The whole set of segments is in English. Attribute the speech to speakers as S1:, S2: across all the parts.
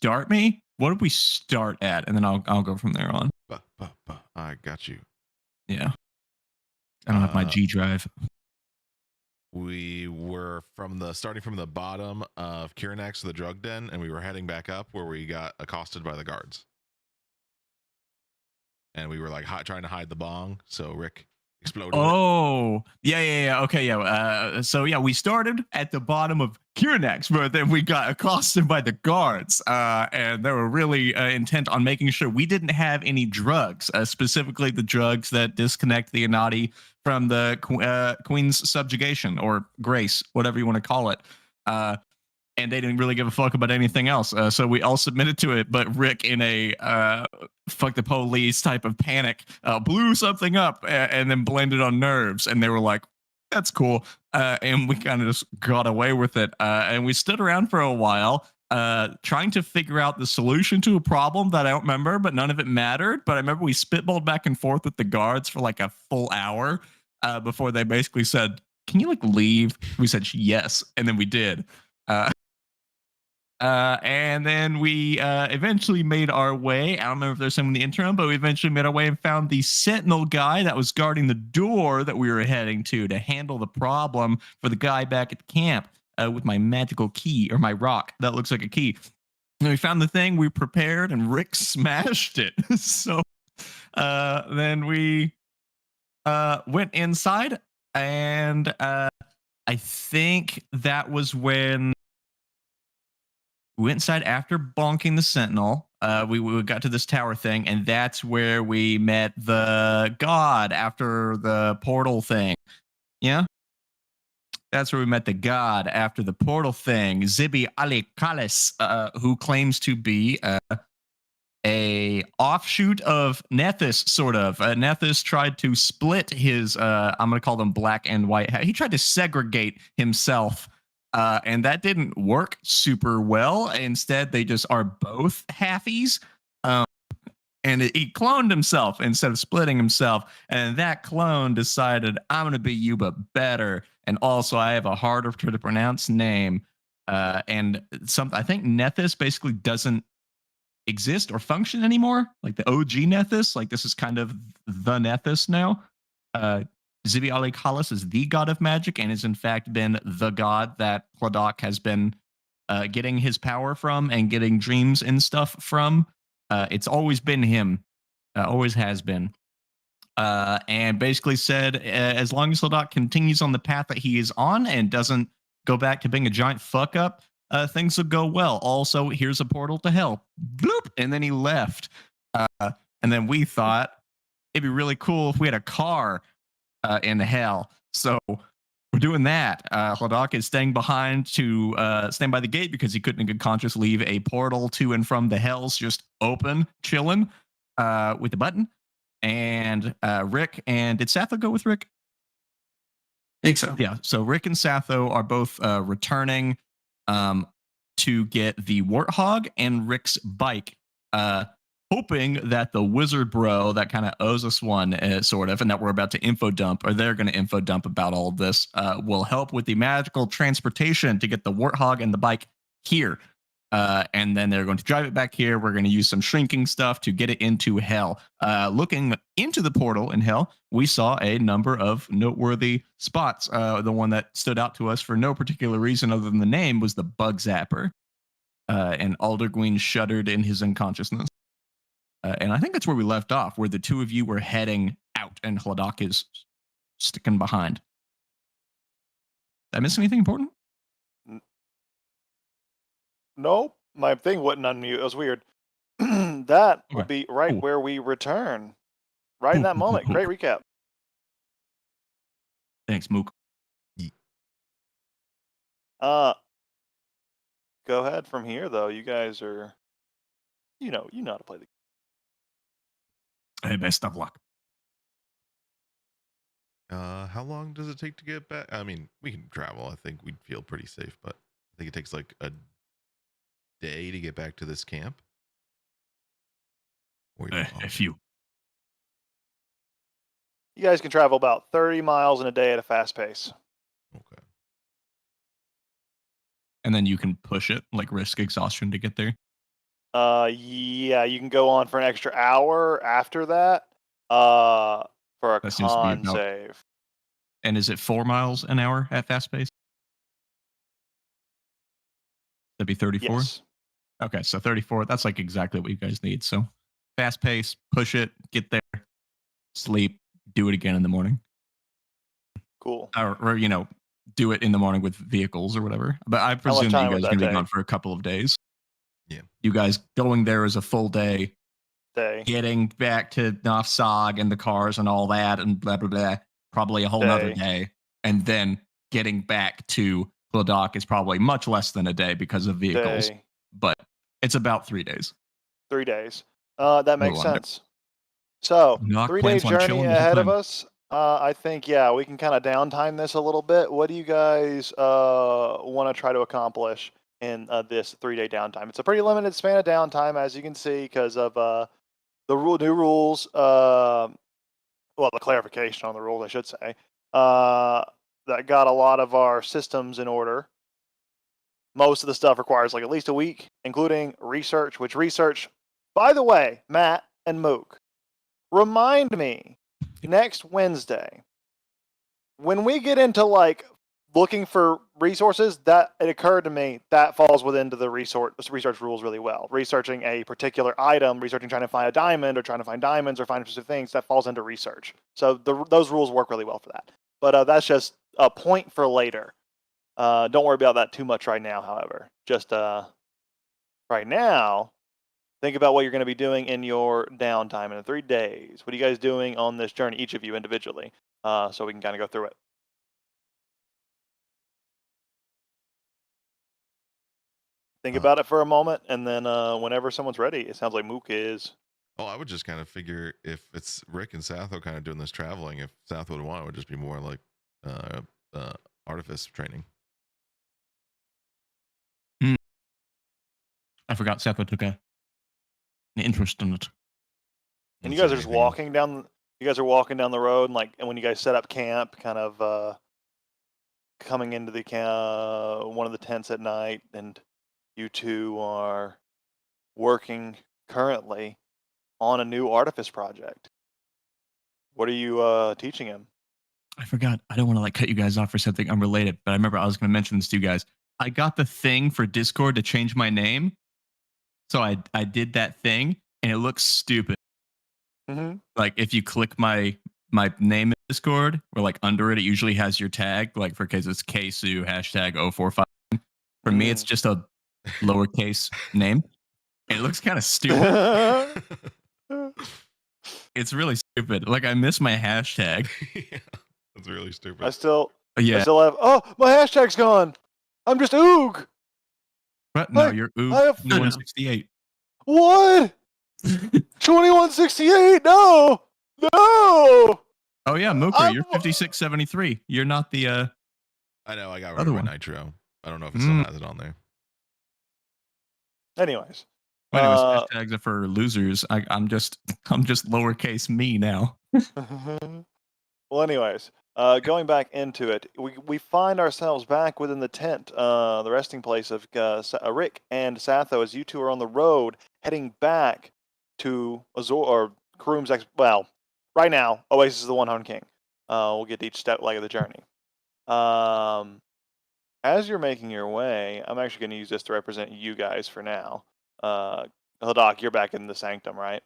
S1: start me? What did we start at? And then I'll go from there on.
S2: I got you.
S1: Yeah. I don't have my
S2: Uh,
S1: G drive.
S2: we were starting from the bottom of Kiranex, the drug den, and we were heading back up where we got accosted by the guards. And we were like trying to hide the bong, so Rick exploded it.
S1: Oh, yeah. Okay, yeah. So yeah, we started at the bottom of Kiranex, but then we got accosted by the guards, and they were really intent on making sure we didn't have any drugs, specifically the drugs that disconnect the Anati from the Queen's subjugation or grace, whatever you want to call it. And they didn't really give a fuck about anything else. So we all submitted to it. But Rick, in a fuck the police type of panic, blew something up and then blamed it on nerves. And they were like, that's cool. And we kind of just got away with it. And we stood around for a while. Trying to figure out the solution to a problem that I don't remember, but none of it mattered. But I remember we spitballed back and forth with the guards for like a full hour before they basically said, "Can you like leave?" We said yes, and then we did. Uh, and then we eventually made our way. I don't remember if there's some in the interim, but we eventually made our way and found the sentinel guy that was guarding the door that we were heading to handle the problem for the guy back at the camp with my magical key or my rock that looks like a key. And we found the thing, we prepared, and Rick smashed it. So then we went inside, and I think that was when we went inside after bonking the sentinel. We got to this tower thing, and that's where we met the god after the portal thing. Yeah, that's where we met the god after the portal thing. Zibi Ali Kalis, who claims to be a offshoot of Nethys, sort of. Nethys tried to split his, I'm going to call them black and white. He tried to segregate himself, and that didn't work super well. Instead, they just are both halfies. And he cloned himself instead of splitting himself. And that clone decided, I'm going to be you, but better. And also, I have a harder to pronounce name. And I think Nethys basically doesn't exist or function anymore. Like the OG Nethys, like this is kind of the Nethys now. Zibi Ali Khalis is the god of magic and has in fact been the god that Hladak has been getting his power from and getting dreams and stuff from. It's always been him, always has been. And basically said, as long as Hladak continues on the path that he is on and doesn't go back to being a giant fuck up, things will go well. Also, here's a portal to hell. Bloop! And then he left. And then we thought it'd be really cool if we had a car in hell. So we're doing that. Hladak is staying behind to stand by the gate because he couldn't in good conscience leave a portal to and from the hells just open, chilling with the button. And Rick and did Satho go with Rick?
S3: I think so.
S1: Yeah. So Rick and Satho are both returning to get the Warthog and Rick's bike, hoping that the wizard bro that kind of owes us one, sort of, and that we're about to info dump, or they're going to info dump about all of this, will help with the magical transportation to get the Warthog and the bike here. And then they're going to drive it back here. We're going to use some shrinking stuff to get it into hell. Looking into the portal in hell, we saw a number of noteworthy spots. The one that stood out to us for no particular reason other than the name was the Bug Zapper. And Alderguin shuddered in his unconsciousness. And I think that's where we left off, where the two of you were heading out and Hladak is sticking behind. Did I miss anything important?
S4: Nope, my thing wouldn't unmute. It was weird. That would
S1: Okay.
S4: be right
S1: Cool.
S4: where we return. Right in that moment. Great recap.
S1: Thanks, Mook.
S4: Go ahead from here, though. You guys are, you know how to play the game.
S1: Hey, best of luck.
S2: How long does it take to get back? I mean, we can travel. I think we'd feel pretty safe, but I think it takes like a day to get back to this camp. Or
S1: A few.
S4: You guys can travel about 30 miles in a day at a fast pace.
S2: Okay.
S1: And then you can push it, like risk exhaustion to get there.
S4: Yeah, you can go on for an extra hour after that. For a
S1: That seems to be
S4: con
S1: about.
S4: save.
S1: And is it 4 miles an hour at fast pace? That'd be 34.
S4: Yes.
S1: Okay, so 34. That's like exactly what you guys need. So fast pace, push it, get there, sleep, do it again in the morning,
S4: Cool.
S1: or do it in the morning with vehicles or whatever. But I
S4: much
S1: presume that
S4: time
S1: you
S4: would
S1: guys are
S4: that
S1: going to be
S4: take?
S1: gone for a couple of days.
S2: Yeah.
S1: You guys going there is a full day.
S4: Day.
S1: Getting back to Nafsag and the cars and all that and blah blah blah, probably a whole nother day. And then getting back to Hladak is probably much less than a day because of vehicles.
S4: Day.
S1: But it's about 3 days.
S4: 3 days. That makes
S1: Little under.
S4: sense. So,
S1: Knock
S4: 3-day
S1: plans on
S4: journey
S1: chilling the whole
S4: ahead of
S1: time.
S4: us. I think, yeah, we can kind of downtime this a little bit. What do you guys want to try to accomplish in this 3-day downtime? It's a pretty limited span of downtime, as you can see, because of the new rules. Well, the clarification on the rules, I should say. That got a lot of our systems in order. Most of the stuff requires like at least a week, including research, which research, by the way, Matt and Mook, remind me next Wednesday when we get into like looking for resources, that it occurred to me that falls within the research rules really well. Researching a particular item, researching trying to find a diamond or trying to find diamonds or find specific things, that falls into research. So those rules work really well for that. But that's just a point for later. Don't worry about that too much right now, however. Just right now, think about what you're going to be doing in your downtime in the 3 days. What are you guys doing on this journey, each of you individually? So we can kind of go through it. Think about it for a moment, and then whenever someone's ready, it sounds like Mook is.
S2: Oh, I would just kind of figure if it's Rick and Satho kind of doing this traveling, if Satho would want, it would just be more like artifice training.
S1: I forgot Seppa took an interest in it.
S4: And you guys are just walking down. You guys are walking down the road, and when you guys set up camp, kind of coming into the one of the tents at night, and you two are working currently on a new artifice project. What are you teaching him?
S1: I forgot. I don't want to cut you guys off for something unrelated, but I remember I was going to mention this to you guys. I got the thing for Discord to change my name. So I did that thing and it looks stupid.
S4: Mm-hmm.
S1: Like if you click my name in Discord, or under it usually has your tag, for case it's KSU #045. For me, it's just a lowercase name. And it looks kind of stupid. It's really stupid. I miss my hashtag.
S2: Yeah, that's really stupid.
S4: I still
S1: have.
S4: My hashtag's gone. I'm just Oog.
S1: What? No, you're Oog 2168.
S4: What? 2168? No. Oh
S1: yeah, Mooker, you're 5673. You're not the
S2: I know, I got rid of my Nitro. I don't know if it still has it on there.
S4: Anyways,
S1: hashtags are for losers. I'm just lowercase me now.
S4: Well, anyways, going back into it, we find ourselves back within the tent, the resting place of Rick and Satho, as you two are on the road heading back to Azor or Karoom's right now, Oasis is the One Horn King. We'll get to each leg of the journey. As you're making your way, I'm actually going to use this to represent you guys for now. Hladak, you're back in the sanctum, right?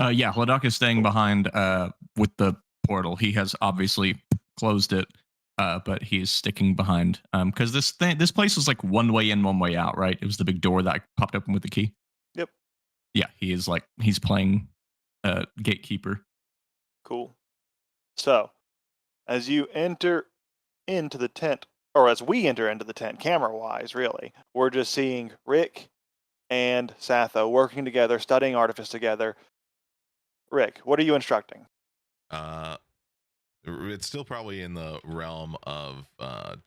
S1: Yeah, Hladak is staying behind with the portal. He has obviously closed it, but he's sticking behind because this place was one way in, one way out, right? It was the big door that popped open with the key.
S4: Yep.
S1: Yeah, he is he's playing gatekeeper.
S4: Cool. So, as you enter into the tent, or as we enter into the tent, camera-wise, really, we're just seeing Rick and Satho working together, studying artifice together. Rick, what are you instructing?
S2: It's still probably in the realm of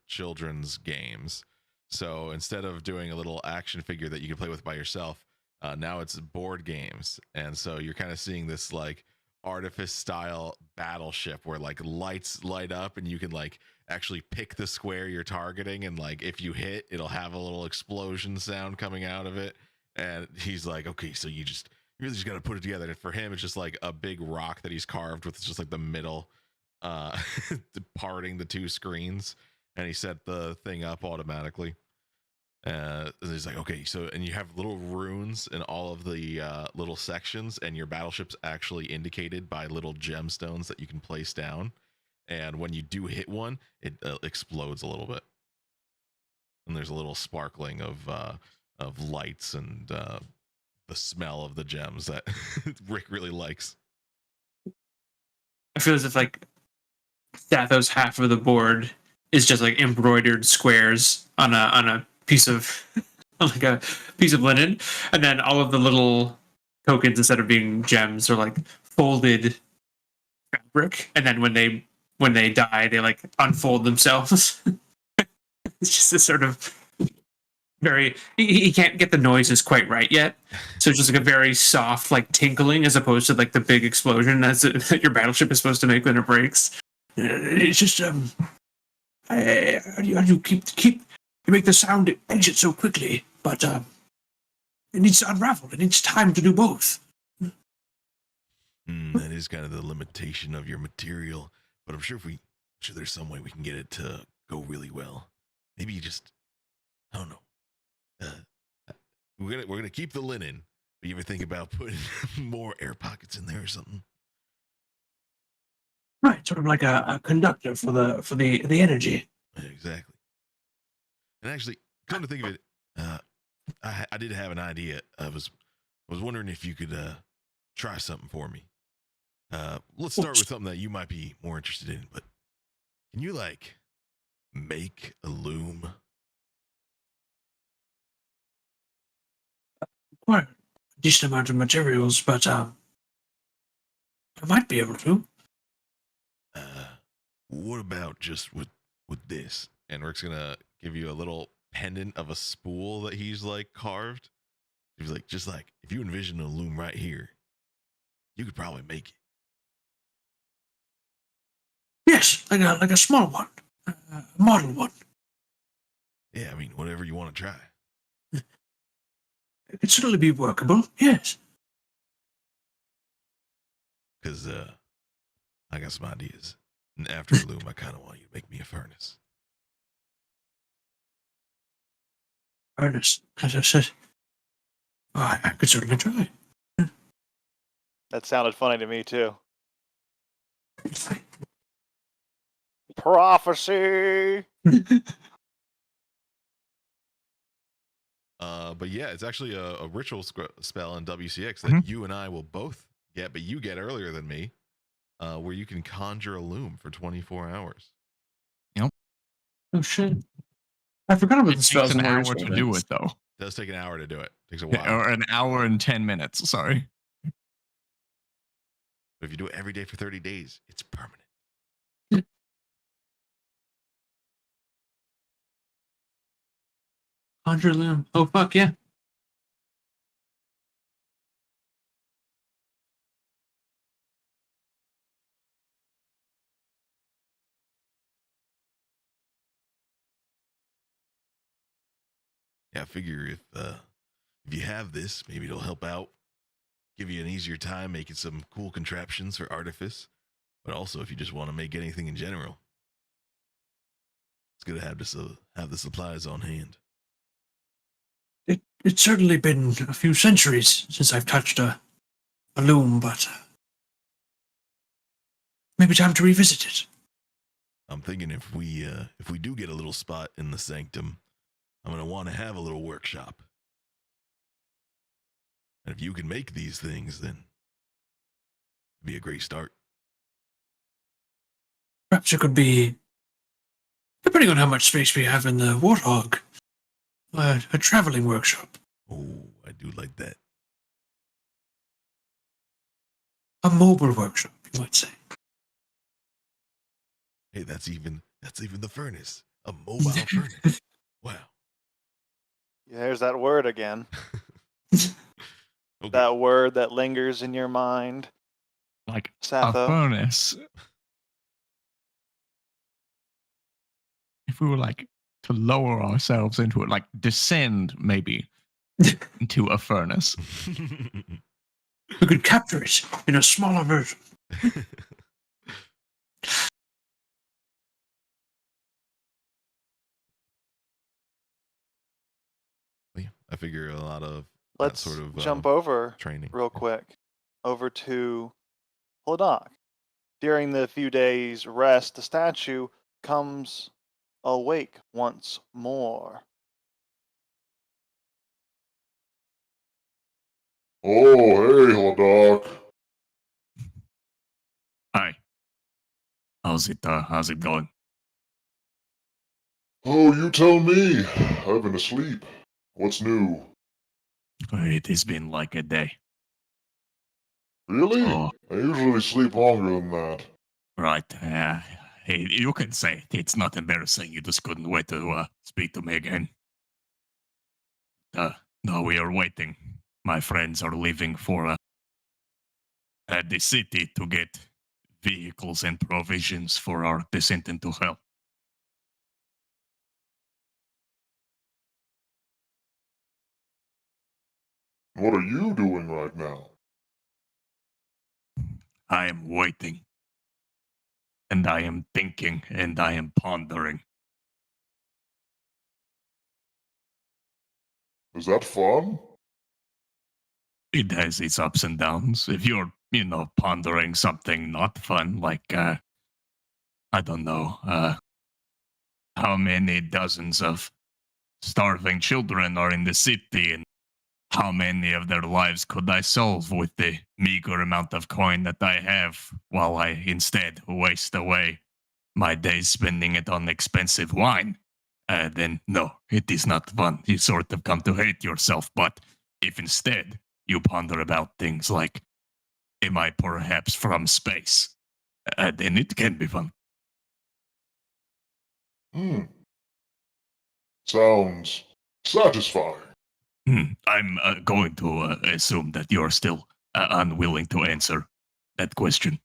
S2: children's games. So instead of doing a little action figure that you can play with by yourself, now it's board games. And so you're kind of seeing this artifice style battleship where lights light up and you can actually pick the square you're targeting, and if you hit, it'll have a little explosion sound coming out of it. And he's like, okay, so you really just got to put it together. And for him, it's just like a big rock that he's carved with just like the middle, uh, parting the two screens. And he set the thing up automatically. He's like, okay, so, and you have little runes in all of the little sections, and your battleship's actually indicated by little gemstones that you can place down. And when you do hit one, it explodes a little bit. And there's a little sparkling of lights and the smell of the gems that Rick really likes.
S3: I feel as if like Stathos half of the board is just like embroidered squares on a piece of like a piece of linen, and then all of the little tokens, instead of being gems, are like folded fabric, and then when they die, they like unfold themselves. It's just this sort of very he can't get the noises quite right yet, so it's just like a very soft like tinkling as opposed to like the big explosion that your battleship is supposed to make when it breaks. It's just you you make the sound exit so quickly, but it needs to unravel. It needs time to do both.
S2: That is kind of the limitation of your material, but I'm sure there's some way we can get it to go really well. Maybe you just, I don't know. We're gonna keep the linen, but you ever think about putting more air pockets in there or something?
S3: Right, sort of like a conductor for the energy.
S2: Yeah, exactly. And actually, come to think of it, I did have an idea. I was wondering if you could try something for me. Let's start with something that you might be more interested in. But can you like make a loom?
S3: Quite a decent amount of materials, but I might be able to.
S2: What about just with this? And Rick's gonna give you a little pendant of a spool that he's like carved. He's like, just like if you envision a loom right here, you could probably make it.
S3: Yes, like a small one, a model one.
S2: Yeah, I mean, whatever you want to try.
S3: It could certainly be workable. Yes.
S2: Because I got some ideas. And after a loom, I kind of want you to make me a furnace.
S3: Furnace, as I said. Oh, I could certainly try.
S4: That sounded funny to me too. Prophecy.
S2: But yeah, it's actually a ritual spell in WCX that you and I will both get, but you get earlier than me, where you can conjure a loom for 24 hours.
S3: Oh shit! I forgot about
S1: It
S3: the
S1: takes
S3: spells.
S1: an hour to do it, though.
S2: It does take an hour to do it. It takes a while.
S1: Or an hour and 10 minutes. Sorry.
S2: But if you do it every day for 30 days, it's permanent.
S3: Conjure loom. Oh fuck yeah!
S2: Yeah, I figure if you have this, maybe it'll help out, give you an easier time making some cool contraptions for artifice. But also, if you just want to make anything in general, it's good to have the supplies on hand.
S3: It's certainly been a few centuries since I've touched a loom, but maybe time to revisit it.
S2: I'm thinking if we do get a little spot in the sanctum, I'm gonna want to have a little workshop. And if you can make these things, then it'd be a great start.
S3: Perhaps it could be, depending on how much space we have in the Warthog, a traveling workshop.
S2: Oh, I do like that.
S3: A mobile workshop, you might say.
S2: Hey, that's even the furnace. A mobile furnace. Wow.
S4: Yeah, there's that word again.
S2: Okay.
S4: That word that lingers in your mind.
S1: Like a
S4: Satho.
S1: furnace. If we were like to lower ourselves into it, like descend maybe into a furnace.
S3: We could capture it in a smaller version.
S2: Yeah, I figure a lot of
S4: Let's
S2: that sort of
S4: jump over
S2: training.
S4: real quick over to Hladak. During the few days' rest, the statue comes awake once more.
S5: Oh, hey, Hladak.
S1: Hi. How's it going?
S5: Oh, you tell me. I've been asleep. What's new?
S1: It has been like a day.
S5: Really?
S1: Oh.
S5: I usually sleep longer than that.
S1: Right. Hey, you can say it. It's not embarrassing. You just couldn't wait to speak to me again. No, we are waiting. My friends are leaving for the city to get vehicles and provisions for our descent into hell.
S5: What are you doing right now?
S1: I am waiting. And I am thinking and I am pondering.
S5: Is that fun?
S1: It has its ups and downs. If you're, pondering something not fun, like, I don't know, how many dozens of starving children are in the city and how many of their lives could I solve with the meager amount of coin that I have, while I instead waste away my days spending it on expensive wine? Then no, it is not fun. You sort of come to hate yourself. But if instead you ponder about things like, am I perhaps from space? Then it can be fun.
S5: Sounds satisfying.
S1: I'm going to assume that you're still unwilling to answer that question.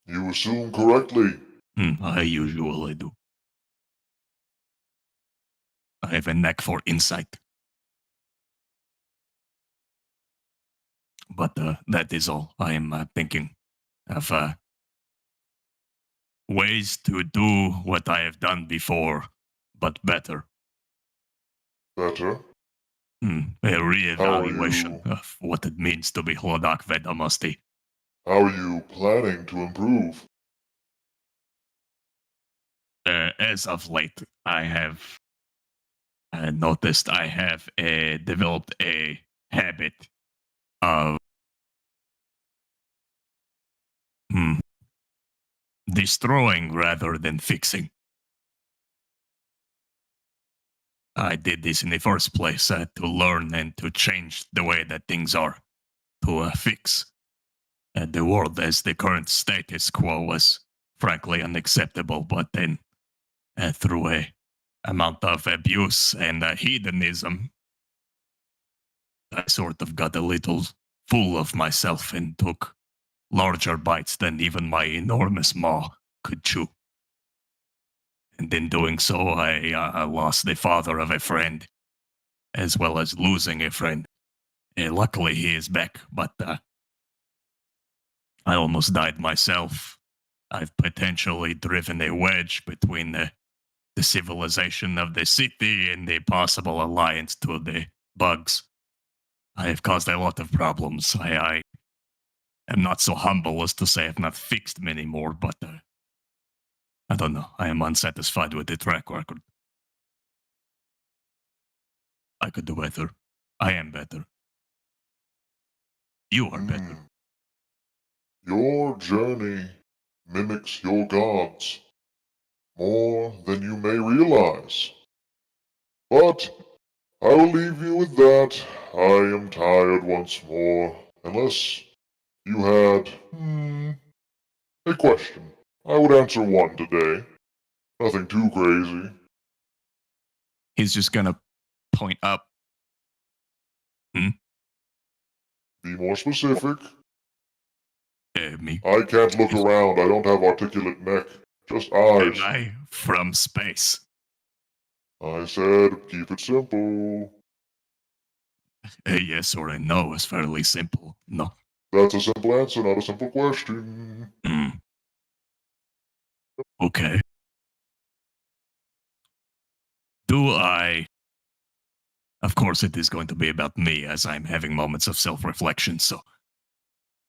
S5: You assume correctly.
S1: I usually do. I have a knack for insight. But that is all. I am thinking of ways to do what I have done before, but better.
S5: Better?
S1: A reevaluation
S5: you-
S1: of what it means to be Hladak Vedamasti.
S5: How are you planning to improve?
S1: As of late, I have noticed I have developed a habit of destroying rather than fixing. I did this in the first place to learn and to change the way that things are, to fix the world as the current status quo was frankly unacceptable, but then through a amount of abuse and hedonism, I sort of got a little full of myself and took larger bites than even my enormous maw could chew. And in doing so, I lost the father of a friend, as well as losing a friend. Luckily, he is back, but I almost died myself. I've potentially driven a wedge between the civilization of the city and the possible alliance to the bugs. I have caused a lot of problems. I am not so humble as to say I've not fixed many more, but I don't know. I am unsatisfied with the track record. I could do better. I am better. You are better.
S5: Your journey mimics your gods more than you may realize. But I will leave you with that. I am tired once more. Unless you had a question. I would answer one today. Nothing too crazy.
S1: He's just gonna point up.
S5: Be more specific.
S1: Me.
S5: I can't look around. I don't have articulate neck. Just eyes.
S1: Am I from space?
S5: I said keep it simple.
S1: Yes or a no is fairly simple. No.
S5: That's a simple answer, not a simple question.
S1: Mm. Okay. Do I... Of course, it is going to be about me as I'm having moments of self-reflection, so...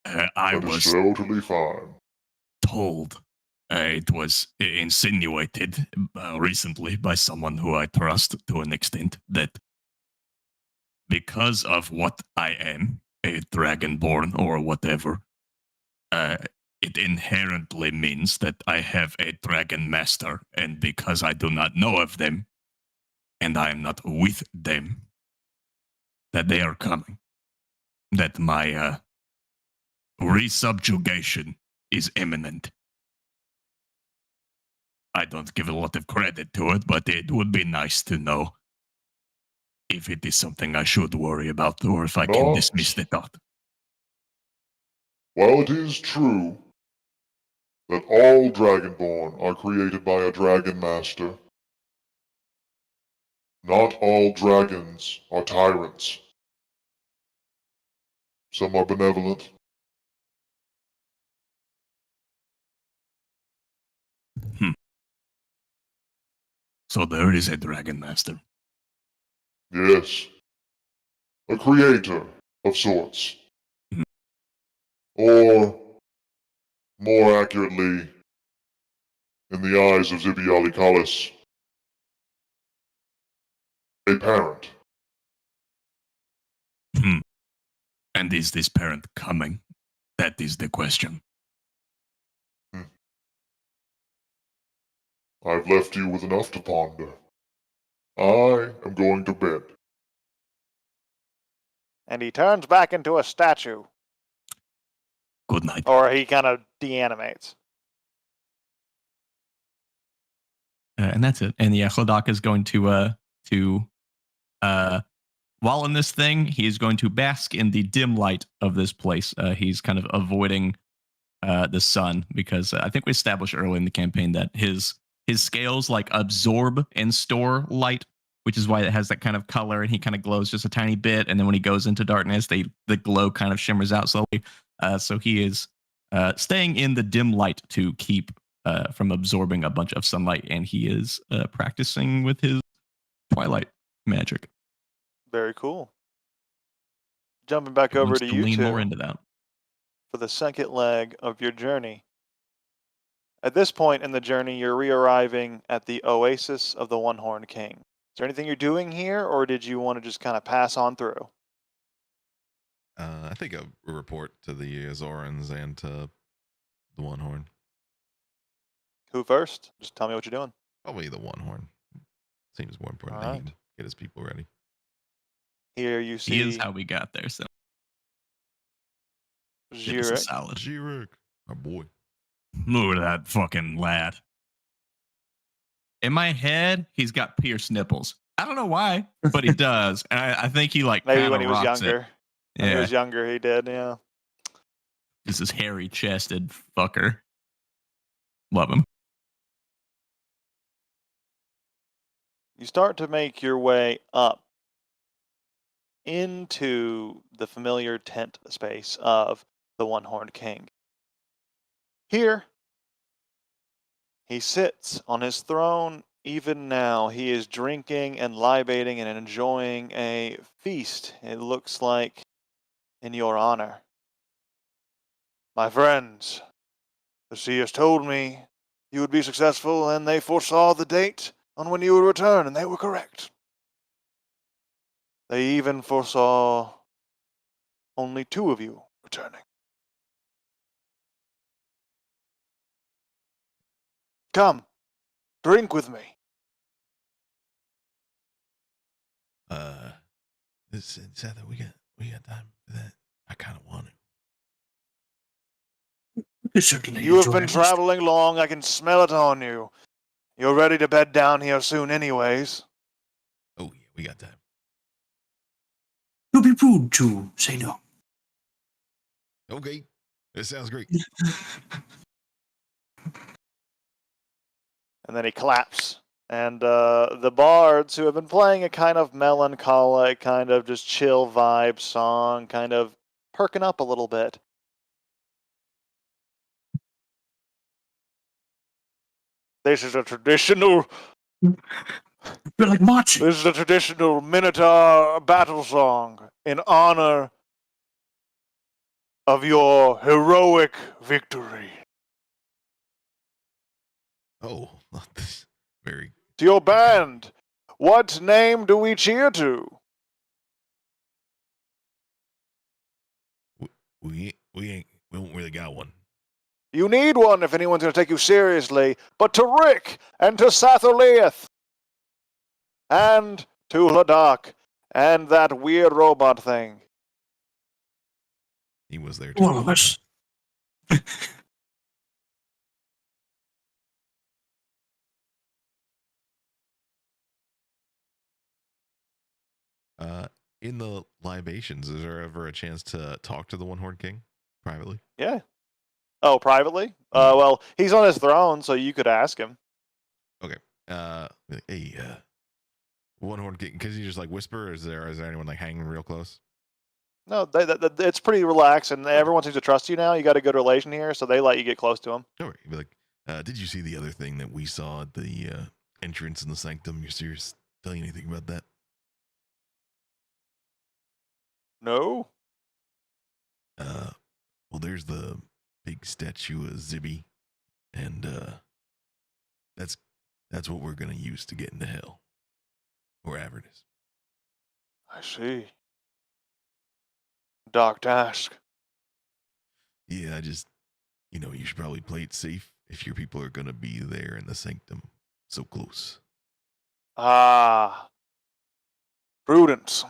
S1: I
S5: That is
S1: was
S5: totally fine.
S1: told, it was insinuated recently by someone who I trust to an extent, that because of what I am, a dragonborn or whatever, it inherently means that I have a dragon master, and because I do not know of them, and I am not with them, that they are coming. That my resubjugation is imminent. I don't give a lot of credit to it, but it would be nice to know if it is something I should worry about or if I can
S5: Not-
S1: dismiss the thought.
S5: While it is true that all Dragonborn are created by a Dragon Master, not all dragons are tyrants. Some are benevolent.
S1: So there is a dragon master.
S5: Yes. A creator of sorts.
S1: Mhm.
S5: Or, more accurately, in the eyes of Zibiali Kalis, a parent.
S1: And is this parent coming? That is the question.
S5: I've left you with enough to ponder. I am going to bed.
S4: And he turns back into a statue,
S1: Good night.
S4: or he kind of de-animates.
S1: And that's it. And yeah, Hlodaka is going to while in this thing, he is going to bask in the dim light of this place. He's kind of avoiding the sun because I think we established early in the campaign that his scales like absorb and store light, which is why it has that kind of color, and he kind of glows just a tiny bit. And then when he goes into darkness, the glow kind of shimmers out slowly. So he is staying in the dim light to keep from absorbing a bunch of sunlight, and he is practicing with his twilight magic.
S4: Very cool. Jumping back
S1: He
S4: over
S1: wants
S4: to
S1: to
S4: you
S1: lean more
S4: two
S1: into that.
S4: for the second leg of your journey. At this point in the journey, you're re-arriving at the Oasis of the One-Horned King. Is there anything you're doing here, or did you want to just kind of pass on through?
S2: I think a report to the Azorans and to the One Horn.
S4: Who first? Just tell me what you're doing.
S2: Probably the One Horn. Seems more important
S4: All
S2: that
S4: right.
S2: he get his people ready.
S4: Here you
S1: He is
S4: see
S1: how we got there, so it was a
S4: Zurich.
S1: solid.
S2: Jirik, my boy.
S1: Look at that fucking lad. In my head, he's got pierced nipples. I don't know why, but he does. And I think he like
S4: Maybe
S1: kinda
S4: when he was
S1: rocks it.
S4: younger. When he
S1: Yeah,
S4: was younger, he did, yeah.
S1: this is hairy chested fucker. Love him.
S4: You start to make your way up into the familiar tent space of the One-Horned King. Here, he sits on his throne. Even now, he is drinking and libating and enjoying a feast, it looks like, in your honor. My friends, the seers told me you would be successful, and they foresaw the date on when you would return, and they were correct. They even foresaw only 2 of you returning. Come, drink with me.
S2: This Seth, we got time for that. I kind of want to.
S3: Certainly
S4: You have
S3: enjoy
S4: been
S3: it.
S4: traveling long, I can smell it on you. You're ready to bed down here soon anyways.
S2: Oh yeah, we got time.
S3: You'll be rude to say no.
S2: Okay, this sounds great.
S4: And then he claps And the bards who have been playing a kind of melancholic, kind of just chill vibe song, kind of perking up a little bit. This is a traditional
S3: Feel like marching.
S4: This is a traditional Minotaur battle song in honor of your heroic victory.
S2: Oh, very.
S4: To your band, what name do we cheer to?
S2: We don't really got one.
S4: You need one if anyone's going to take you seriously, but to Rick and to Satholiath and to Ladakh and that weird robot thing.
S2: He was there too.
S3: All of us.
S2: In the libations, is there ever a chance to talk to the One Horn King privately?
S4: Yeah. Oh, privately? Well, he's on his throne, so you could ask him.
S2: Hey, One Horn King, because you just like whisper, or is there anyone like hanging real close?
S4: No, it's pretty relaxed, and everyone seems to trust you now. You got a good relation here, so they let you get close to him.
S2: All right, you'd be like, did you see the other thing that we saw at the entrance in the sanctum? You're serious? Tell you anything about that?
S4: No?
S2: Well, there's the big statue of Zibby, and that's what we're gonna use to get into hell, or Avernus.
S4: I see. Dark task.
S2: Yeah, you should probably play it safe if your people are gonna be there in the sanctum, so close.
S4: Ah. Prudence.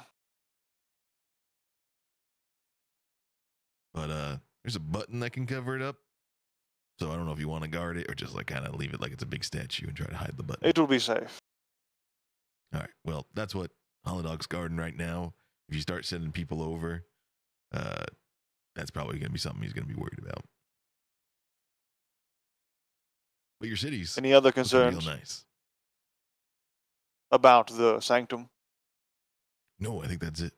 S2: But there's a button that can cover it up. So I don't know if you want to guard it or just like kind of leave it like it's a big statue and try to hide the button.
S4: It will be safe.
S2: All right. Well, that's what Holodog's guarding right now. If you start sending people over, that's probably going to be something he's going to be worried about. But your city's
S4: Any other
S2: looking
S4: concerns
S2: real nice.
S4: about the sanctum?
S2: No, I think that's it.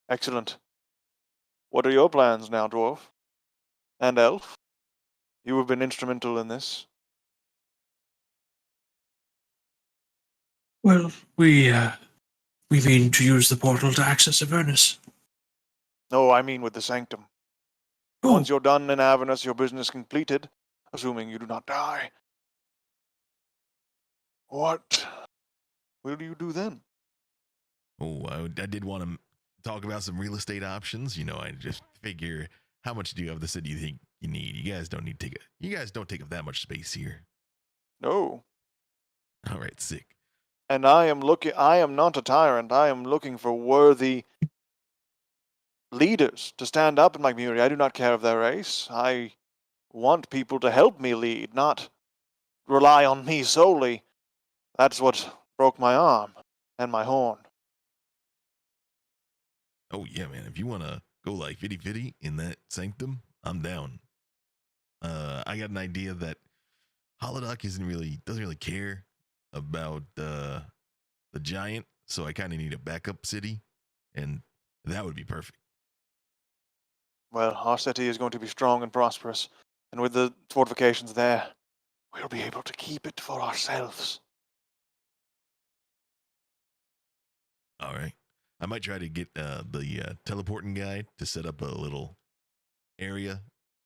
S4: Excellent. What are your plans now, dwarf? And elf? You have been instrumental in this.
S3: Well, we mean to use the portal to access Avernus.
S4: No, I mean with the sanctum.
S3: Oh,
S4: Once you're done in Avernus, your business completed, assuming you do not die. What will you do then?
S2: Oh, I did want to talk about some real estate options. I just figure, how much do you have the city you think you need? You guys don't take up that much space here.
S4: No.
S2: All right, sick.
S4: And I am not a tyrant. I am looking for worthy leaders to stand up in my community. I do not care of their race. I want people to help me lead, not rely on me solely. That's what broke my arm and my horn.
S2: Oh yeah, man. If you want to go like 50-50 in that sanctum, I'm down. I got an idea that Holodok doesn't really care about the giant, so I kind of need a backup city, and that would be perfect.
S4: Well, our city is going to be strong and prosperous, and with the fortifications there, we'll be able to keep it for ourselves.
S2: All right. I might try to get the teleporting guy to set up a little area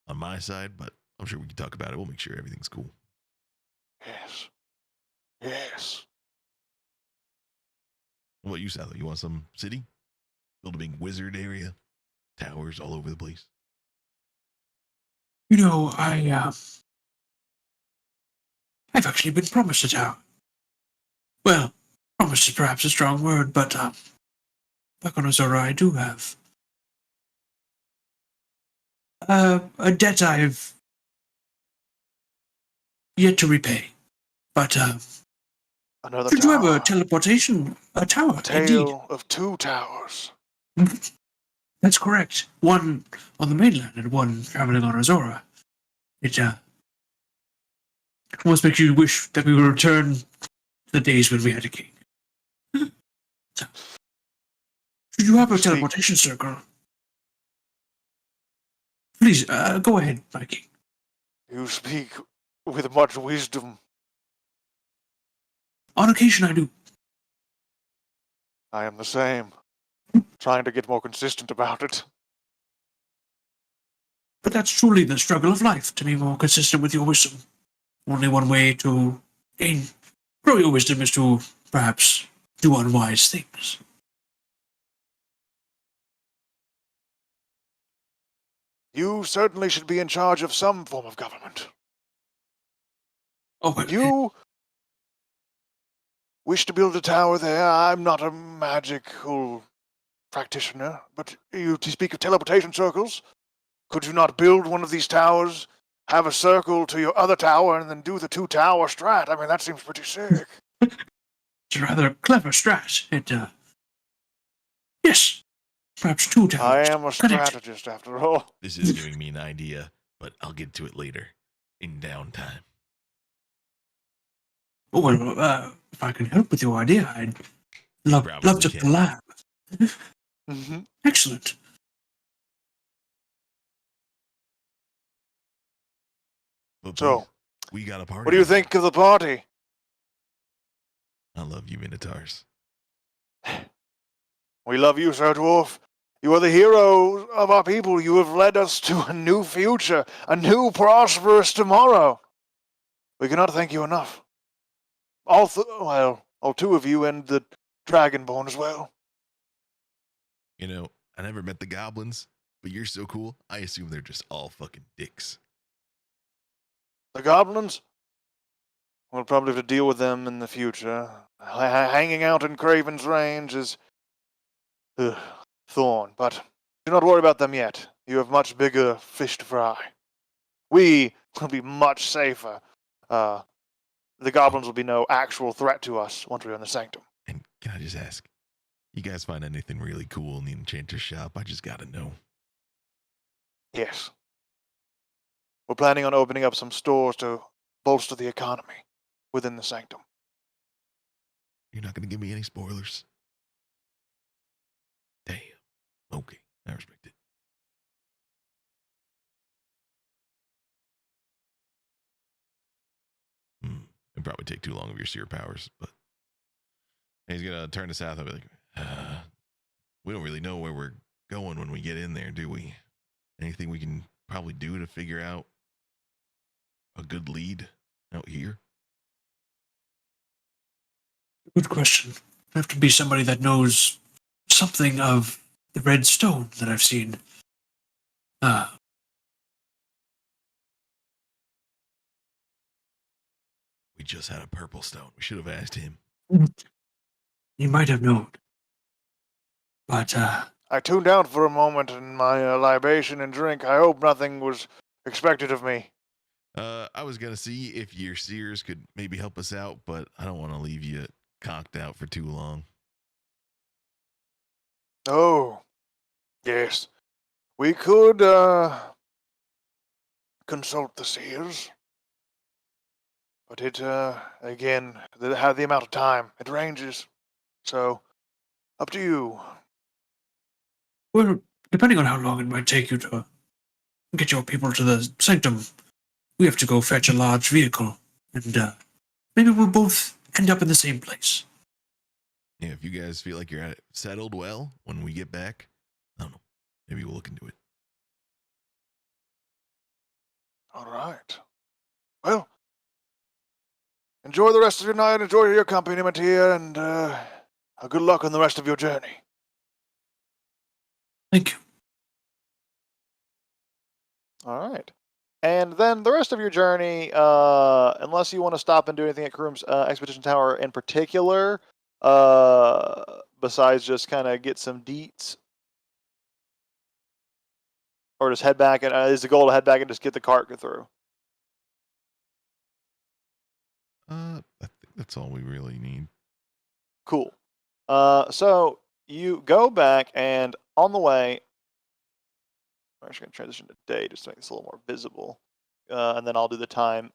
S2: on my side, but I'm sure we can talk about it. We'll make sure everything's cool.
S4: Yes. Yes.
S2: What about you, Sally? You want some city? Build a big wizard area? Towers all over the place?
S3: I've actually been promised a tower. Well, promised is perhaps a strong word, but back on Azora I do have a debt I've yet to repay. But
S4: Another
S3: should you have
S4: tower.
S3: a teleportation, a tower,
S4: A tale of two towers.
S3: indeed. That's correct. One on the mainland and one traveling on Azora. It almost makes you wish that we would return to the days when we had a king. So, should you have a
S4: Speak.
S3: teleportation circle? Please, go ahead, my king.
S4: You speak with much wisdom.
S3: On occasion, I do.
S4: I am the same. Trying to get more consistent about it.
S3: But that's truly the struggle of life, to be more consistent with your wisdom. Only one way to grow your wisdom is to perhaps do unwise things.
S4: You certainly should be in charge of some form of government.
S3: Oh, well,
S4: You wish to build a tower there. I'm not a magical practitioner, but you speak of teleportation circles. Could you not build one of these towers, have a circle to your other tower, and then do the 2-tower strat? I mean, that seems pretty sick.
S3: it's a rather clever strat. Yes, perhaps 2 towers.
S4: I am a
S3: Connect.
S4: strategist, after all.
S2: This is giving me an idea, but I'll get to it later in downtime.
S3: Oh, well, if I can help with your idea, I'd love
S2: Probably
S3: to
S2: can.
S3: collab.
S4: Mm-hmm.
S3: Excellent.
S2: But
S4: So,
S2: boys, we got a party.
S4: What do you think of the party?
S2: I love you, Minotaurs.
S4: We love you, Sir Dwarf. You are the hero of our people. You have led us to a new future, a new prosperous tomorrow. We cannot thank you enough. All 2 of you and the Dragonborn as well.
S2: You know, I never met the goblins, but you're so cool. I assume they're just all fucking dicks.
S4: The goblins? We'll probably have to deal with them in the future. Hanging out in Craven's Range is thorn, but do not worry about them yet. You have much bigger fish to fry. We will be much safer. The goblins will be no actual threat to us once we're in the sanctum.
S2: And can I just ask, you guys find anything really cool in the enchanter shop? I just gotta know.
S4: Yes. We're planning on opening up some stores to bolster the economy within the sanctum.
S2: You're not gonna give me any spoilers. Damn. Okay, I respect it. It'd probably take too long of your seer powers, but he's gonna turn to south and be like, we don't really know where we're going when we get in there, do we? Anything we can probably do to figure out a good lead out here?
S3: Good question. I have to be somebody that knows something of the red stone that I've seen.
S2: We just had a purple stone. We should have asked him.
S3: You might have known. But,
S4: I tuned out for a moment in my libation and drink. I hope nothing was expected of me.
S2: I was gonna see if your seers could maybe help us out, but I don't want to leave you conked out for too long.
S4: Oh, yes. We could consult the seers. But it, again, the amount of time, it ranges. So, up to you.
S3: well, depending on how long it might take you to get your people to the sanctum, we have to go fetch a large vehicle. And, maybe we'll both end up in the same place.
S2: Yeah, if you guys feel like you're settled well when we get back, I don't know. Maybe we'll look into it.
S4: All right. Well, enjoy the rest of your night. Enjoy your company, Mattia, and good luck on the rest of your journey.
S3: Thank you.
S4: All right. And then the rest of your journey, unless you want to stop and do anything at Kroom's Expedition Tower in particular, besides just kind of get some deets, or just head back, and is the goal to head back and just get the cart through?
S2: I think that's all we really need.
S4: Cool. So you go back, and on the way, I'm actually going to transition to day just to make this a little more visible, and then I'll do the time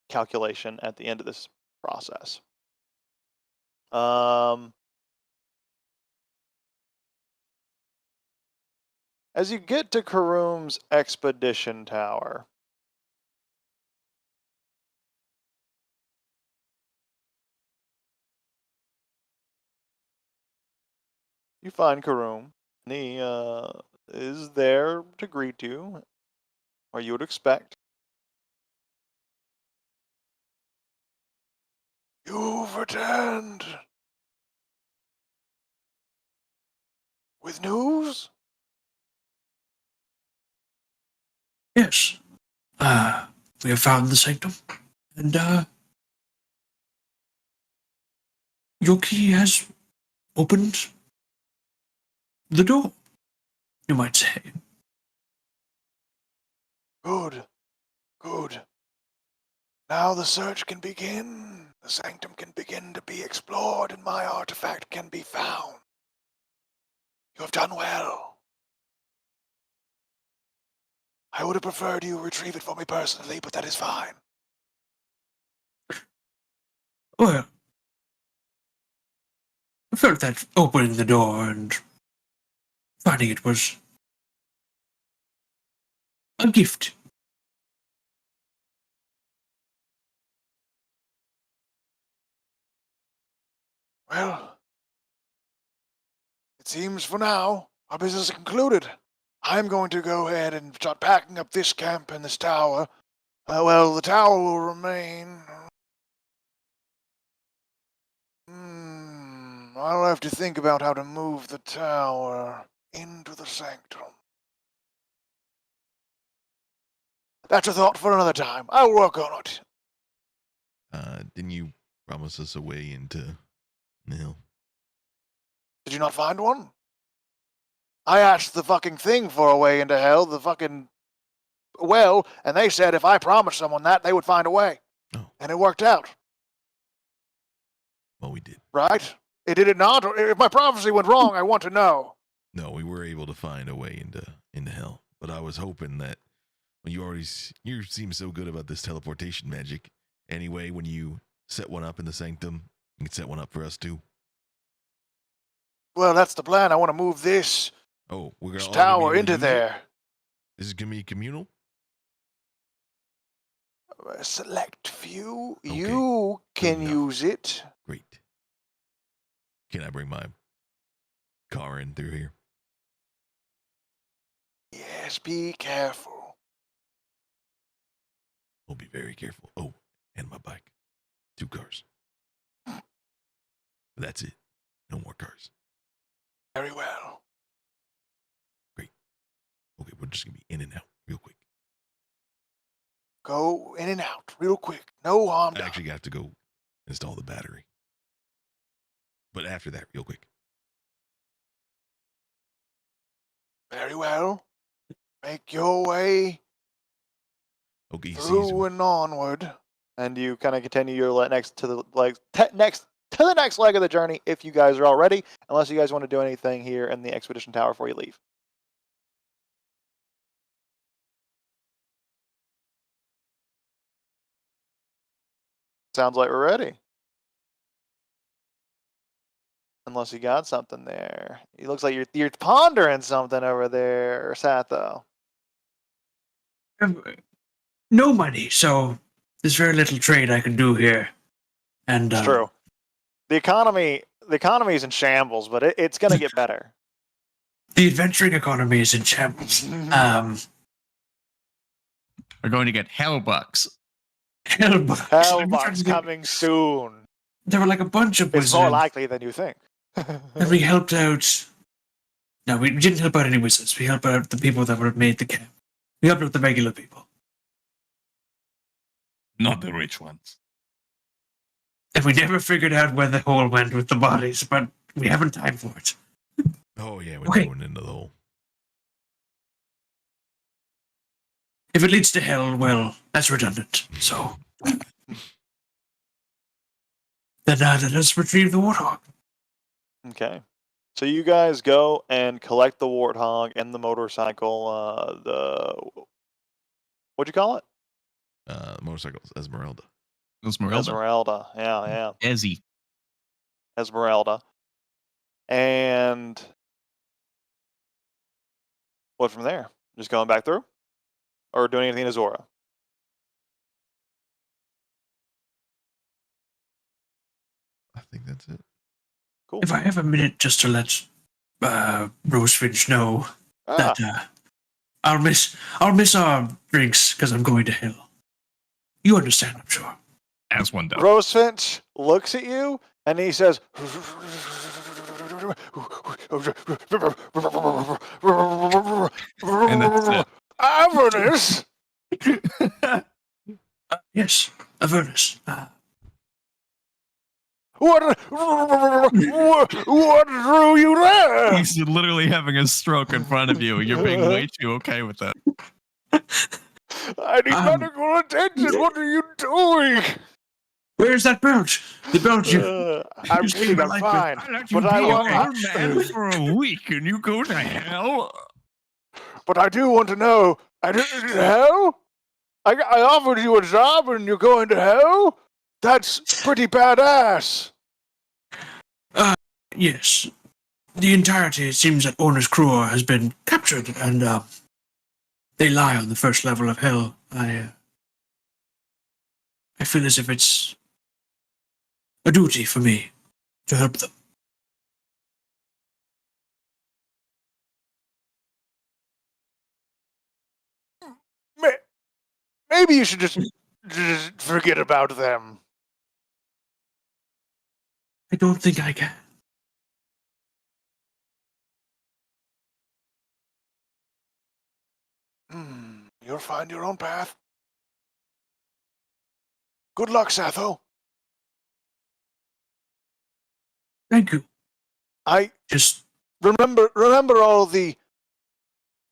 S4: calculation at the end of this process. As you get to Karum's expedition tower, you find Karum, and he is there to greet you, or you would expect. You've returned with news?
S3: Yes. We have found the sanctum, and Yoki has opened the door, you might say.
S4: Good. Good. Now the search can begin. The sanctum can begin to be explored, and my artifact can be found. You have done well. I would have preferred you retrieve it for me personally, but that is fine.
S3: Well, I felt that opening the door and finding it was a gift.
S4: Well, it seems for now our business is concluded. I'm going to go ahead and start packing up this camp and this tower. Well, the tower will remain. I'll have to think about how to move the tower into the sanctum. That's a thought for another time. I'll work on it.
S2: Didn't you promise us a way into the hill?
S4: Did you not find one? I asked the fucking thing for a way into hell, the fucking well, and they said if I promised someone that, they would find a way.
S2: Oh.
S4: And it worked out.
S2: Well, we did.
S4: Right? It did it not? Or if my prophecy went wrong, I want to know.
S2: No, we were able to find a way into hell. But I was hoping that when you seem so good about this teleportation magic. Anyway, when you set one up in the sanctum, you can set one up for us too.
S4: Well, that's the plan. I want to move this
S2: Oh, we're gonna
S4: tower into there.
S2: This is gonna be communal.
S4: A select few.
S2: Okay.
S4: You can
S2: enough.
S4: use it.
S2: Great. Can I bring my car in through here?
S4: Yes, be careful.
S2: We'll be very careful. Oh, and my bike. 2 cars. That's it. No more cars.
S4: Very well.
S2: Okay, we're just gonna be in and out real quick.
S4: Go in and out real quick. No harm
S2: I
S4: done.
S2: actually have to go install the battery. But after that, real quick.
S4: Very well. Make your way
S2: Okay,
S4: through and onward, and you kind of continue your next to the next leg of the journey if you guys are all ready. Unless you guys want to do anything here in the expedition tower before you leave. Sounds like we're ready. Unless you got something there. It looks like you're pondering something over there, Satho.
S3: No money, so there's very little trade I can do here. And
S4: It's true. The economy is in shambles, but it's going to get better.
S3: The adventuring economy is in shambles.
S1: We're going to get Hellbucks.
S3: Hellbucks.
S4: Hellbox coming soon.
S3: There were like a bunch of
S4: It's
S3: wizards,
S4: more likely than you think.
S3: and we helped out. No, we didn't help out any wizards. We helped out the people that were made the camp. We helped out the regular people,
S1: Not the rich ones.
S3: and we never figured out where the hole went with the bodies. But we haven't time for it.
S2: Oh yeah, we're
S3: Okay.
S2: going into the hole.
S3: If it leads to hell, well, that's redundant. So then let us retrieve the warthog.
S4: Okay. So you guys go and collect the warthog and the motorcycle. What'd you call it?
S2: Motorcycles, Esmeralda.
S1: Esmeralda.
S4: Esmeralda. Yeah.
S1: Ezzy.
S4: Esmeralda. And what from there? Just going back through? Or doing anything to Zora?
S2: I think that's it.
S4: Cool.
S3: If I have a minute just to let Rosefinch know
S4: Ah,
S3: that I'll miss our drinks because I'm going to hell. You understand, I'm sure.
S1: As one does.
S4: Rosefinch looks at you and he says,
S1: And that's it.
S4: Avernus?
S3: Yes, Avernus.
S4: What drew you there?
S1: He's literally having a stroke in front of you. You're being way too okay with that.
S4: I need medical attention. What are you doing?
S3: Where's that brooch? The brooch you.
S4: I'm
S3: You saved
S4: kidding.
S3: my
S4: I'm
S3: life,
S4: fine.
S1: I let you
S4: But I
S1: be
S4: want-
S1: a good man for a week and you go to hell?
S4: But I do want to know. I did hell? I offered you a job and you're going to hell? That's pretty badass.
S3: Yes. The entirety, it seems that Ornus Cruor has been captured and they lie on the first level of hell. I feel as if it's a duty for me to help them.
S4: Maybe you should just forget about them.
S3: I don't think I can.
S4: You'll find your own path. Good luck, Satho.
S3: Thank you.
S4: I
S3: Just
S4: remember all the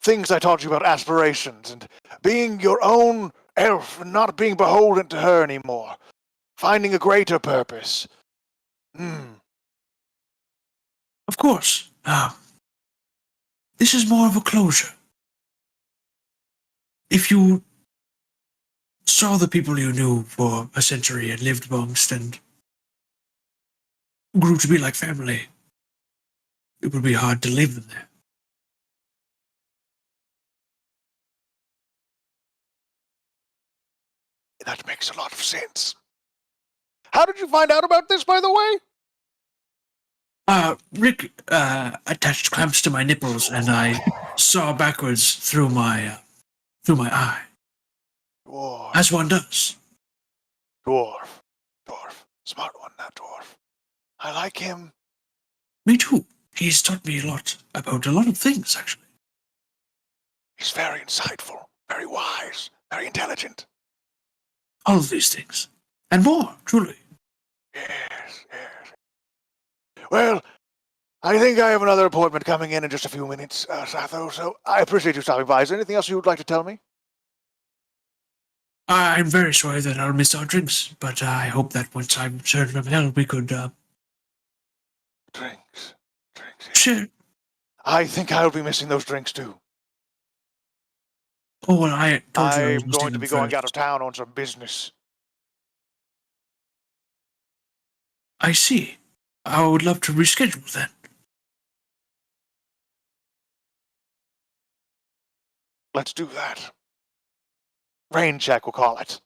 S4: things I taught you about aspirations and being your own elf and not being beholden to her anymore. Finding a greater purpose.
S3: of course. This is more of a closure. If you saw the people you knew for a century and lived amongst and grew to be like family, it would be hard to leave them there.
S4: That makes a lot of sense. How did you find out about this, by the way?
S3: Rick attached clamps to my nipples, and I saw backwards through my eye,
S4: Dwarf.
S3: as one does.
S4: Dwarf. Smart one, that dwarf. I like him.
S3: Me too. He's taught me a lot about a lot of things, actually.
S4: He's very insightful, very wise, very intelligent.
S3: All of these things. And more, truly.
S4: Yes. Well, I think I have another appointment coming in just a few minutes, Satho, so I appreciate you stopping by. Is there anything else you would like to tell me?
S3: I'm very sorry that I'll miss our drinks, but I hope that once I'm returned from hell, we could,
S4: Drinks.
S3: share.
S4: I think I'll be missing those drinks too.
S3: Oh, well, I told you I
S4: I'm
S3: was
S4: going to be going out of
S3: first.
S4: town on some business.
S3: I see. I would love to reschedule then.
S4: Let's do that. Rain check, we'll call it.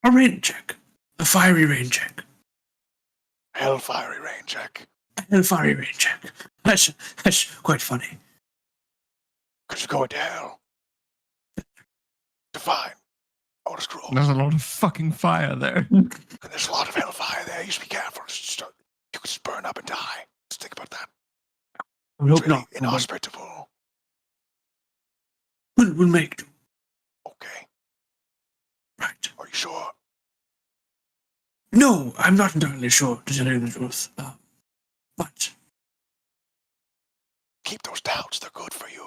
S3: A rain check. A fiery rain check.
S4: Hellfiery rain check.
S3: A fiery rain check. That's quite funny.
S4: Because you're going to hell. Define. Order scroll.
S1: There's a lot of fucking fire there.
S4: And there's a lot of hellfire there. You should be careful. You could just burn up and die. Just think about that.
S3: I would hope
S4: It's really
S3: not.
S4: inhospitable.
S3: We'll make do.
S4: Okay.
S3: Right.
S4: Are you sure?
S3: No, I'm not entirely sure, to tell you the truth. But
S4: Keep those doubts. They're good for you.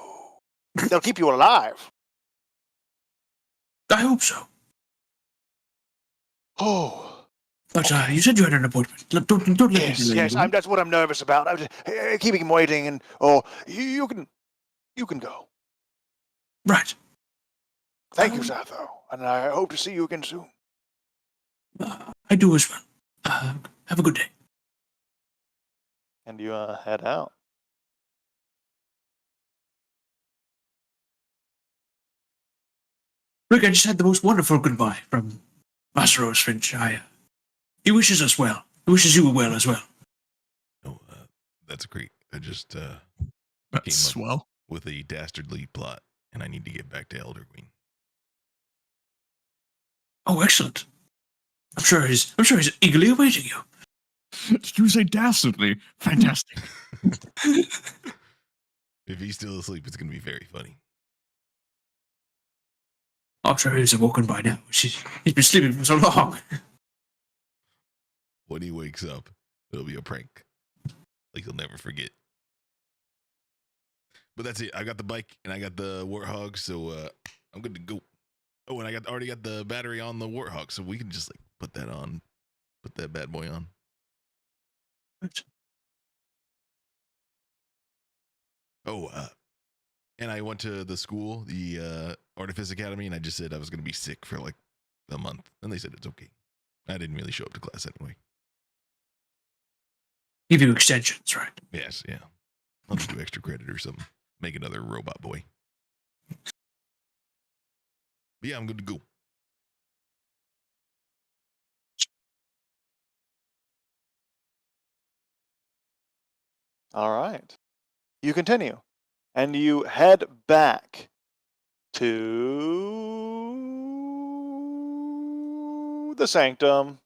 S4: They'll keep you alive.
S3: I hope so.
S4: Oh.
S3: But you said you had an appointment. Don't let me
S4: Yes,
S3: delay
S4: yes.
S3: you.
S4: That's what I'm nervous about. I'm just keeping him waiting, and you can go.
S3: Right.
S4: Thank you, Satho, and I hope to see you again soon.
S3: I do as well. Have a good day.
S4: And you head out.
S3: Rick, I just had the most wonderful goodbye from Master Rose Finch. He wishes us well. He wishes you well as well.
S2: Oh, that's great. I just
S1: That's
S2: Came up.
S1: swell.
S2: with a dastardly plot, and I need to get back to Elder Queen.
S3: Oh, excellent. I'm sure he's eagerly awaiting you.
S1: Did you say dastardly? Fantastic.
S2: If he's still asleep, it's going to be very funny.
S3: I'm sure he's awoken by now. He's been sleeping for so long.
S2: When he wakes up, it'll be a prank. Like he'll never forget. But that's it. I got the bike and I got the Warthog, so I'm good to go. Oh, and I already got the battery on the Warthog, so we can just like put that bad boy on. Oh, and I went to the school, the Artifice Academy, and I just said I was going to be sick for like a month, and they said it's okay. I didn't really show up to class anyway.
S3: Give you extensions, right?
S2: Yes, yeah. I'll just do extra credit or something. Make another robot boy. But yeah, I'm good to go.
S4: All right. You continue, and you head back to the sanctum.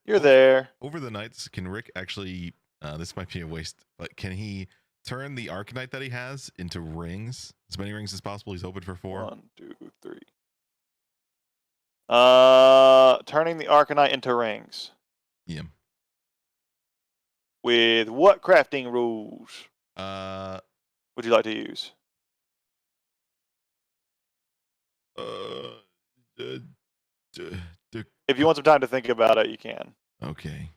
S4: You're
S2: Oh.
S4: there.
S2: Over the nights, can Rick actually? This might be a waste, but can he turn the Arcanite that he has into rings? As many rings as possible. He's hoping for 4.
S4: 1, 2, 3. Turning the Arcanite into rings.
S2: Yeah.
S4: With what crafting rules
S2: Uh.
S4: would you like to use?
S2: Uh. d- d-
S4: If you want some time to think about it, you can.
S2: okay.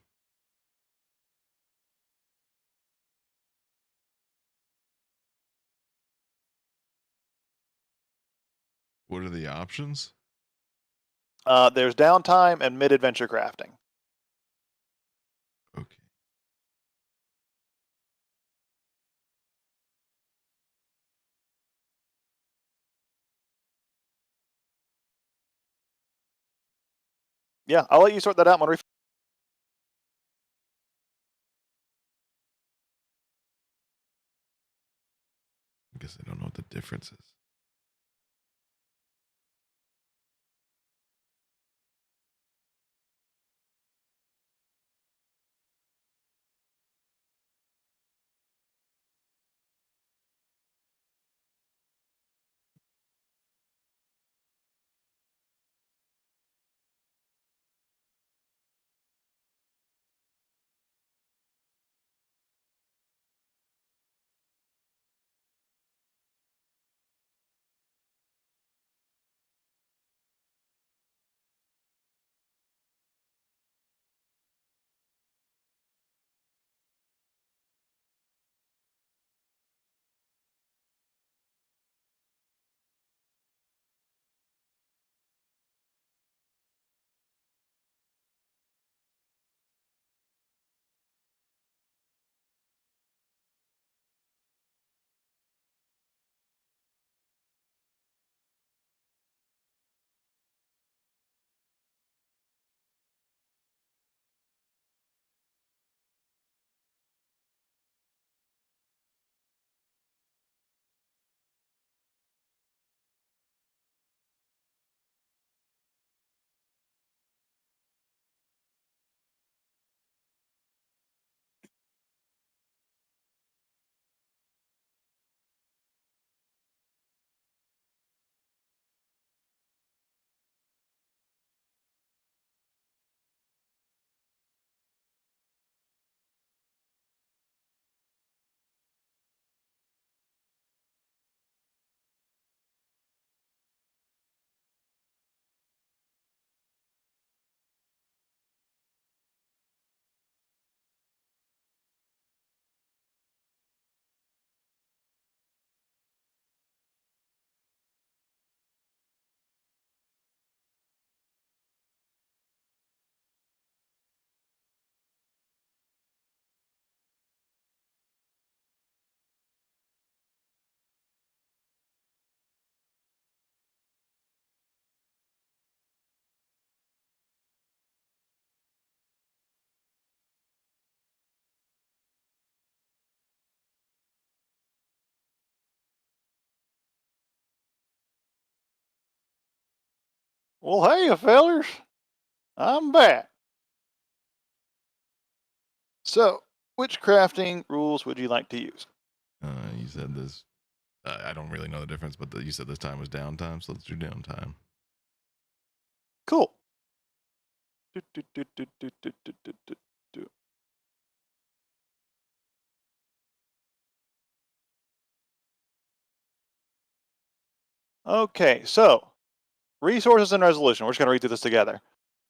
S2: What are the options?
S4: There's downtime and mid-adventure crafting.
S2: Okay.
S4: Yeah, I'll let you sort that out, Monreef.
S2: I guess I don't know what the difference is.
S4: Well, hey, fellas, I'm back. So, which crafting rules would you like to use?
S2: You said this. I don't really know the difference, but you said this time was downtime, so let's do downtime.
S4: Cool. Do, do, do, do, do, do, do, do, do, do. Okay, so resources and resolution. We're just going to read through this together.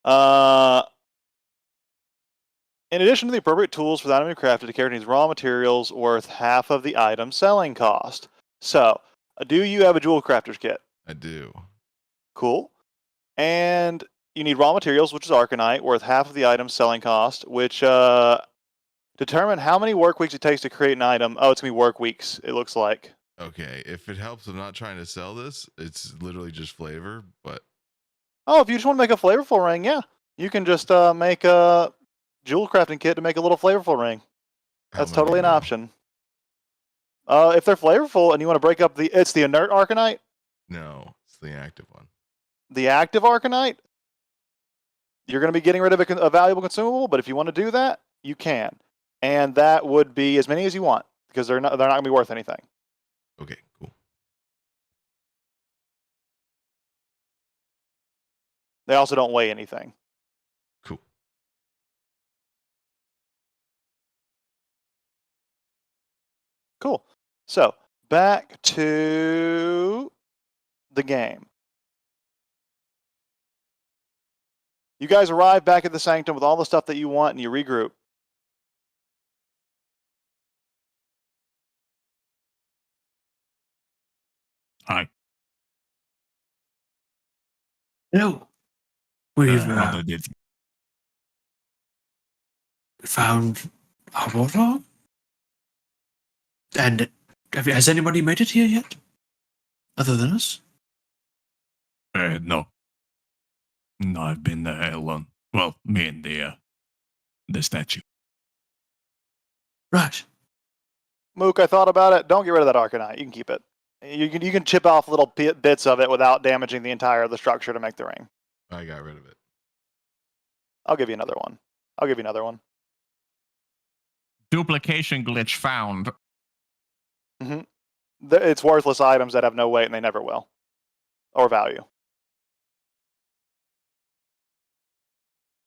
S4: In addition to the appropriate tools for the item to be crafted, the character needs raw materials worth half of the item's selling cost. So, do you have a jewel crafter's kit?
S2: I do.
S4: Cool. And you need raw materials, which is Arcanite, worth half of the item's selling cost, which determine how many work weeks it takes to create an item. Oh, it's going to be work weeks, it looks like.
S2: Okay, if it helps, I'm not trying to sell this. It's literally just flavor, but
S4: Oh, if you just want to make a flavorful ring, yeah. You can just make a jewel crafting kit to make a little flavorful ring.
S2: how
S4: That's
S2: many
S4: totally an
S2: though?
S4: option. If they're flavorful and you want to break up it's the inert Arcanite,
S2: No, it's the active one.
S4: the active Arcanite, you're going to be getting rid of a valuable consumable, but if you want to do that, you can. And that would be as many as you want, because they're not going to be worth anything.
S2: Okay, cool.
S4: They also don't weigh anything.
S2: Cool.
S4: Cool. So, back to the game. You guys arrive back at the Sanctum with all the stuff that you want, and you regroup.
S1: Hi.
S3: No. We've
S1: What I did.
S3: found our warthog. And has anybody made it here yet? Other than us?
S1: No. No, I've been there alone. Well, me and the statue.
S3: Right.
S4: Mook, I thought about it. Don't get rid of that Arcanite. You can keep it. You can chip off little bits of it without damaging the entire of the structure to make the ring.
S2: I got rid of it.
S4: I'll give you another one. I'll give you another one.
S1: Duplication glitch found.
S4: It's worthless items that have no weight and they never will. Or value.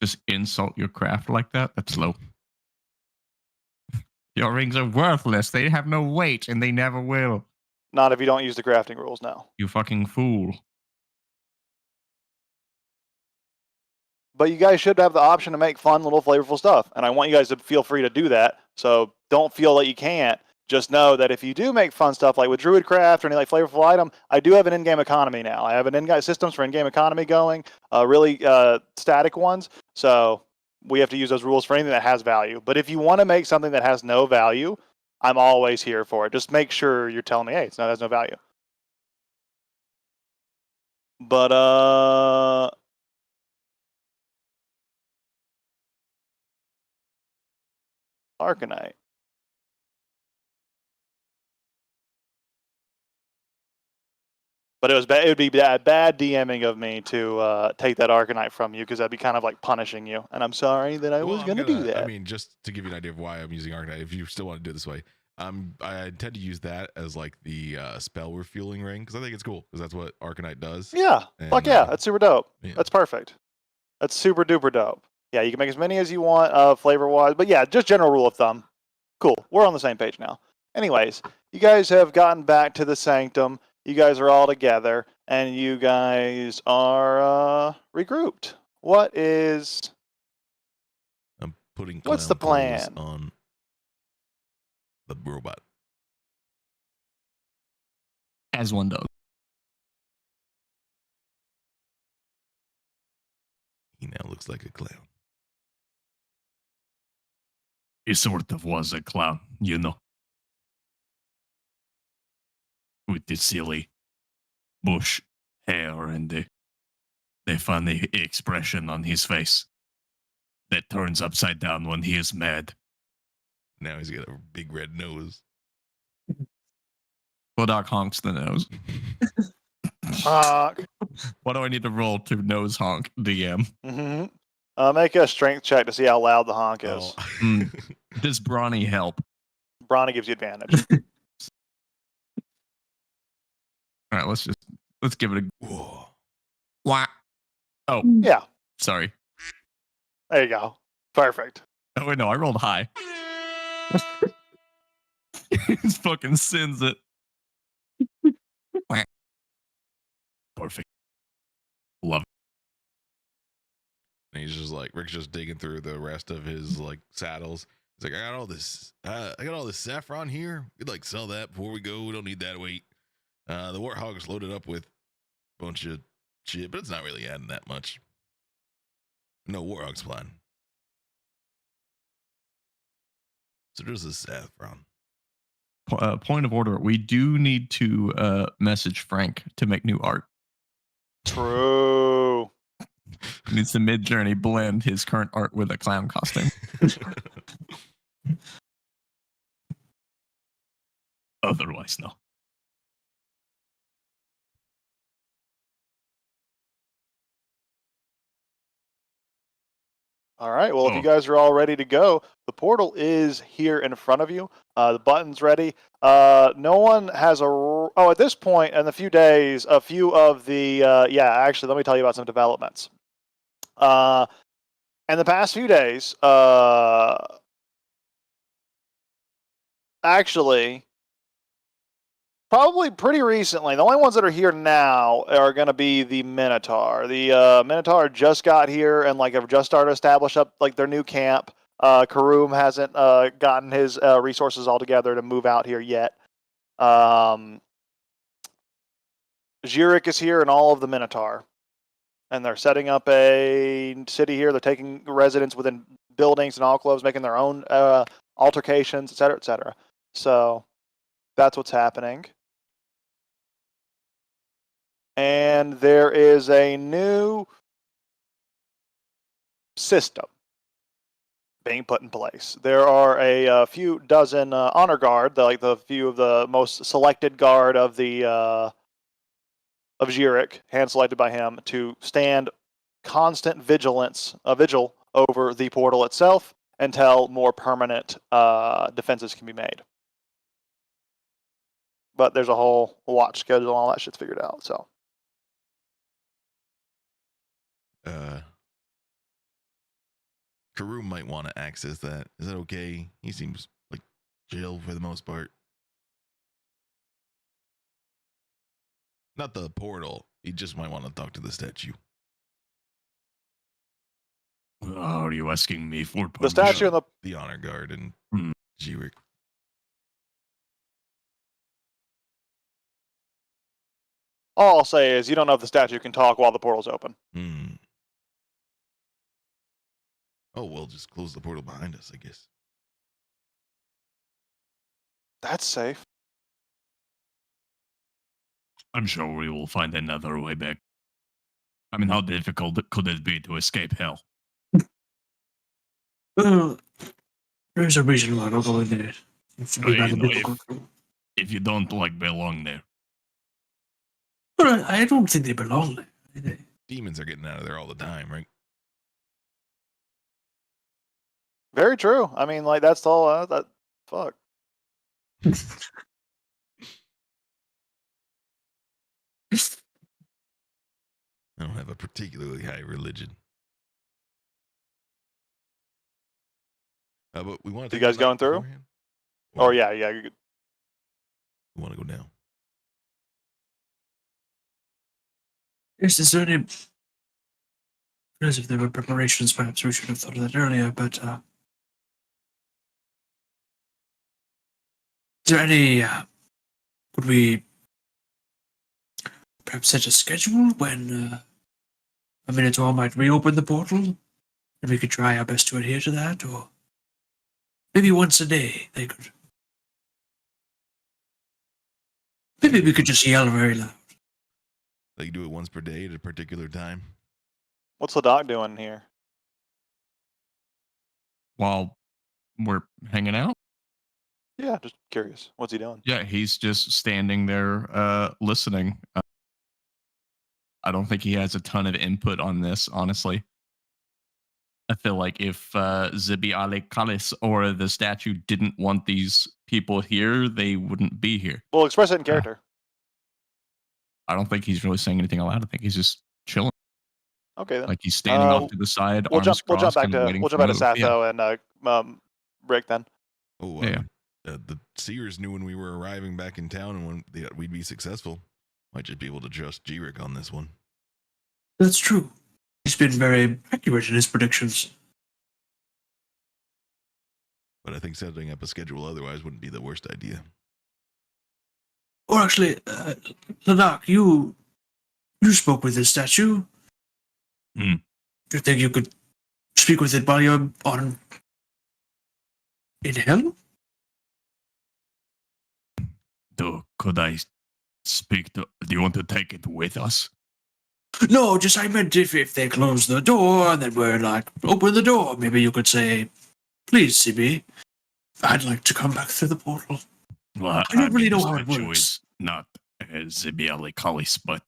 S1: Just insult your craft like that? That's low. Your rings are worthless. They have no weight and they never will.
S4: Not if you don't use the crafting rules now.
S1: You fucking fool.
S4: But you guys should have the option to make fun, little flavorful stuff. And I want you guys to feel free to do that. So don't feel like you can't. Just know that if you do make fun stuff like with Druidcraft or any like flavorful item, I do have an in-game economy now. I have an in-game systems for in-game economy going, really static ones. So we have to use those rules for anything that has value. But if you want to make something that has no value, I'm always here for it. Just make sure you're telling me, hey, it has no value. But Arcanite. But it would be bad DMing of me to take that Arcanite from you, because that'd be kind of like punishing you. And I'm sorry that I was
S2: I'm
S4: going to do that.
S2: I mean, just to give you an idea of why I'm using Arcanite, if you still want to do it this way, I intend to use that as like the spell refueling ring, because I think it's cool, because that's what Arcanite does.
S4: Yeah,
S2: And,
S4: fuck yeah, that's super dope.
S2: yeah.
S4: That's perfect. That's super duper dope. Yeah, you can make as many as you want flavor wise, but yeah, just general rule of thumb. Cool, we're on the same page now. Anyways, you guys have gotten back to the Sanctum. You guys are all together, and you guys are regrouped.
S2: I'm putting
S4: What's the
S2: clown clothes
S4: plan?
S2: on the robot.
S1: As one does.
S2: He now looks like a clown.
S1: He sort of was a clown, you know. With the silly bush hair and the funny expression on his face that turns upside down when he is mad.
S2: Now he's got a big red nose.
S1: Bodak honks the nose.
S4: Fuck.
S1: What do I need to roll to nose honk DM?
S4: Make a strength check to see how loud the honk is.
S2: Oh.
S1: Mm. Does Brawny help?
S4: Brawny gives you advantage.
S1: All right, let's give it a
S2: Whoa.
S1: whack. Oh,
S4: Yeah,
S1: sorry.
S4: there you go. Perfect.
S1: Oh wait, no, I rolled high. His fucking sends it. Whack. Perfect. Love it.
S2: And he's just like Rick's just digging through the rest of his like saddles. He's like, I got all this saffron here. We'd like sell that before we go. We don't need that weight. The Warthog's loaded up with a bunch of shit, but it's not really adding that much. No Warthog's plan. So there's this saffron.
S1: Point of order: we do need to message Frank to make new art.
S4: True.
S1: He needs to mid-journey blend his current art with a clown costume. Otherwise, no.
S4: All right. Well, if
S1: Oh.
S4: you guys are all ready to go, the portal is here in front of you. The button's ready. No one has at this point in a few days, a few of the actually, let me tell you about some developments. In the past few days, actually, probably pretty recently, the only ones that are here now are going to be the Minotaur. The Minotaur just got here and like have just started to establish up like their new camp. Karoom hasn't gotten his resources all together to move out here yet. Jirik is here and all of the Minotaur. And they're setting up a city here. They're taking residents within buildings and alcoves, making their own altercations, etc., etc. So that's what's happening. And there is a new system being put in place. There are a few dozen honor guard, like the few of the most selected guard of the of Jirik, hand selected by him, to stand constant vigil over the portal itself until more permanent defenses can be made. But there's a whole watch schedule and all that shit's figured out. So
S2: Karoom might want to access that. Is that okay? He seems like chill for the most part. Not the portal. He just might want to talk to the statue.
S1: Are you asking me for
S4: the statue and
S2: The honor guard and
S1: Hmm.
S2: Jirik.
S4: all I'll say is you don't know if the statue can talk while the portal's open.
S2: Hmm. Oh, well, just close the portal behind us, I guess.
S4: That's safe.
S1: I'm sure we will find another way back. I mean, how difficult could it be to escape hell?
S3: Well, there's a reason why we're going there. It's
S1: Well,
S3: rather
S1: you know,
S3: difficult.
S1: If you don't like belong there.
S3: Well, I don't think they belong there.
S2: Demons are getting out of there all the time, right?
S4: Very true. I mean, like that's all. That fuck.
S2: I don't have a particularly high religion. But we want to.
S4: You guys going through? Oh yeah. You're good.
S2: We want to go now.
S3: Yes, is there any... As if there were preparations, perhaps we should have thought of that earlier, but... is there any... would we... perhaps set a schedule when... a Minotaur might reopen the portal? And we could try our best to adhere to that, or... maybe once a day they could... maybe we could just yell very loud.
S2: Like do it once per day at a particular time.
S4: What's the doc doing here?
S1: While we're hanging out?
S4: Yeah, just curious. What's he doing?
S1: Yeah, he's just standing there listening. I don't think he has a ton of input on this, honestly. I feel like if Zibi Ale Kalis or the statue didn't want these people here, they wouldn't be here.
S4: We'll express it in character.
S1: I don't think he's really saying anything aloud. I think he's just chilling.
S4: Okay then.
S1: Like he's standing off to the side,
S4: We'll
S1: arms
S4: jump. We'll jump
S1: crossed,
S4: back
S1: kinda
S4: to.
S1: waiting
S4: We'll
S1: for
S4: jump back to
S1: a move. Yeah.
S4: Satho and Rick then.
S2: Oh,
S1: Yeah.
S2: The seers knew when we were arriving back in town and when we'd be successful. Might just be able to trust G-Rick on this one.
S3: That's true. He's been very accurate in his predictions.
S2: But I think setting up a schedule otherwise wouldn't be the worst idea.
S3: Or actually, Lanak, you spoke with this statue.
S1: Hmm.
S3: Do you think you could speak with it while you're in hell?
S1: Could I speak to? Do you want to take it with us?
S3: No, just I meant if they close the door and then we're like, open the door, maybe you could say, please, CB, I'd like to come back through the portal.
S1: Well,
S3: I don't really
S1: mean,
S3: know
S1: the
S3: how it
S1: statue
S3: works.
S1: is not Zibi Ale Kalis, but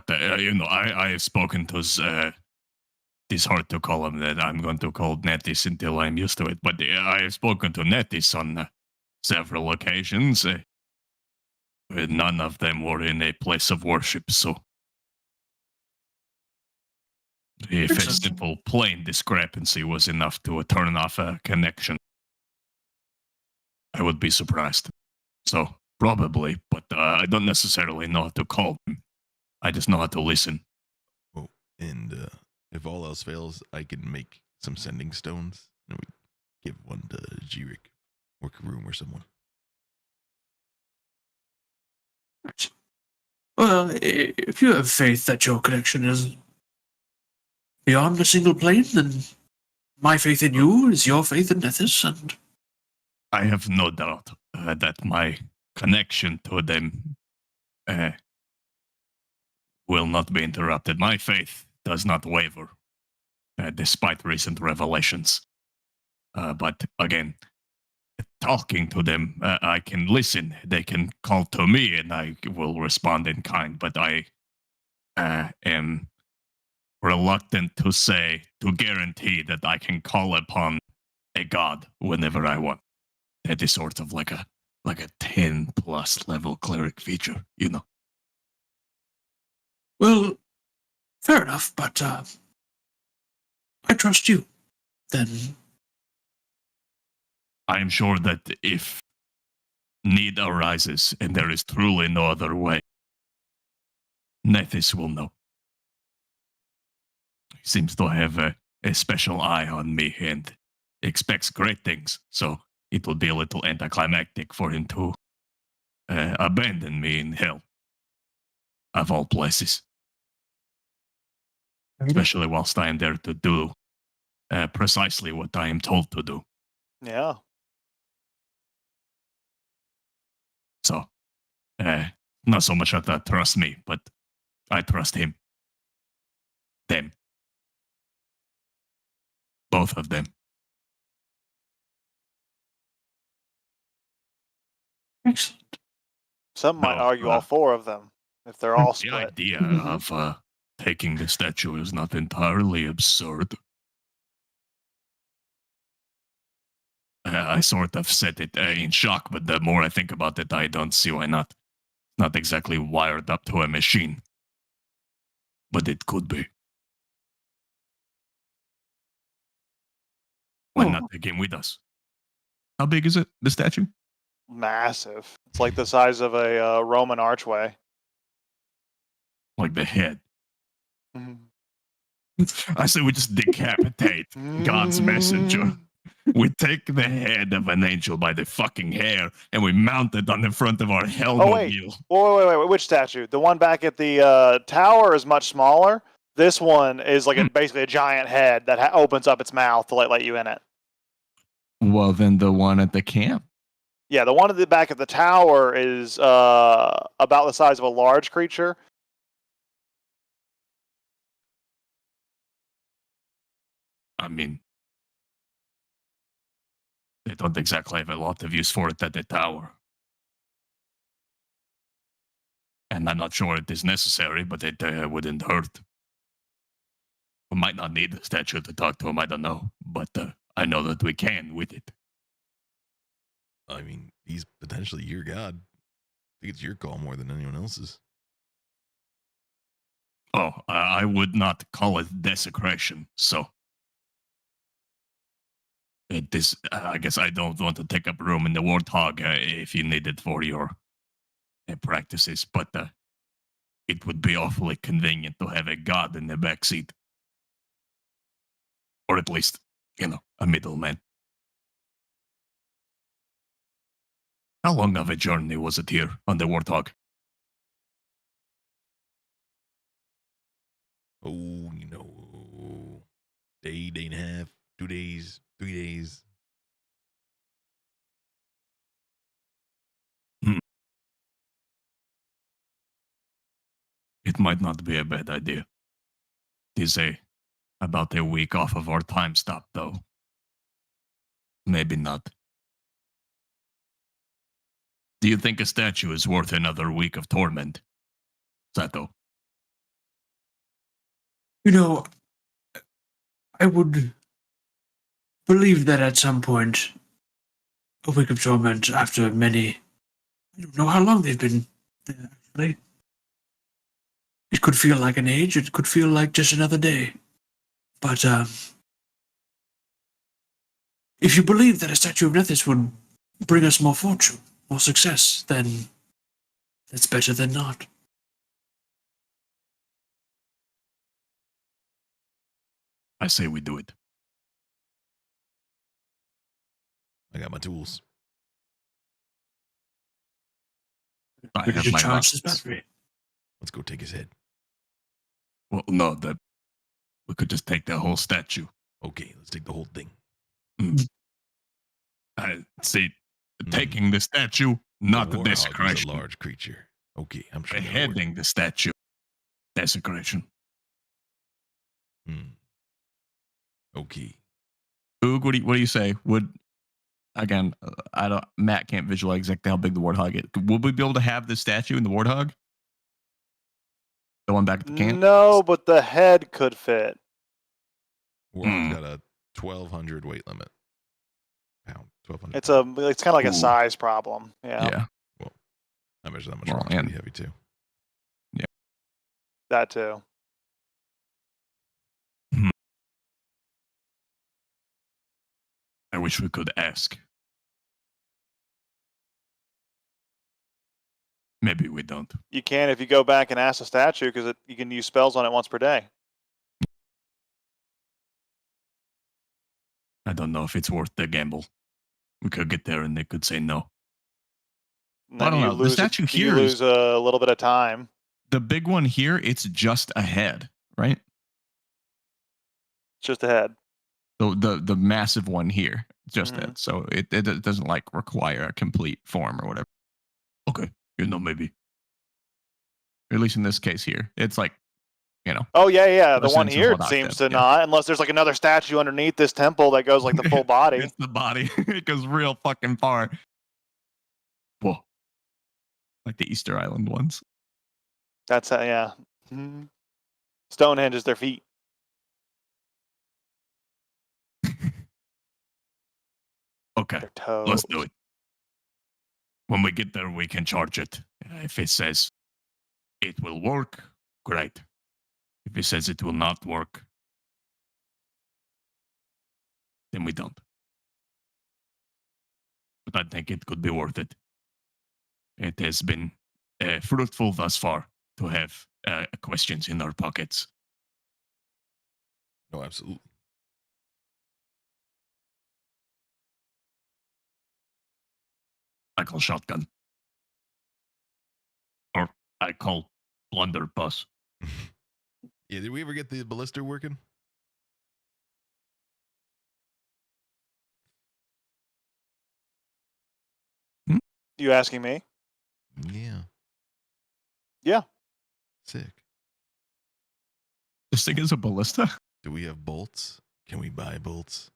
S1: I have spoken to it's hard to call him that. I'm going to call Netis until I'm used to it. But I have spoken to Netis on several occasions. None of them were in a place of worship, so if a
S3: Excellent.
S1: simple plain discrepancy was enough to turn off a connection, I would be surprised. So probably, but I don't necessarily know how to call them. I just know how to listen.
S2: Oh, and if all else fails, I can make some sending stones and we give one to G-Rick or Karoom or someone.
S3: Well, if you have faith that your connection is beyond a single plane, then my faith in you is your faith in Nethys, and
S1: I have no doubt that my connection to them will not be interrupted. My faith does not waver, despite recent revelations. But again, talking to them, I can listen. They can call to me, and I will respond in kind. But I am reluctant to guarantee that I can call upon a god whenever I want. That is sort of like a 10+ level cleric feature, you know.
S3: well, fair enough, but I trust you. Then
S1: I am sure that if need arises and there is truly no other way, Nethys will know. He seems to have a special eye on me and expects great things, so it will be a little anticlimactic for him to abandon me in hell, of all places. Especially whilst I am there to do precisely what I am told to do.
S4: Yeah.
S1: So, not so much that I trust me, but I trust him. Them. Both of them.
S3: excellent.
S4: Some might
S1: No,
S4: argue all four of them if they're all
S1: The
S4: split.
S1: idea of taking the statue is not entirely absurd. I sort of said it in shock, but the more I think about it, I don't see why not. Not exactly wired up to a machine. But it could be. Why not take him with us? How big is it, the statue?
S4: Massive. It's like the size of a Roman archway.
S1: Like the head.
S4: Mhm.
S1: I say we just decapitate God's messenger. We take the head of an angel by the fucking hair and we mount it on the front of our Hellmobile.
S4: Wait. Which statue? The one back at the tower is much smaller. This one is like basically a giant head that opens up its mouth to let you in it.
S1: Well, then the one at the camp.
S4: Yeah, the one at the back of the tower is about the size of a large creature.
S1: I mean, they don't exactly have a lot of use for it at the tower. And I'm not sure it is necessary, but it wouldn't hurt. We might not need the statue to talk to him, I don't know. But I know that we can with it.
S2: I mean, he's potentially your god. I think it's your call more than anyone else's.
S1: Oh, I would not call it desecration, so. It is, I guess I don't want to take up room in the Warthog if you need it for your practices, but it would be awfully convenient to have a god in the back seat. Or at least, a middleman. How long of a journey was it here on the Warthog?
S2: Oh, day and a half, 2 days, 3 days.
S1: It might not be a bad idea. It is about a week off of our time stop, though. Maybe not. Do you think a statue is worth another week of torment, Sato?
S3: I would believe that at some point, a week of torment after many, I don't know how long they've been there, actually. It could feel like an age, it could feel like just another day. But, if you believe that a statue of Nethys would bring us more fortune, more success, then it's better than not.
S1: I say we do it.
S2: I got my tools.
S1: I
S3: Ready
S1: have
S3: to
S1: my
S3: charge this
S1: rockets.
S3: battery.
S2: Let's go take his head.
S1: Well, no, we could just take the whole statue.
S2: Okay, let's take the whole thing.
S1: I see. Taking the statue, not the
S2: warthog is
S1: desecration.
S2: a large creature. Okay, I'm sure. that'll work.
S1: Beheading the statue, desecration.
S2: Okay.
S1: Oog, what do you say? Again, Matt can't visualize exactly how big the warthog is. Would we be able to have the statue in the warthog? The one back at the camp?
S4: No, but the head could fit.
S2: Warthog's got a 1,200 weight limit. Pound. 1,200.
S4: It's kind of like
S1: Ooh.
S4: a size problem. Yeah,
S2: I measure that much.
S1: Well,
S2: Rock's
S1: and-
S2: pretty heavy too.
S4: that too.
S1: I wish we could ask. Maybe we don't.
S4: You can if you go back and ask the statue because you can use spells on it once per day.
S1: I don't know if it's worth the gamble. We could get there and they could say no.
S4: And
S1: I
S4: then
S1: don't
S4: you
S1: know. The
S4: lose
S1: statue
S4: you
S1: here
S4: lose
S1: is
S4: a little bit of time.
S1: the big one here. It's just a head, right?
S4: It's just a head.
S1: The massive one here, just
S4: Mhm.
S1: that. So it doesn't like require a complete form or whatever. Okay, maybe. Or at least in this case here, it's like,
S4: Oh yeah. The
S1: The
S4: one
S1: sense of
S4: here
S1: what I
S4: seems
S1: said,
S4: to
S1: yeah.
S4: not, unless there's like another statue underneath this temple that goes like the full body.
S1: It's the body. It goes real fucking far. Whoa. Like the Easter Island ones.
S4: That's yeah. Mhm. Stonehenge is their feet.
S1: Okay,
S4: Their toes.
S1: let's do it. When we get there, we can charge it. If it says it will work, great. If it says it will not work, then we don't. But I think it could be worth it. It has been fruitful thus far to have questions in our pockets.
S2: No, absolutely.
S1: I call shotgun. Or I call blunderbuss.
S2: Yeah, did we ever get the ballista working?
S4: You asking me?
S2: Yeah.
S4: Yeah.
S2: Sick.
S1: This thing is a ballista?
S2: Do we have bolts? Can we buy bolts?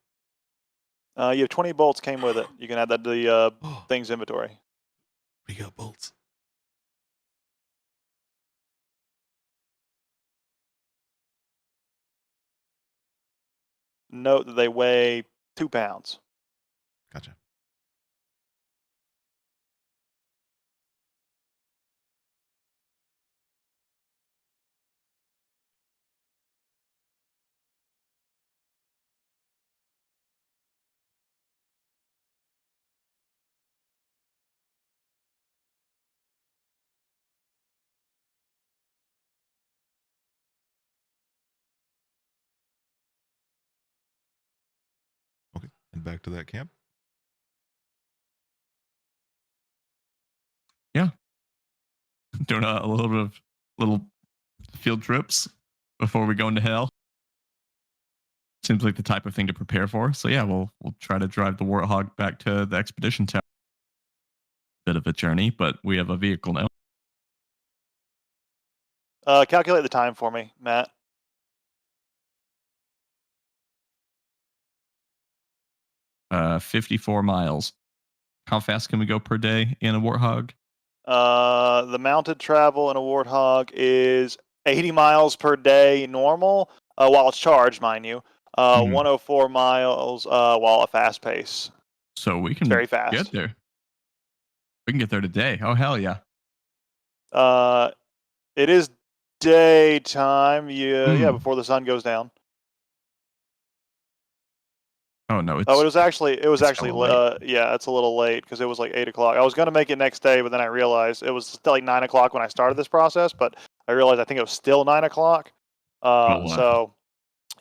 S4: You have 20 bolts came with it. You can add that to the
S2: Oh,
S4: thing's inventory.
S2: we got bolts.
S4: note that they weigh 2 pounds.
S2: Gotcha. Okay. And back to that camp.
S1: Doing a little bit of little field trips before we go into hell. Seems like the type of thing to prepare for. So yeah, we'll try to drive the Warthog back to the expedition tower. Bit of a journey, but we have a vehicle now.
S4: Calculate the time for me, Matt.
S1: Uh, 54 miles. How fast can we go per day in a Warthog?
S4: The mounted travel in a Warthog is 80 miles per day normal, while it's charged, mind you. 104 miles while at fast pace.
S1: So we can
S4: Very fast.
S1: get there. We can get there today. Oh hell yeah!
S4: It is daytime. Yeah, before the sun goes down.
S1: Oh no, it's
S4: Oh, it was actually
S1: it's kinda late.
S4: yeah, it's a little late because it was like 8 o'clock. I was gonna make it next day, but then I realized it was still like 9 o'clock when I started this process. But I realized I think it was still 9 o'clock.
S1: wow.
S4: So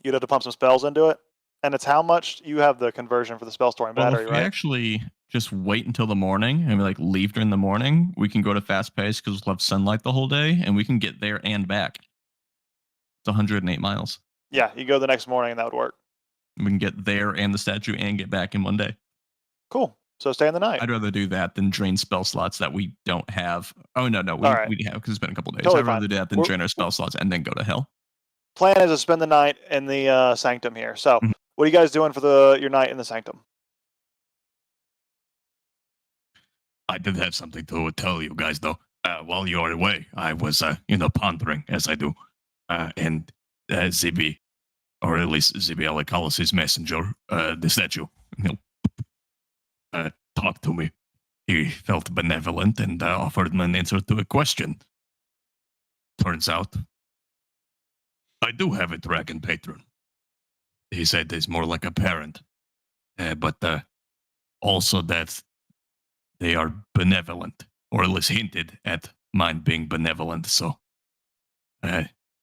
S4: you'd have to pump some spells into it. And it's how much you have the conversion for the spell storing
S1: Well,
S4: battery,
S1: if we
S4: right?
S1: actually just wait until the morning and we like leave during the morning, we can go to fast pace because we'll have sunlight the whole day, and we can get there and back. It's 108 miles.
S4: Yeah, you go the next morning and that would work.
S1: We can get there and the statue and get back in one day.
S4: Cool. So stay in the night.
S1: I'd rather do that than drain spell slots that we don't have. Oh no, we
S4: All right.
S1: have because it's been a couple days.
S4: Totally
S1: I'd rather
S4: fine.
S1: do that than
S4: We're-
S1: drain our spell slots and then go to hell.
S4: Plan is to spend the night in the sanctum here. So
S1: Mhm.
S4: what are you guys doing for your night in the sanctum?
S1: I did have something to tell you guys though. While you were away, I was pondering as I do, and ZB, or at least ZB Alicalis' messenger, the statue, talked to me. He felt benevolent and offered me an answer to a question. Turns out, I do have a dragon patron. He said he's more like a parent, but also that they are benevolent, or at least hinted at mine being benevolent. So,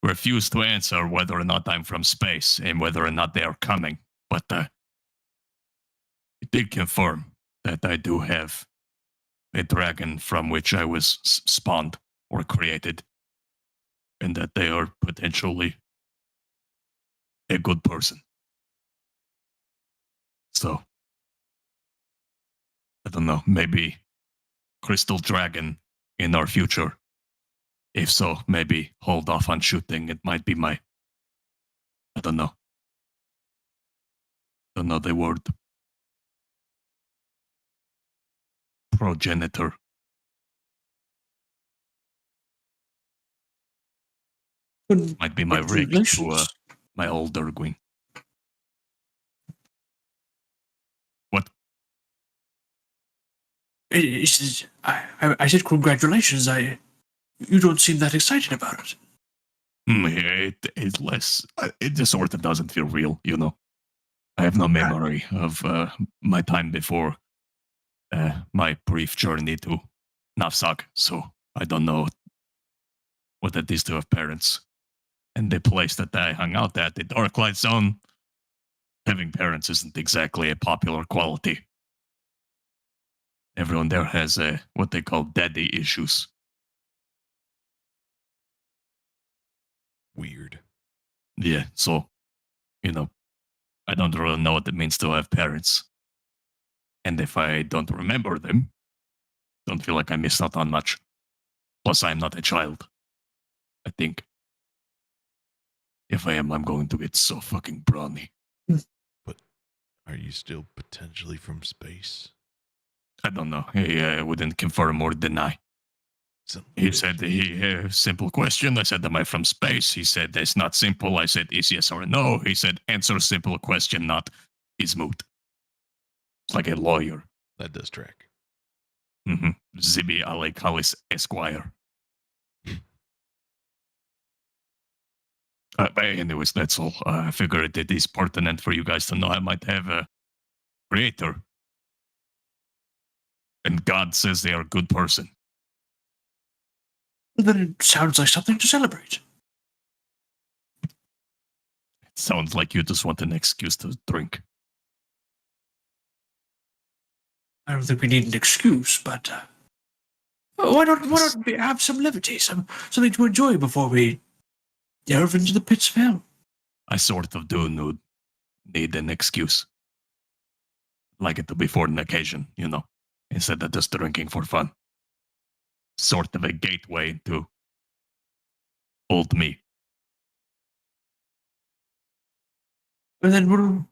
S1: refuse to answer whether or not I'm from space and whether or not they are coming. But it did confirm that I do have a dragon from which I was spawned or created, and that they are potentially a good person. So, I don't know, maybe Crystal Dragon in our future. If so, maybe hold off on shooting. It might be I don't know. Don't know the word. Progenitor. Might be my rig to my older Gwyn. What?
S3: I said congratulations. You don't seem that excited about it.
S1: It is less. It just sort of doesn't feel real, I have no memory of my time before my brief journey to Navsak, so I don't know what it is to have parents. And the place that I hung out at, the Darklight Zone, having parents isn't exactly a popular quality. Everyone there has what they call daddy issues.
S2: Weird.
S1: Yeah, so, I don't really know what it means to have parents. And if I don't remember them, don't feel like I missed out on much. Plus, I'm not a child. I think. If I am, I'm going to get so fucking brawny.
S2: But are you still potentially from space?
S1: I don't know. I wouldn't confirm or deny. He said, simple question. I said, am I from space? He said, that's not simple. I said, is yes or no? He said, answer simple question, not is moot. It's like a lawyer.
S2: That does track.
S1: Zibi Alekalis Esquire. But anyways, that's all. I figured it is pertinent for you guys to know I might have a creator. And God says they are a good person.
S3: Then it sounds like something to celebrate.
S1: It sounds like you just want an excuse to drink.
S3: I don't think we need an excuse, but why not we have some levity, something to enjoy before we delve into the pits of hell?
S1: I sort of do need an excuse. Like it to be for an occasion, instead of just drinking for fun. Sort of a gateway to old me.
S3: And then we'll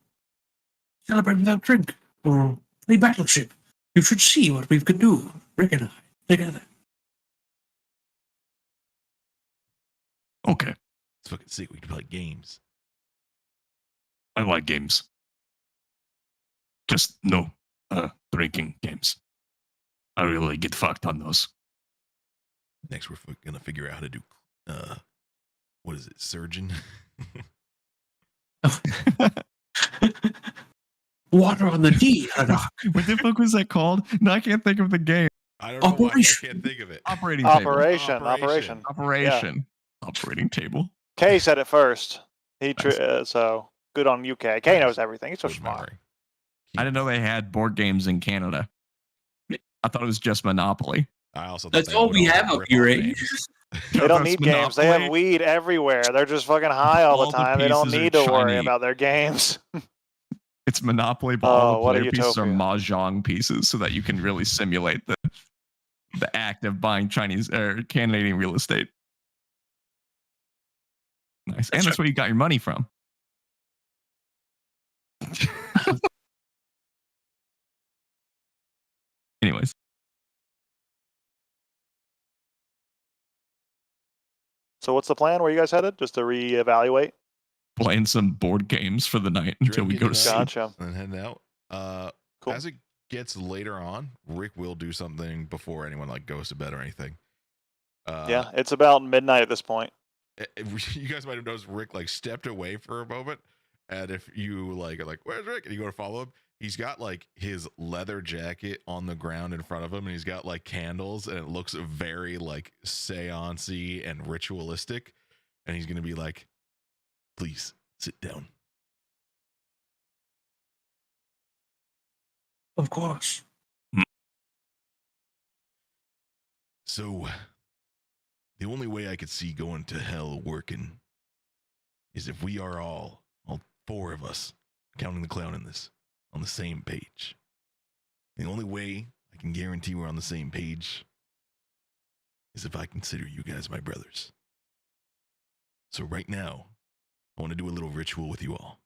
S3: celebrate without drink, or play Battleship. You should see what we can do, Rick and I, together.
S1: Okay,
S2: It's fucking sick. We can play games.
S1: I like games. Just no drinking games. I really get fucked on those.
S2: Next, we're gonna figure out how to do. What is it? Surgeon.
S3: Water on the D.
S1: What the fuck was that called? No, I can't think of the game.
S2: I don't know why I
S3: Operation.
S2: can't think of it.
S1: Operating table.
S4: Operation.
S1: Operating table.
S4: Kay said it first.
S1: Nice.
S4: So good on you, Kay. Kay knows everything. He's so
S2: Good
S4: smart.
S2: memory.
S1: I didn't know they had board games in Canada. I thought it was just Monopoly.
S2: I also thought
S3: That's
S2: they
S3: all
S2: would
S3: we
S2: all
S3: have up
S2: rip
S3: here,
S2: off
S3: eh?
S2: names.
S4: They don't
S1: It's
S4: need games. They have
S1: Monopoly.
S4: weed everywhere. They're just fucking high all
S1: All
S4: the
S1: the
S4: time. They don't
S1: pieces are
S4: need to worry
S1: shiny.
S4: about their games.
S1: It's Monopoly, but
S4: Oh,
S1: all the
S4: what a
S1: player pieces are
S4: utopia.
S1: mahjong pieces, so that you can really simulate the act of buying Chinese or Canadian real estate. Nice, and that's where you got your money from. Anyways,
S4: So what's the plan? Where you guys headed? Just to reevaluate?
S1: playing some board games for the night until we go to
S2: Drinking
S1: sleep.
S4: Gotcha.
S2: and heading out.
S4: Cool.
S2: As it gets later on, Rick will do something before anyone like goes to bed or anything.
S4: Yeah, it's about midnight at this point.
S2: You guys might have noticed Rick like stepped away for a moment, and if you are like, where's Rick? And you go to follow him, he's got like his leather jacket on the ground in front of him, and he's got like candles, and it looks very like seance-y and ritualistic. And he's gonna be like, please sit down.
S3: Of course.
S2: So, the only way I could see going to hell working is if we are all four of us, counting the clown in this, on the same page. The only way I can guarantee we're on the same page is if I consider you guys my brothers. So right now, I want to do a little ritual with you all.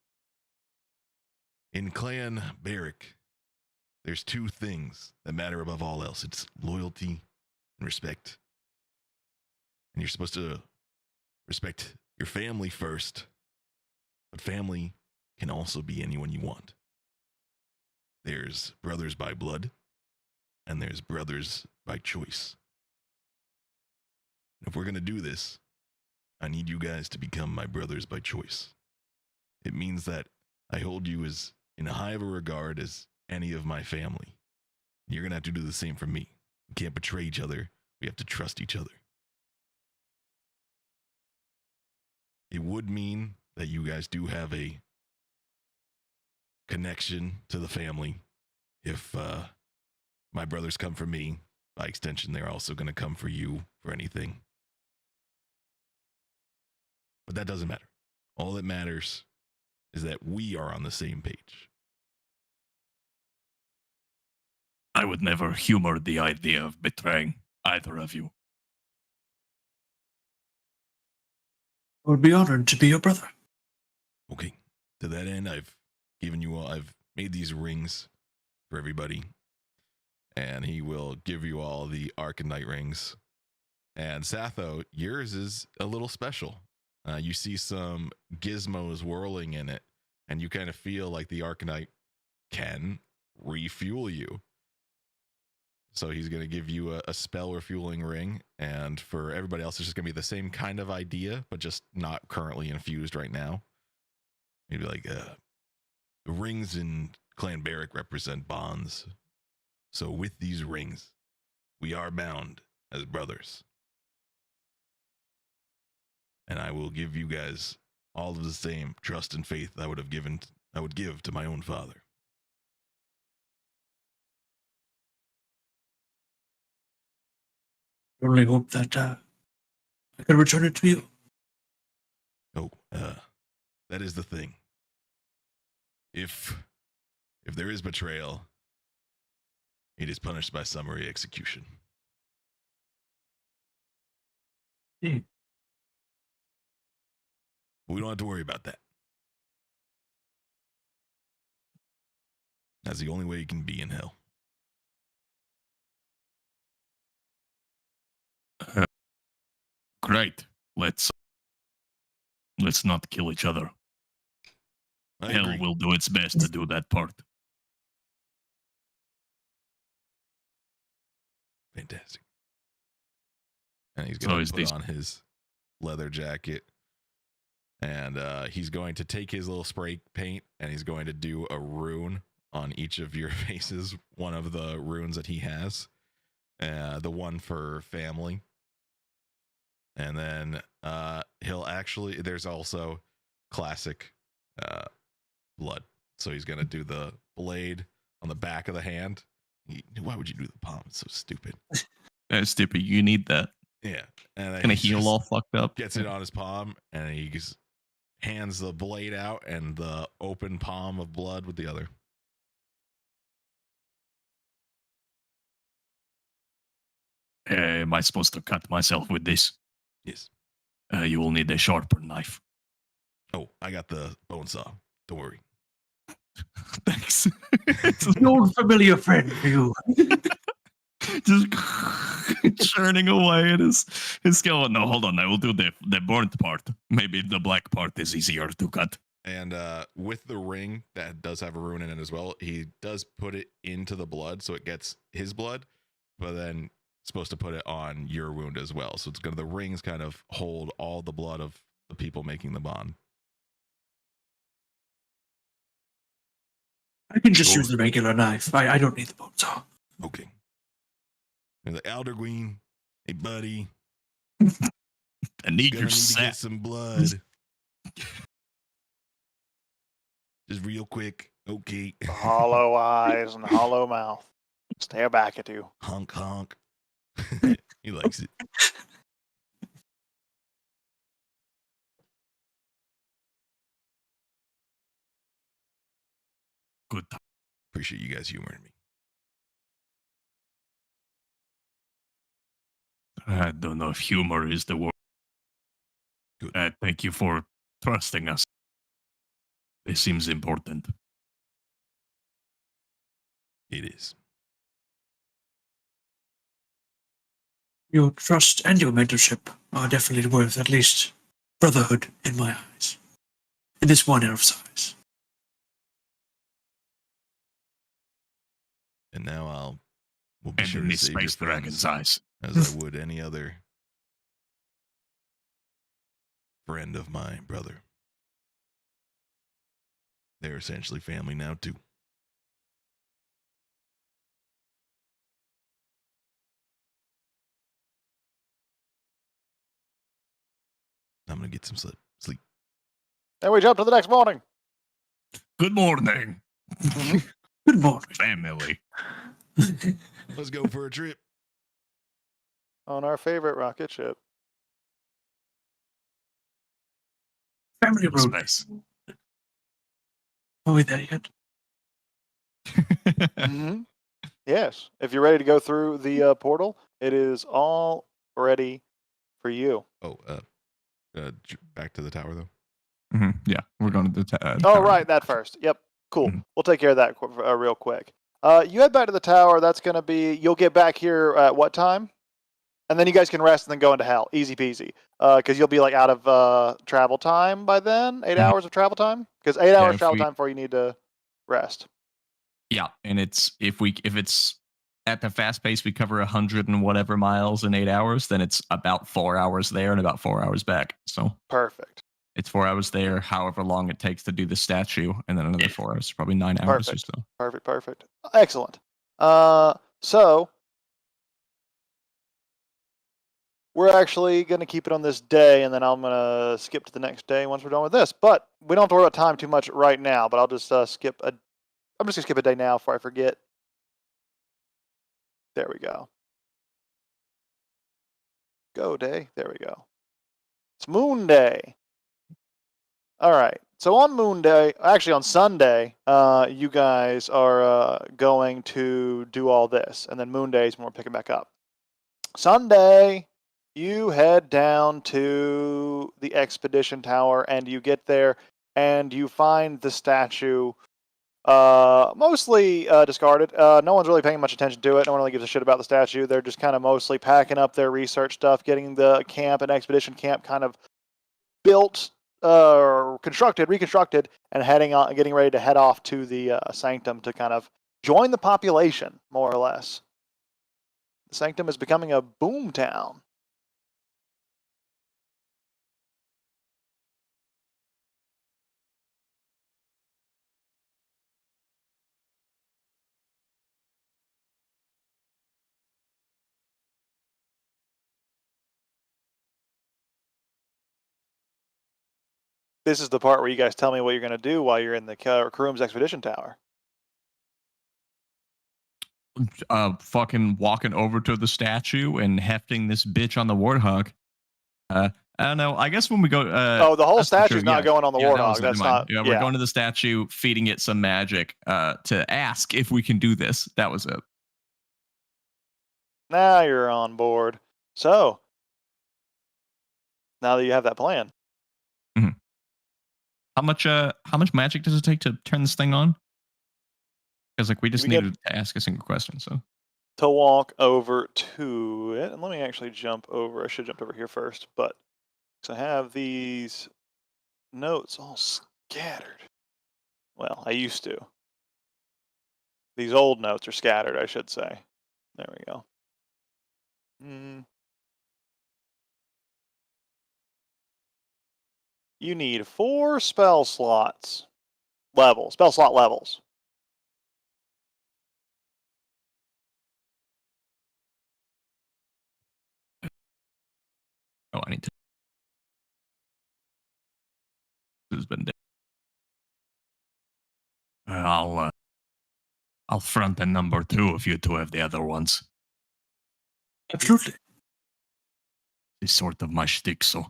S2: In Clan Barrick, there's two things that matter above all else. It's loyalty and respect. And you're supposed to respect your family first, but family can also be anyone you want. There's brothers by blood, and there's brothers by choice. If we're going to do this, I need you guys to become my brothers by choice. It means that I hold you as in high of a regard as any of my family. You're going to have to do the same for me. We can't betray each other. We have to trust each other. It would mean that you guys do have a connection to the family. If my brothers come for me, by extension, they're also going to come for you for anything. But that doesn't matter. All that matters is that we are on the same page.
S1: I would never humor the idea of betraying either of you.
S3: I would be honored to be your brother.
S2: Okay. To that end, I've made these rings for everybody. And he will give you all the Arcanite rings. And Satho, yours is a little special. You see some gizmos whirling in it, and you kind of feel like the Arcanite can refuel you. So he's going to give you a spell refueling ring, and for everybody else, it's just going to be the same kind of idea, but just not currently infused right now. He'd be like, the rings in Clan Barrack represent bonds. So with these rings, we are bound as brothers. And I will give you guys all of the same trust and faith I would give to my own father.
S3: I only hope that I can return it to you.
S2: Oh, that is the thing. If there is betrayal, it is punished by summary execution.
S3: Hmm.
S2: We don't have to worry about that. That's the only way you can be in hell.
S1: Great. Let's not kill each other.
S2: I
S1: Hell
S2: agree.
S1: will do its best to do that part.
S2: Fantastic. And he's
S1: So
S2: going
S1: is
S2: to put
S1: this-
S2: on his leather jacket. And he's going to take his little spray paint and he's going to do a rune on each of your faces. One of the runes that he has. The one for family. And then he'll actually, there's also classic blood. So he's going to do the blade on the back of the hand. Why would you do the palm? It's so stupid.
S1: Stippy, you need that.
S2: Yeah. And then
S1: Gonna
S2: he
S1: heal
S2: just
S1: all fucked up.
S2: gets it on his palm and he just hands the blade out and the open palm of blood with the other.
S1: Am I supposed to cut myself with this?
S2: Yes.
S1: You will need a sharper knife.
S2: Oh, I got the bone saw. Don't worry.
S1: Thanks.
S3: An old familiar friend for you.
S1: Just churning away at his skeleton. No, hold on. I will do the burnt part. Maybe the black part is easier to cut.
S2: And with the ring that does have a rune in it as well, he does put it into the blood, so it gets his blood, but then supposed to put it on your wound as well. So it's gonna, the rings kind of hold all the blood of the people making the bond.
S3: I can just
S2: Sure.
S3: use the regular knife. I don't need the bone saw.
S2: Okay. And the Elder Queen, hey buddy,
S1: I need
S2: gonna
S1: your
S2: need to
S1: sack.
S2: get some blood. Just real quick. Okay.
S4: Hollow eyes and hollow mouth. Stare back at you.
S2: Honk honk. He likes it.
S1: Good.
S2: Appreciate you guys humoring me.
S1: I don't know if humor is the word.
S2: Good.
S1: Thank you for trusting us. It seems important.
S2: It is.
S3: Your trust and your mentorship are definitely worth at least brotherhood in my eyes. In this one elf's eyes.
S2: And now we'll be
S1: And
S2: sure
S1: in
S2: to
S1: this
S2: save your
S1: space dragon's
S2: friends
S1: eyes.
S2: as I would any other friend of my brother. They're essentially family now too. I'm gonna get some sleep.
S4: Then we jump to the next morning.
S1: Good morning,
S3: Good morning.
S1: family.
S2: Let's go for a trip.
S4: On our favorite rocket ship.
S3: Family road.
S1: Space.
S3: Are we there yet?
S4: Mm-hmm. Yes. If you're ready to go through the portal, it is all ready for you.
S2: Oh, back to the tower though.
S1: Yeah, we're going to the
S4: Oh,
S1: tower.
S4: right. That first. Yep. Cool.
S1: Mhm.
S4: We'll take care of that real quick. You head back to the tower. That's going to be, you'll get back here at what time? And then you guys can rest and then go into hell. Easy peasy. Because you'll be like out of travel time by then. 8
S1: Mhm.
S4: hours of travel time. Because 8 hours
S1: if
S4: travel
S1: we-
S4: time before you need to rest.
S1: Yeah, and it's if it's at the fast pace we cover 100 and whatever miles in 8 hours, then it's about 4 hours there and about 4 hours back. So
S4: Perfect.
S1: it's 4 hours there, however long it takes to do the statue, and then another 4 hours, probably 9 hours or
S4: Perfect.
S1: so.
S4: Perfect. Excellent. So we're actually going to keep it on this day, and then I'm going to skip to the next day once we're done with this. But we don't have to worry about time too much right now. But I'll just skip a. I'm just gonna skip a day now before I forget. There we go. Go day. There we go. It's Moon Day. All right. So on Moon Day, actually on Sunday, you guys are going to do all this, and then Moon Day is when we're picking back up. Sunday, you head down to the expedition tower, and you get there, and you find the statue mostly discarded. No one's really paying much attention to it. No one really gives a shit about the statue. They're just kind of mostly packing up their research stuff, getting the camp and expedition camp kind of built, reconstructed, and heading on, getting ready to head off to the sanctum to kind of join the population, more or less. The sanctum is becoming a boom town. This is the part where you guys tell me what you're going to do while you're in the Karoom's expedition tower.
S1: Fucking walking over to the statue and hefting this bitch on the warthog. I don't know. I guess when we go.
S4: The whole
S1: that's for
S4: statue's
S1: sure,
S4: not
S1: yeah.
S4: going on the
S1: Yeah, that was
S4: warthog.
S1: it,
S4: That's
S1: never mind.
S4: not.
S1: Yeah, we're going to the statue, feeding it some magic to ask if we can do this. That was it.
S4: Now you're on board. So, now that you have that plan,
S1: How much magic does it take to turn this thing on? Because like we just
S4: We get-
S1: needed to ask a single question. So
S4: to walk over to it, and let me actually jump over. I should have jumped over here first, but I have these notes all scattered. Well, I used to. These old notes are scattered, I should say. There we go. You need 4 spell slots. Spell slot levels.
S1: I need to. This has been. I'll front the number 2 if you two have the other ones.
S3: Absolutely.
S1: It's sort of my shtick, so.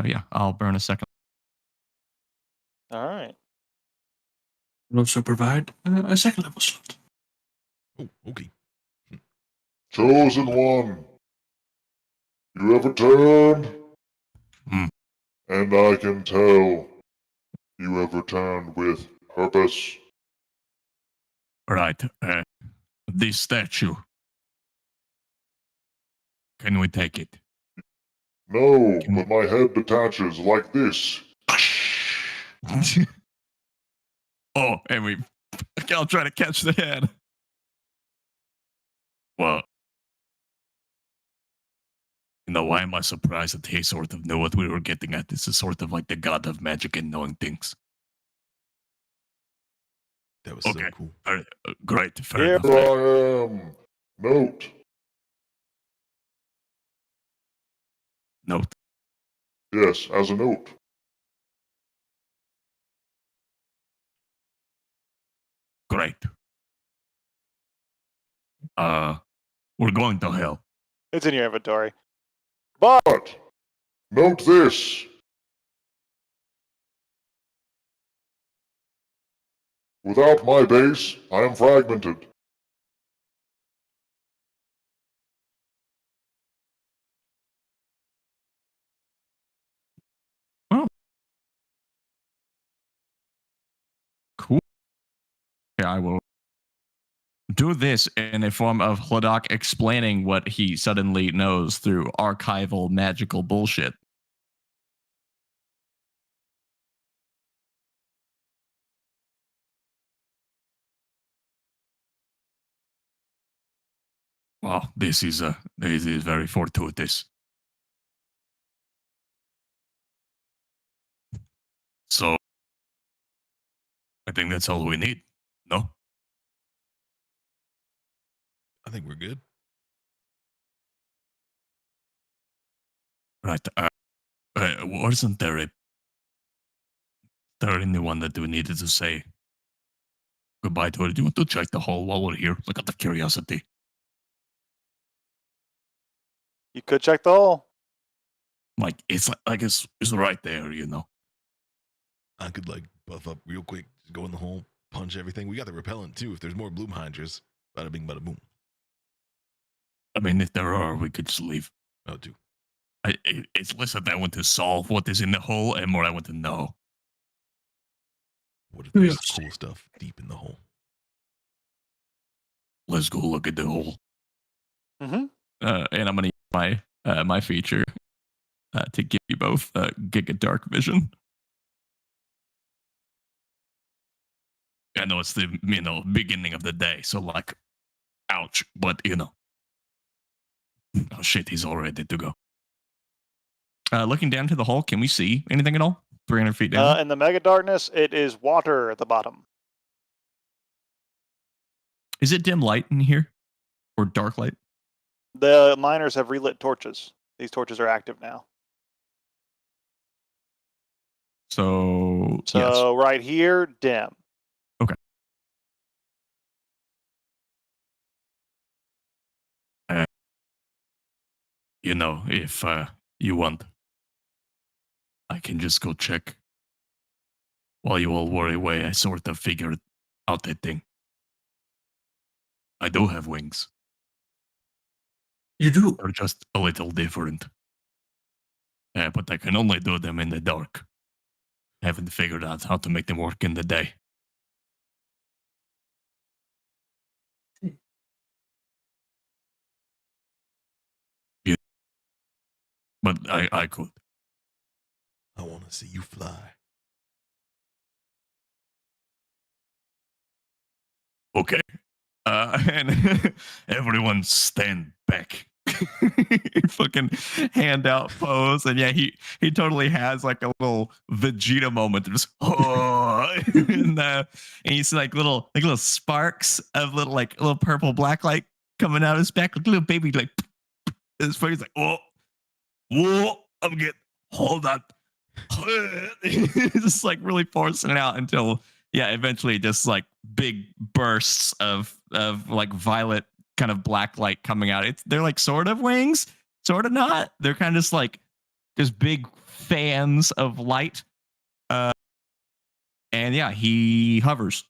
S1: Yeah, I'll burn a second.
S4: All right.
S3: We'll also provide a second level slot.
S2: Oh, okay.
S5: Chosen one, you have returned, and I can tell you have returned with purpose.
S1: Right. This statue. Can we take it?
S5: No, but my head detaches like this.
S1: Oh, and I'll try to catch the head. Well, why am I surprised that he sort of knew what we were getting at? This is sort of like the god of magic and knowing things.
S2: That was
S1: Okay.
S2: so cool.
S1: Great. Fair
S4: Here
S1: enough.
S5: Here I am. Note.
S1: Note.
S5: Yes, as a note.
S1: Great. We're going to hell.
S4: It's in your inventory. But
S5: Note this. Without my base, I am fragmented.
S1: Oh. Cool. Okay, I will do this in a form of Hladak explaining what he suddenly knows through archival magical bullshit. Well, this is very fortuitous. So I think that's all we need. No?
S2: I think we're good.
S1: Right. Wasn't there anyone that we needed to say goodbye to? Or do you want to check the hall while we're here? Look at the curiosity.
S4: You could check the hole.
S1: Like it's it's right there, you know.
S2: I could like buff up real quick, just go in the hole, punch everything. We got the repellent too. If there's more bloom hydras, bada bing, bada boom.
S1: I mean, if there are, we could just leave.
S2: Oh, dude.
S1: It's less that I want to solve what is in the hole and more I want to know.
S2: What if there's cool stuff deep in the hole?
S1: Let's go look at the hole.
S4: Mm-hmm.
S1: And I'm gonna use my feature to give you both Giga Dark Vision. I know it's the beginning of the day, so like, ouch. But oh shit, he's all ready to go. Looking down to the hole, can we see anything at all? 300 feet down.
S4: In the mega darkness, it is water at the bottom.
S1: Is it dim light in here, or dark light?
S4: The miners have relit torches. These torches are active now.
S1: So
S4: So right here, dim.
S1: Okay. If you want, I can just go check. While you all worry away, I sort of figured out that thing. I do have wings.
S3: You do.
S1: They're just a little different. But I can only do them in the dark. Haven't figured out how to make them work in the day. But I could.
S2: I want to see you fly.
S1: Okay. And everyone stand back. Fucking handout pose. And yeah, he totally has like a little Vegeta moment. Just and you see like little sparks of little purple black light coming out of his back, like little baby like his face like, whoa, I'm getting hold on. Just like really forcing it out until eventually just like big bursts of like violet kind of black light coming out. They're like sort of wings, sort of not. They're kind of just like just big fans of light. And yeah, he hovers.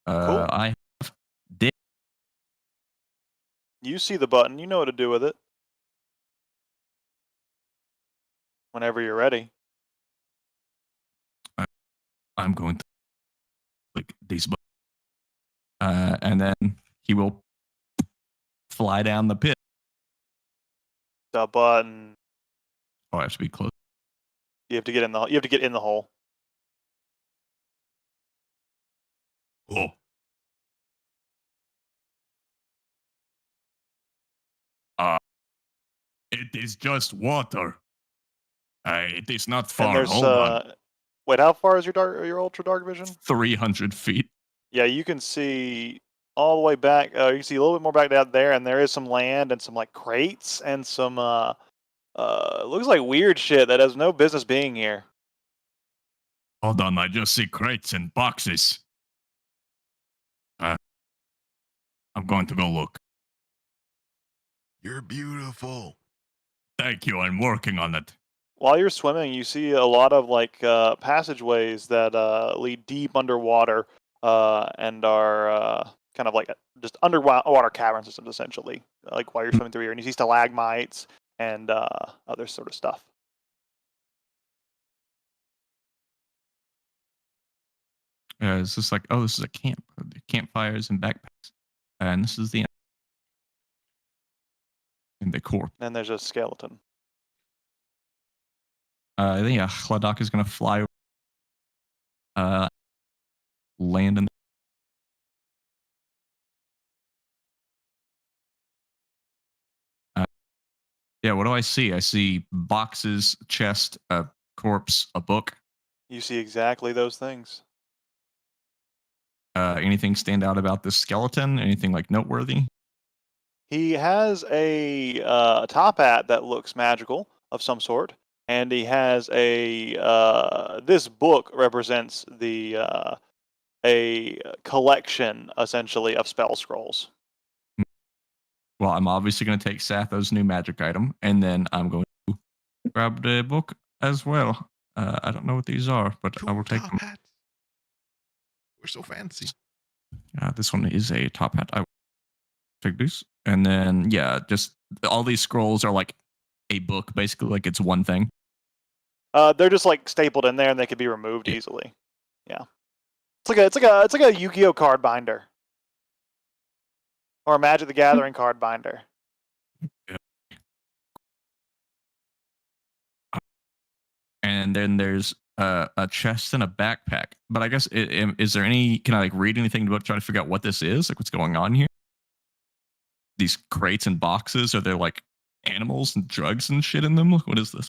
S4: Cool.
S1: I have
S4: You see the button. You know what to do with it. Whenever you're ready.
S1: I'm going to click these buttons. And then he will fly down the pit.
S4: The button.
S1: Oh, I have to be close.
S4: You have to get in the. You have to get in the hole.
S1: Oh. It is just water. It is not
S4: And
S1: far.
S4: there's
S1: Hold on.
S4: wait, how far is your ultra dark vision?
S1: 300 feet.
S4: Yeah, you can see all the way back. You can see a little bit more back down there, and there is some land and some like crates and some looks like weird shit that has no business being here.
S1: Hold on, I just see crates and boxes. I'm going to go look.
S2: You're beautiful.
S1: Thank you, I'm working on it.
S4: While you're swimming, you see a lot of like passageways that lead deep underwater and are kind of like just underwater cavern systems, essentially. Like while you're swimming through here, and you see stalagmites and other sort of stuff.
S1: It's just like, oh, this is a camp. Campfires and backpacks. And this is the end. And the corpse.
S4: And there's a skeleton.
S1: I think Hladok is gonna fly. Land in. Yeah, what do I see? I see boxes, chest, a corpse, a book.
S4: You see exactly those things.
S1: Anything stand out about this skeleton? Anything like noteworthy?
S4: He has a top hat that looks magical of some sort, and he has a this book represents the a collection essentially of spell scrolls.
S1: Well, I'm obviously going to take Satho's new magic item, and then I'm going to grab the book as well. I don't know what these are, but I will take
S2: top
S1: them.
S2: hats. We're so fancy.
S1: This one is a top hat. I will take this. And then, yeah, just all these scrolls are like a book, basically, like it's one thing.
S4: They're just like stapled in there, and they could be removed easily. Yeah, it's like a Yu-Gi-Oh card binder, or a Magic the Gathering card binder.
S1: And then there's a chest and a backpack. But I guess, is there any, can I like read anything to try to figure out what this is? Like what's going on here? These crates and boxes, are there like animals and drugs and shit in them? What is this?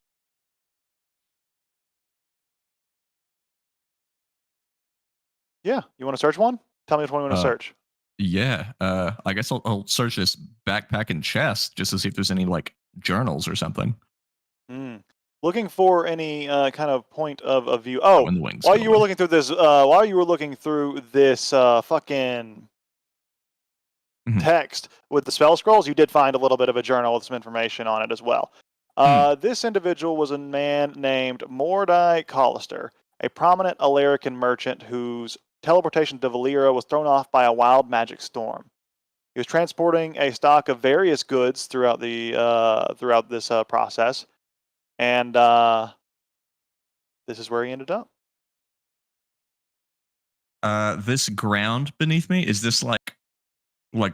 S4: Yeah, you want to search one? Tell me which one you want to search.
S1: Yeah, I guess I'll search this backpack and chest just to see if there's any like journals or something.
S4: Looking for any kind of point of view. Oh,
S1: When the wings
S4: while
S1: go
S4: you were
S1: away.
S4: looking through this, fucking
S1: Mhm.
S4: text with the spell scrolls, you did find a little bit of a journal with some information on it as well. This individual was a man named Mordai Collister, a prominent Alarican merchant whose teleportation to Valera was thrown off by a wild magic storm. He was transporting a stock of various goods throughout this process, and this is where he ended up.
S1: This ground beneath me, is this like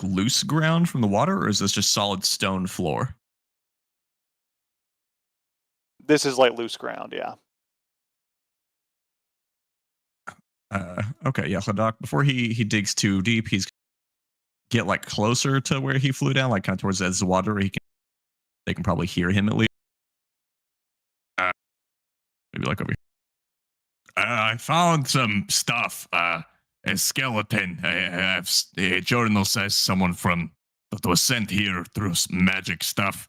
S1: loose ground from the water, or is this just solid stone floor?
S4: This is like loose ground, yeah.
S1: Okay, yeah, Hladok, before he digs too deep, he's get like closer to where he flew down, like kind of towards the edge of the water. They can probably hear him at least. Maybe like over here. I found some stuff. A skeleton. Journal says someone that was sent here through some magic stuff,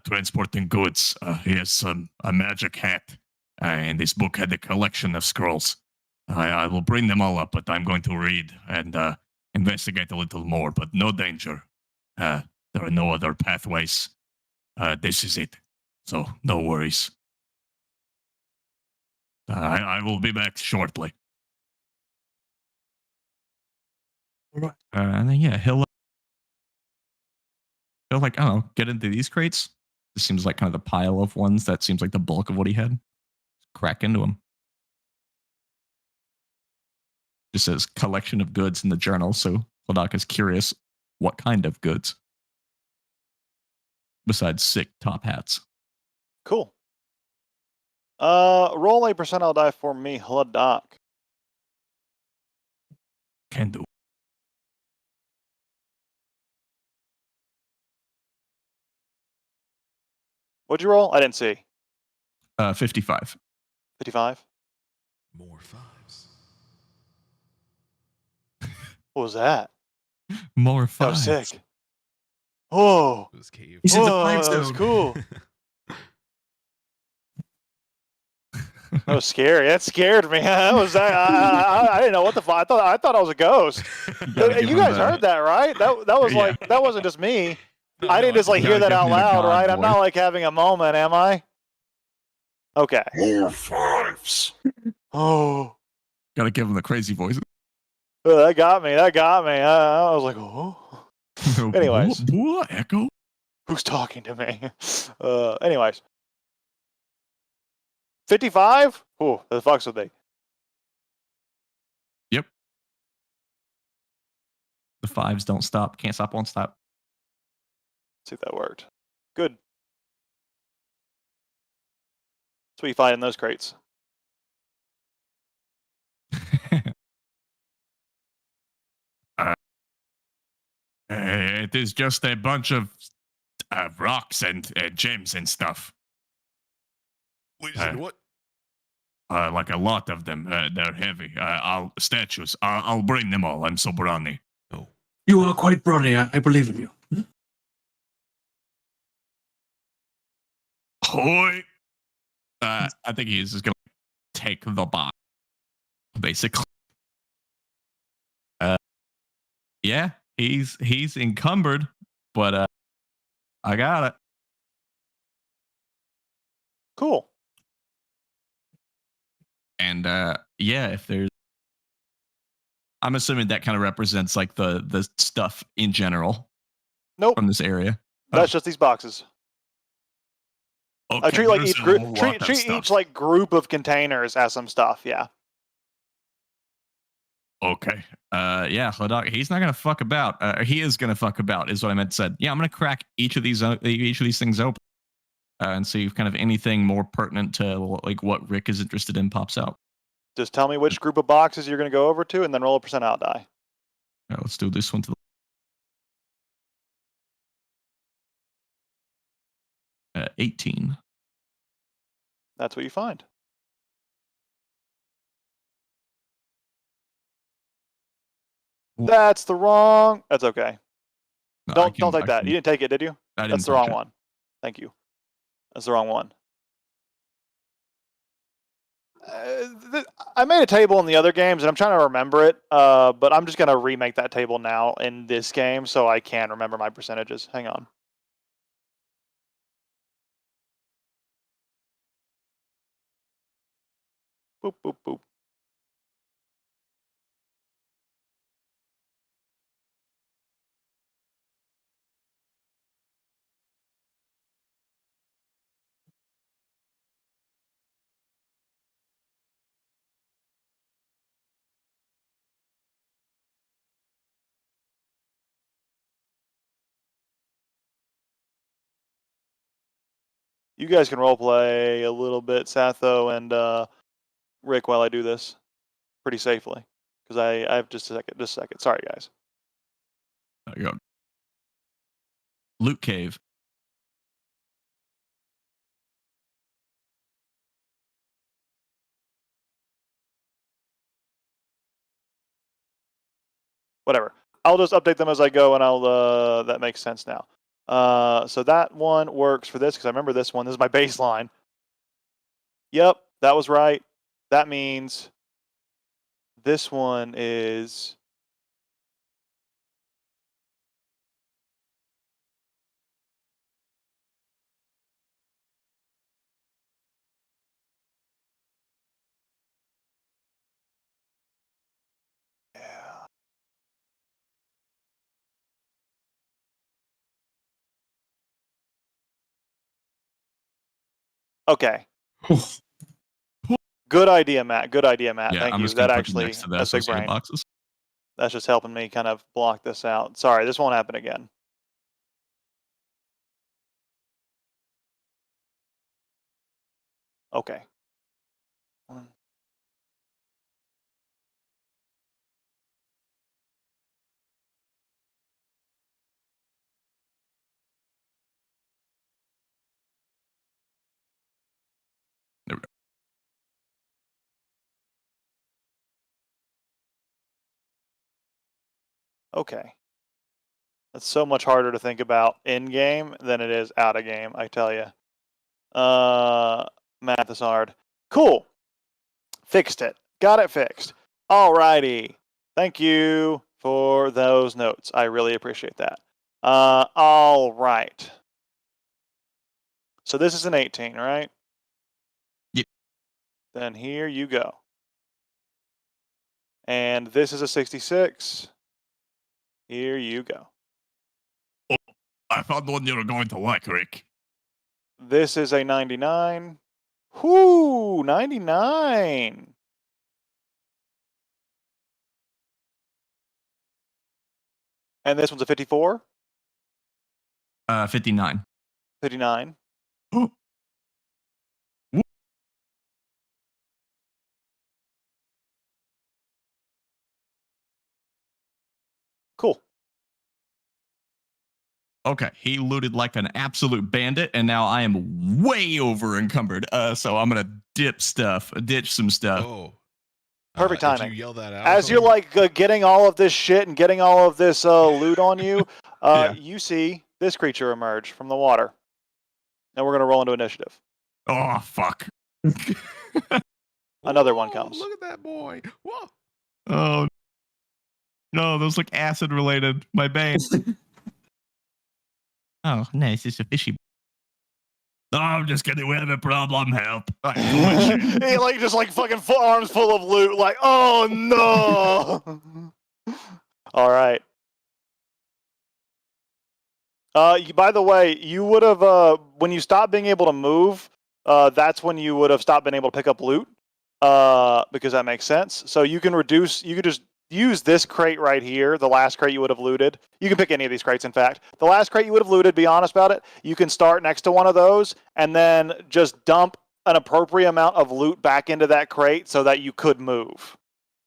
S1: transporting goods. He has a magic hat, and this book had a collection of scrolls. I will bring them all up, but I'm going to read and investigate a little more, but no danger. There are no other pathways. This is it. So no worries. I will be back shortly. All right. And then, yeah, he'll like, I don't know, get into these crates. This seems like kind of the pile of ones that seems like the bulk of what he had. Crack into them. Just says collection of goods in the journal, so Hladok is curious what kind of goods. Besides sick top hats.
S4: Cool. Roll a percentile die for me, Hladok.
S1: Can do.
S4: What'd you roll? I didn't see.
S1: 55.
S4: 55?
S2: More fives.
S4: What was that?
S1: More
S4: That was
S1: fives.
S4: sick. Oh,
S2: It was cave.
S1: He's in the
S4: whoa,
S1: five
S4: that was
S1: zone.
S4: cool. That was scary. That scared me. That was I didn't know what the fuck. I thought I was a ghost. You guys heard that, right? That was
S1: Yeah.
S4: like that wasn't just me.
S2: No,
S4: I didn't
S2: no,
S4: just like
S1: Yeah,
S4: hear that
S1: give
S4: out
S1: me the
S4: loud,
S1: God
S4: right? I'm not
S1: voice.
S4: like having a moment, am I? Okay.
S5: More fives.
S4: Oh,
S1: Gotta give him the crazy voice.
S4: that got me. That got me. I was like, oh, Anyways.
S1: Echo?
S4: who's talking to me? Anyways. 55? Oh, the fucks with me.
S1: The 5s don't stop. Can't stop, won't stop.
S4: See if that worked. Good. That's what you find in those crates.
S1: It is just a bunch of rocks and gems and stuff.
S2: Wait a second, what?
S1: Like a lot of them. They're heavy. Statues. I'll bring them all. I'm so brawny.
S2: Oh.
S3: You are quite brawny. I believe in you.
S1: Hoy! I think he's just gonna take the box, basically. Yeah, he's encumbered, but I got it.
S4: Cool.
S1: And yeah, if there's, I'm assuming that kind of represents like the stuff in general
S4: Nope.
S1: from this area.
S4: That's just these boxes.
S1: Okay,
S4: I treat like
S1: there's
S4: each
S1: a
S4: group,
S1: lot
S4: treat
S1: of
S4: each
S1: stuff.
S4: like group of containers as some stuff. Yeah.
S1: Okay. Yeah, Hladok, he's not gonna fuck about. He is gonna fuck about, is what I meant to say. Yeah, I'm gonna crack each of these things open, and see if kind of anything more pertinent to like what Rick is interested in pops out.
S4: Just tell me which group of boxes you're going to go over to, and then roll a percent out die.
S1: Let's do this one to the 18.
S4: That's what you find. That's the wrong. That's okay.
S1: No,
S4: Don't take that. You didn't take it, did you?
S1: I didn't
S4: That's the
S1: touch
S4: wrong
S1: it.
S4: one. Thank you. That's the wrong one. I made a table in the other games, and I'm trying to remember it. But I'm just gonna remake that table now in this game, so I can remember my percentages. Hang on. Boop boop boop. You guys can roleplay a little bit, Satho and Rick, while I do this pretty safely, because I have just a second. Just a second. Sorry, guys.
S1: There you go. Loot cave.
S4: Whatever. I'll just update them as I go, and I'll. That makes sense now. So that one works for this because I remember this one. This is my baseline. Yep, that was right. That means this one is. Yeah. Okay. Good idea, Matt. Good idea, Matt.
S1: Yeah,
S4: Thank
S1: I'm
S4: you.
S1: just gonna
S4: That
S1: put it
S4: actually,
S1: next to the
S4: that's big
S1: associated
S4: brain.
S1: boxes.
S4: That's just helping me kind of block this out. Sorry, this won't happen again. Okay.
S1: There we go.
S4: Okay. That's so much harder to think about in game than it is out of game, I tell you. Math is hard. Cool. Fixed it. Got it fixed. Alrighty. Thank you for those notes. I really appreciate that. All right. So this is an 18, right?
S1: Yep.
S4: Then here you go. And this is a 66. Here you go.
S1: I found one you're going to like, Rick.
S4: This is a 99. Whoo, 99. And this one's a 54,
S1: 59.
S4: 59. Cool.
S1: Okay, he looted like an absolute bandit, and now I am way over encumbered. So I'm gonna ditch some stuff.
S2: Oh,
S4: Perfect
S2: Did
S4: timing.
S2: you yell that out? or
S4: As you're
S2: something?
S4: like getting all of this shit and getting all of this loot on you,
S1: Yeah.
S4: you see this creature emerge from the water. And we're going to roll into initiative.
S1: Oh fuck.
S4: Another one
S2: Whoa,
S4: comes.
S2: Look at that boy. Whoa.
S1: Oh no, those look acid related. My bane. Oh, nice. It's a fishy. Oh, I'm just kidding. We have a problem. Help.
S4: He like just like fucking arms full of loot. Like, oh no. All right. By the way, you would have when you stopped being able to move, that's when you would have stopped being able to pick up loot. Because that makes sense. So you can reduce. You could just use this crate right here, the last crate you would have looted. You can pick any of these crates, in fact. The last crate you would have looted, be honest about it, you can start next to one of those and then just dump an appropriate amount of loot back into that crate so that you could move.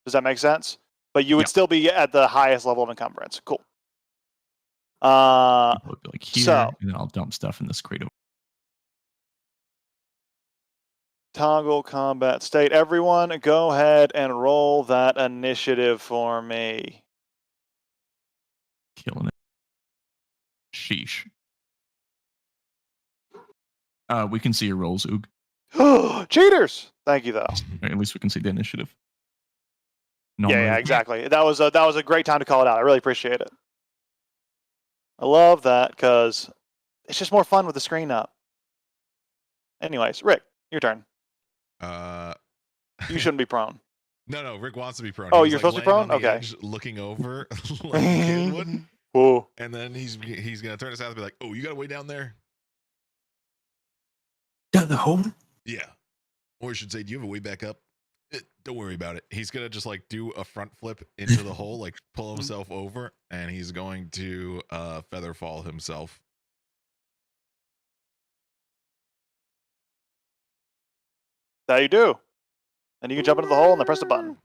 S4: Does that make sense? But you would still be at the highest level of encumbrance. Cool.
S1: Like here,
S4: So-
S1: and then I'll dump stuff in this crate.
S4: Toggle combat state. Everyone, go ahead and roll that initiative for me.
S1: Killing it. Sheesh. We can see your rolls, Oog.
S4: Cheaters! Thank you, though.
S1: At least we can see the initiative.
S4: Yeah, exactly. That was a great time to call it out. I really appreciate it. I love that because it's just more fun with the screen up. Anyways, Rick, your turn. You shouldn't be prone.
S2: No, Rick wants to be prone.
S4: Oh,
S2: He was,
S4: you're supposed to be
S2: laying
S4: prone?
S2: on the
S4: Okay.
S2: edge, looking over like a kid would.
S4: Whoa.
S2: And then he's gonna turn his head and be like, "Oh, you got to way down there."
S3: Down the hole?
S2: Yeah. Or you should say, "Do you have a way back up?" Don't worry about it. He's gonna just like do a front flip into the hole, like pull himself over, and he's going to feather fall himself.
S4: That you do. And you can jump into the hole and then press the button.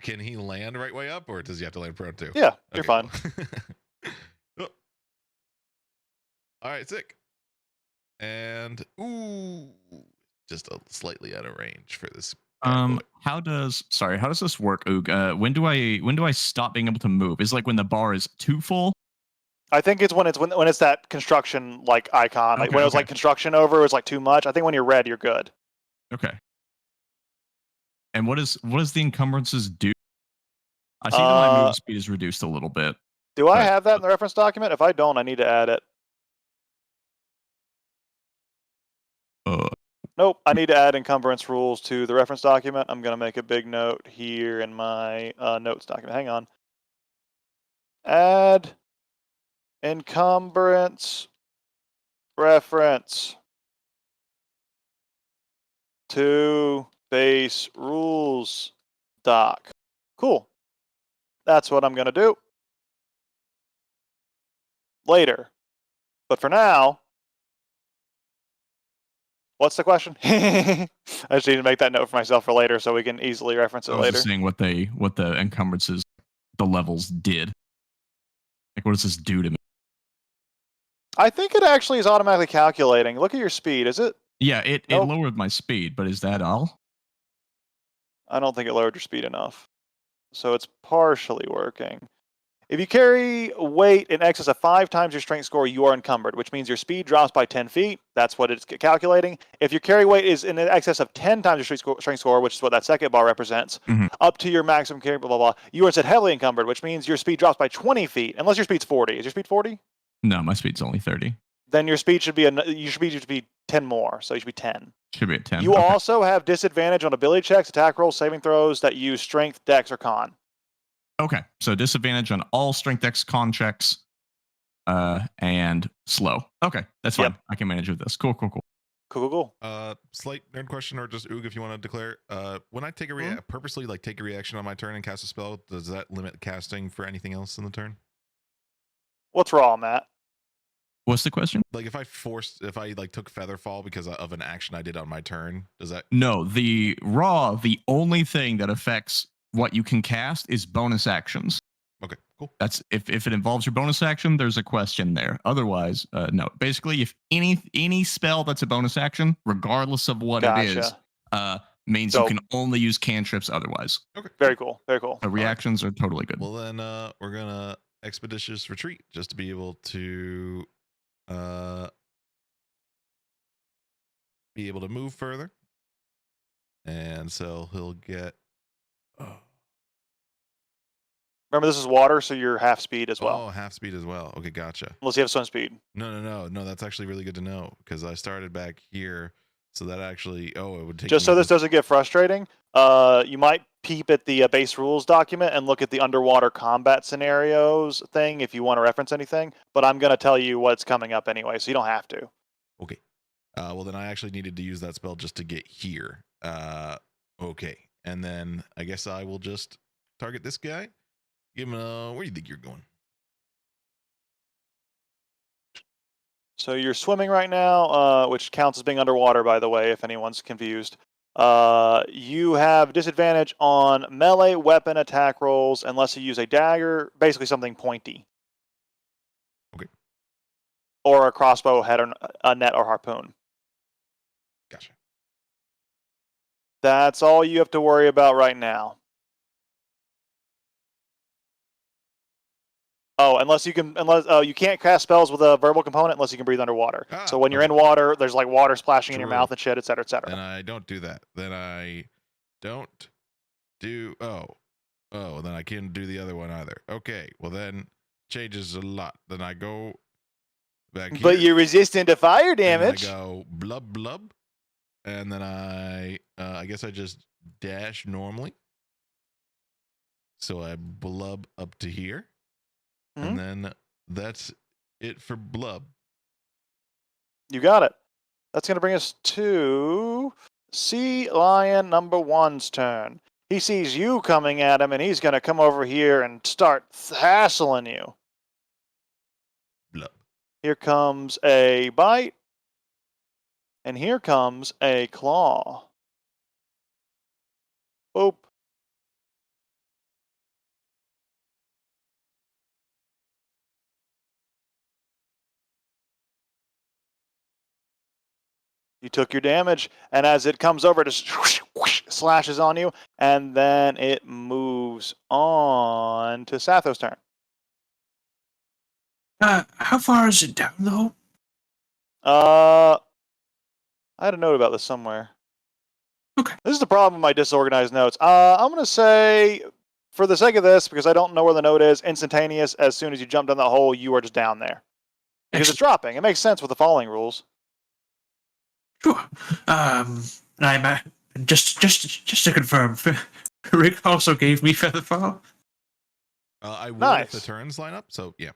S2: Can he land right way up, or does he have to land prone too?
S4: Yeah, you're
S2: Okay,
S4: fine.
S2: cool. Oh. All right, sick. And just slightly out of range for this. bad boy.
S1: How does this work, Oog? When do I stop being able to move? Is it like when the bar is too full?
S4: I think it's when it's that construction like icon. Like
S1: Okay,
S4: when it was
S1: okay.
S4: like construction over, it was like too much. I think when you're red, you're good.
S1: Okay. And what does the encumbrances do? I see that my move speed is reduced a little bit.
S4: Do I
S1: Right.
S4: have that in the reference document? If I don't, I need to add it. Nope, I need to add encumbrance rules to the reference document. I'm going to make a big note here in my notes document. Hang on. Add encumbrance reference to base rules doc. Cool. That's what I'm going to do later. But for now, what's the question? I just need to make that note for myself for later so we can easily reference it
S1: I was
S4: later.
S1: just saying what the encumbrances, the levels did. Like, what does this do to me?
S4: I think it actually is automatically calculating. Look at your speed. Is it?
S1: Yeah, it
S4: Nope.
S1: lowered my speed, but is that all?
S4: I don't think it lowered your speed enough. So it's partially working. If you carry weight in excess of 5 times your strength score, you are encumbered, which means your speed drops by 10 feet. That's what it's calculating. If your carry weight is in excess of 10 times your strength score, which is what that second bar represents, up to your maximum carry, blah, blah, blah, you are instead heavily encumbered, which means your speed drops by 20 feet, unless your speed's 40. Is your speed 40?
S1: No, my speed's only 30.
S4: Then your speed should be 10 more, so you should be 10.
S1: Should be at 10.
S4: You
S1: Okay.
S4: also have disadvantage on ability checks, attack rolls, saving throws that use strength, dex, or con.
S1: Okay, so disadvantage on all strength X con checks, and slow. Okay, that's fine.
S4: Yep.
S1: I can manage with this. Cool.
S4: Cool.
S2: Slight nerd question, or just Oog if you want to declare. When I take a purposely like take a reaction on my turn and cast a spell, does that limit casting for anything else in the turn?
S4: What's wrong, Matt?
S1: What's the question?
S2: Like if I like took Featherfall because of an action I did on my turn, does that?
S1: No, the only thing that affects what you can cast is bonus actions.
S2: Okay, cool.
S1: That's if it involves your bonus action, there's a question there. Otherwise, no. Basically, if any spell that's a bonus action, regardless of what it is, means
S4: Dope.
S1: you can only use cantrips otherwise.
S2: Okay,
S4: Very cool. Very cool.
S1: The reactions are totally good.
S2: Well then, we're gonna expeditious retreat just to be able to move further, and so he'll get.
S4: Remember, this is water, so you're half speed as well.
S2: Oh, half speed as well. Okay, gotcha.
S4: Unless you have swim speed.
S2: No. That's actually really good to know because I started back here, so that actually it would take.
S4: Just so this doesn't get frustrating, you might peep at the base rules document and look at the underwater combat scenarios thing if you want to reference anything. But I'm going to tell you what's coming up anyway, so you don't have to.
S2: Okay. Well, then I actually needed to use that spell just to get here. Okay. And then I guess I will just target this guy. Give him where do you think you're going?
S4: So you're swimming right now, which counts as being underwater, by the way, if anyone's confused. You have disadvantage on melee weapon attack rolls unless you use a dagger, basically something pointy.
S2: Okay.
S4: Or a crossbow, head, or a net, or harpoon.
S2: Gotcha.
S4: That's all you have to worry about right now. Oh, unless you can't cast spells with a verbal component unless you can breathe underwater. So when you're in water, there's like water splashing in your mouth and shit, et cetera, et cetera.
S2: Then I don't do that. Then I don't do. Then I can't do the other one either. Okay, well then changes a lot. Then I go back here.
S4: But you're resistant to fire damage.
S2: And I go blub blub, and then I guess I just dash normally. So I blub up to here. And then that's it for blub.
S4: You got it. That's going to bring us to Sea Lion number 1's turn. He sees you coming at him, and he's going to come over here and start hassling you.
S2: Blub.
S4: Here comes a bite, and here comes a claw. Boop. You took your damage, and as it comes over, it just slashes on you, and then it moves on to Sathos' turn.
S3: How far is it down, though?
S4: I had a note about this somewhere.
S3: Okay.
S4: This is the problem with my disorganized notes. I'm going to say, for the sake of this, because I don't know where the note is, instantaneous, as soon as you jump down that hole, you are just down there. Because it's dropping. It makes sense with the falling rules.
S3: Sure. And I'm just to confirm, Rick also gave me Featherfall.
S2: I will
S4: Nice.
S2: if the turns line up. So yeah.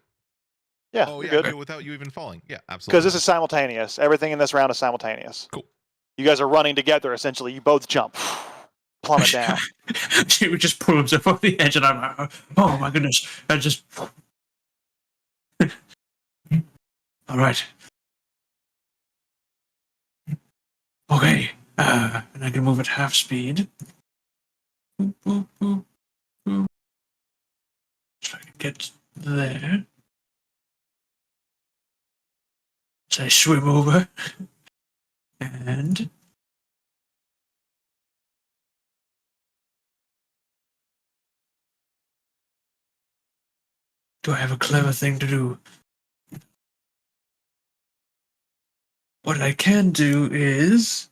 S4: Yeah,
S2: Oh
S4: you're
S2: yeah.
S4: good.
S2: Okay, without you even falling. Yeah, absolutely.
S4: Because this is simultaneous. Everything in this round is simultaneous.
S2: Cool.
S4: You guys are running together, essentially. You both jump. Plummet down.
S3: He would just pull himself off the edge, and I'm like, oh my goodness. I just. All right. Okay. And I can move at half speed. Boop, boop, boop, boop. So I can get there. So I swim over. And. Do I have a clever thing to do? What I can do is,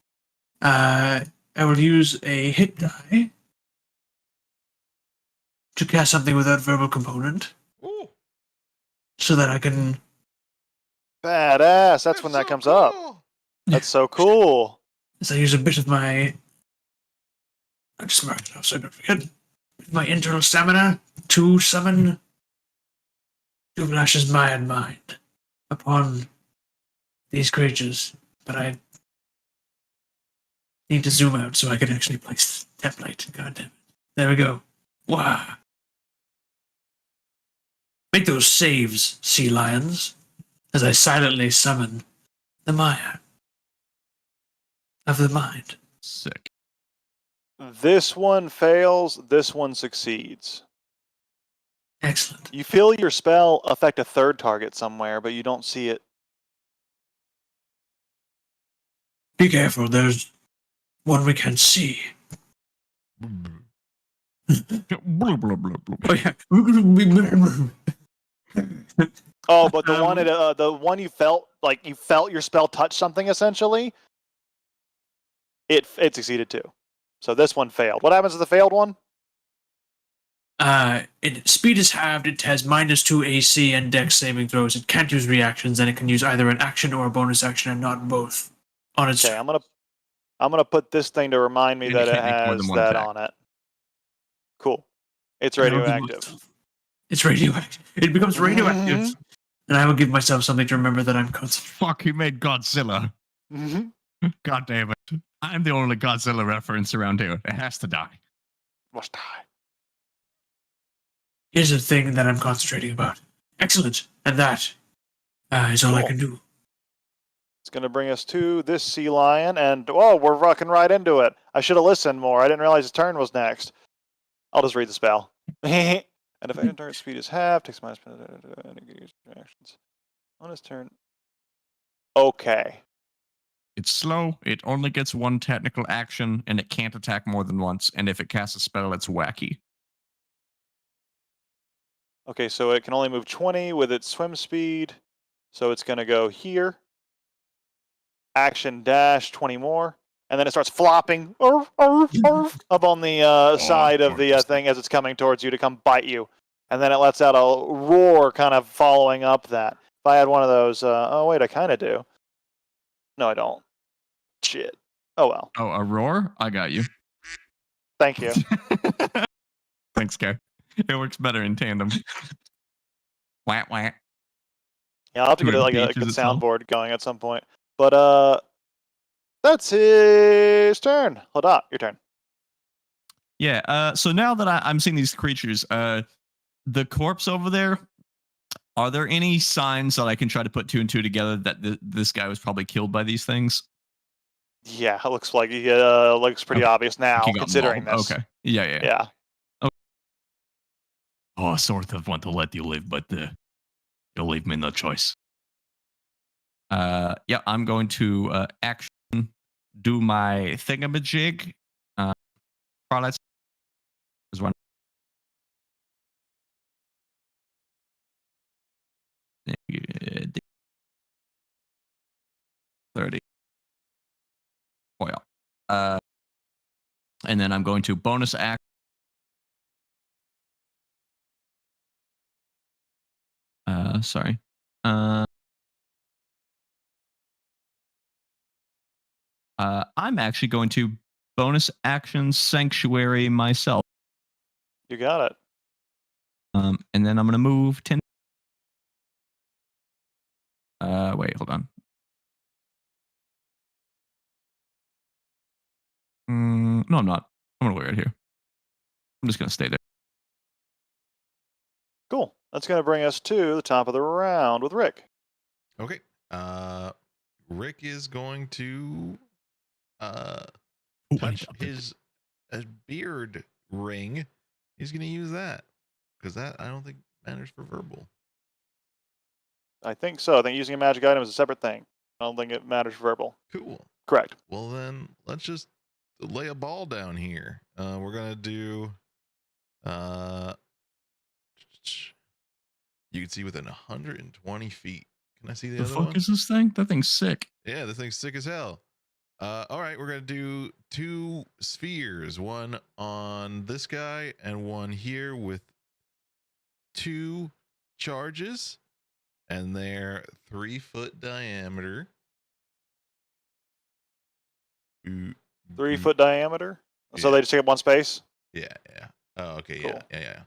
S3: I will use a hit die to cast something without verbal component,
S2: Ooh,
S3: so that I can.
S4: Badass. That's when that
S2: so
S4: comes up.
S2: cool.
S4: That's so cool.
S3: So I use a bit of my. I just marked it off so I don't forget. My internal stamina to summon Doublash's Mayan mind upon these creatures, but I Need to zoom out so I can actually place the template. God damn it. There we go. Wow. Make those saves, sea lions, as I silently summon the Maya of the mind.
S1: Sick.
S4: This one fails. This one succeeds.
S3: Excellent.
S4: You feel your spell affect a third target somewhere, but you don't see it.
S3: Be careful, there's one we can see.
S1: Blah, blah, blah, blah.
S3: Oh, yeah.
S4: Oh, but the one you felt like you felt your spell touch something essentially. It succeeded too. So this one failed. What happens to the failed one?
S3: Speed is halved. It has -2 AC and Dex saving throws. It can't use reactions, and it can use either an action or a bonus action, and not both. On its
S4: Okay, I'm gonna put this thing to remind me
S1: And
S4: that
S1: you
S4: it
S1: can't make more
S4: has
S1: than one
S4: that
S1: attack.
S4: on it. Cool. It's
S3: And I will give
S4: radioactive.
S3: myself- It's radioactive. It becomes radioactive,
S4: Mhm.
S3: and I will give myself something to remember that I'm concentrating.
S1: Fuck, he made Godzilla.
S4: Mhm.
S1: God damn it. I'm the only Godzilla reference around here. It has to die.
S4: Must die.
S3: Here's the thing that I'm concentrating about. Excellent, and that is all I
S4: Cool.
S3: can do.
S4: It's gonna bring us to this sea lion, and oh, we're rocking right into it. I should have listened more. I didn't realize his turn was next. I'll just read the spell. And if end turn speed is half, takes minus actions. On his turn. Okay.
S1: It's slow, it only gets one technical action, and it can't attack more than once. And if it casts a spell, it's wacky.
S4: Okay, so it can only move 20 with its swim speed. So it's gonna go here. Action dash 20 more. And then it starts flopping up on the side of the thing as it's coming towards you to come bite you. And then it lets out a roar kind of following up that. If I had one of those, oh wait, I kind of do. No, I don't. Shit. Oh well.
S1: Oh, a roar? I got you.
S4: Thank you.
S1: Thanks, Gar. It works better in tandem. Wah, wah.
S4: Yeah, I'll have to
S1: To
S4: get like a
S1: engages
S4: good
S1: itself.
S4: soundboard going at some point. But that's his turn. Hold on, your turn.
S1: Yeah, so now that I'm seeing these creatures, the corpse over there, are there any signs that I can try to put two and two together that this guy was probably killed by these things?
S4: Yeah, it looks like he looks pretty
S1: Okay.
S4: obvious now,
S1: He got
S4: considering
S1: mauled.
S4: this.
S1: Okay. Yeah.
S4: Yeah.
S1: Oh, I sort of want to let you live, but you'll leave me no choice. Yeah, I'm going to action do my thingamajig. Products is one. 30. Oil. And then I'm going to bonus act. Sorry. I'm actually going to bonus action sanctuary myself.
S4: You got it.
S1: And then I'm going to move 10. Wait, hold on. No, I'm not. I'm going to wait right here. I'm just going to stay there.
S4: Cool. That's going to bring us to the top of the round with Rick.
S2: Okay. Rick is going to touch his beard ring. He's going to use that because that I don't think matters for verbal.
S4: I think so. I think using a magic item is a separate thing. I don't think it matters for verbal.
S2: Cool.
S4: Correct.
S2: Well, then let's just lay a ball down here. We're gonna do. You can see within 120 feet. Can I see the
S1: The
S2: other
S1: fuck
S2: one?
S1: is this thing? That thing's sick.
S2: Yeah, this thing's sick as hell. All right, we're gonna do 2 spheres, one on this guy and one here with 2 charges, and they're 3-foot diameter.
S4: 3 foot diameter. So
S2: Yeah.
S4: they just take up one space.
S2: Yeah. Oh, okay.
S4: Cool.
S2: Yeah.